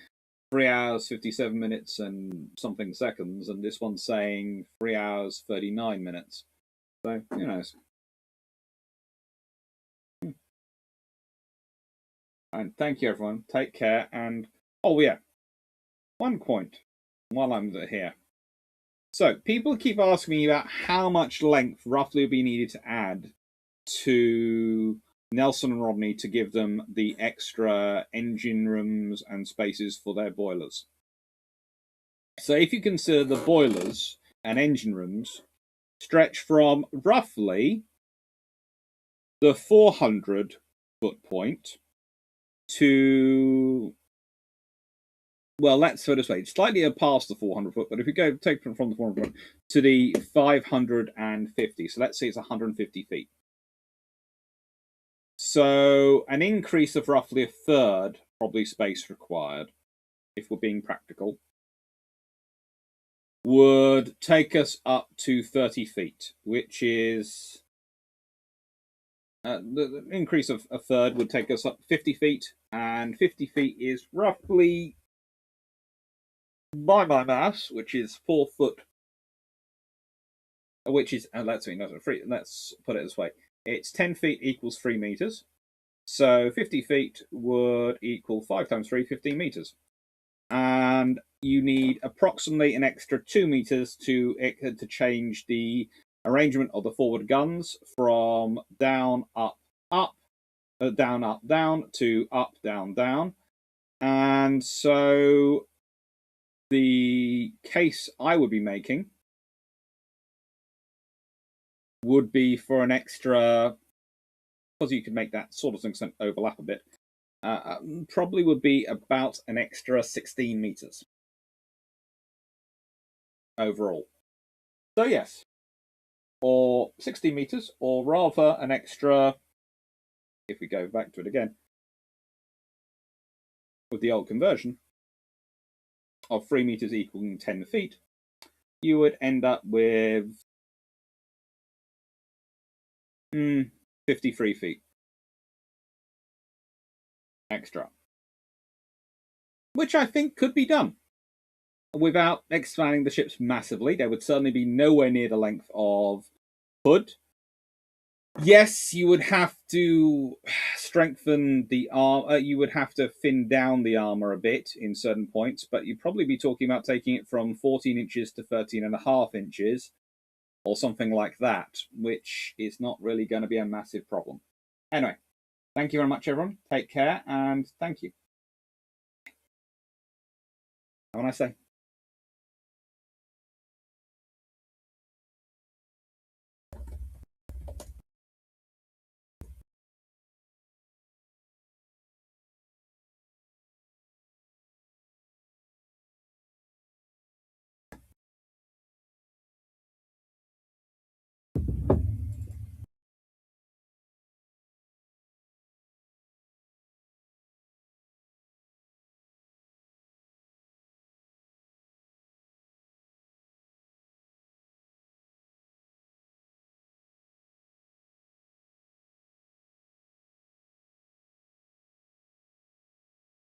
3 hours, 57 minutes and something seconds, and this one's saying 3 hours, 39 minutes. So, who knows? And thank you, everyone. Take care. And, one point while I'm here. So, people keep asking me about how much length roughly would be needed to add to Nelson and Rodney to give them the extra engine rooms and spaces for their boilers. So if you consider the boilers and engine rooms stretch from roughly the 400-foot point to, well, let's put it this way, slightly past the 400-foot, but if you go take from the 400-foot to the 550, so let's say it's 150 feet. So an increase of roughly a third, probably space required, if we're being practical, would take us up to 30 feet, which is the increase of a third would take us up 50 feet, and 50 feet is roughly, by my maths, which is 4 foot, which is, let's put it this way, it's 10 feet equals 3 meters. So 50 feet would equal 5 times 3, 15 meters. And you need approximately an extra 2 meters to change the arrangement of the forward guns from down, up, up, down, up, down to up, down, down. And so the case I would be making would be for an extra, because you could make that sort of thing overlap a bit, probably would be about an extra 16 meters overall. So yes, or 16 meters, or rather an extra, if we go back to it again, with the old conversion of 3 meters equaling 10 feet, you would end up with 53 feet extra, which I think could be done without expanding the ships massively. They would certainly be nowhere near the length of Hood. Yes, you would have to strengthen the armor. You would have to thin down the armor a bit in certain points, but you'd probably be talking about taking it from 14 inches to 13.5 inches or something like that, which is not really going to be a massive problem. Anyway, thank you very much, everyone. Take care, and thank you. Have a nice day.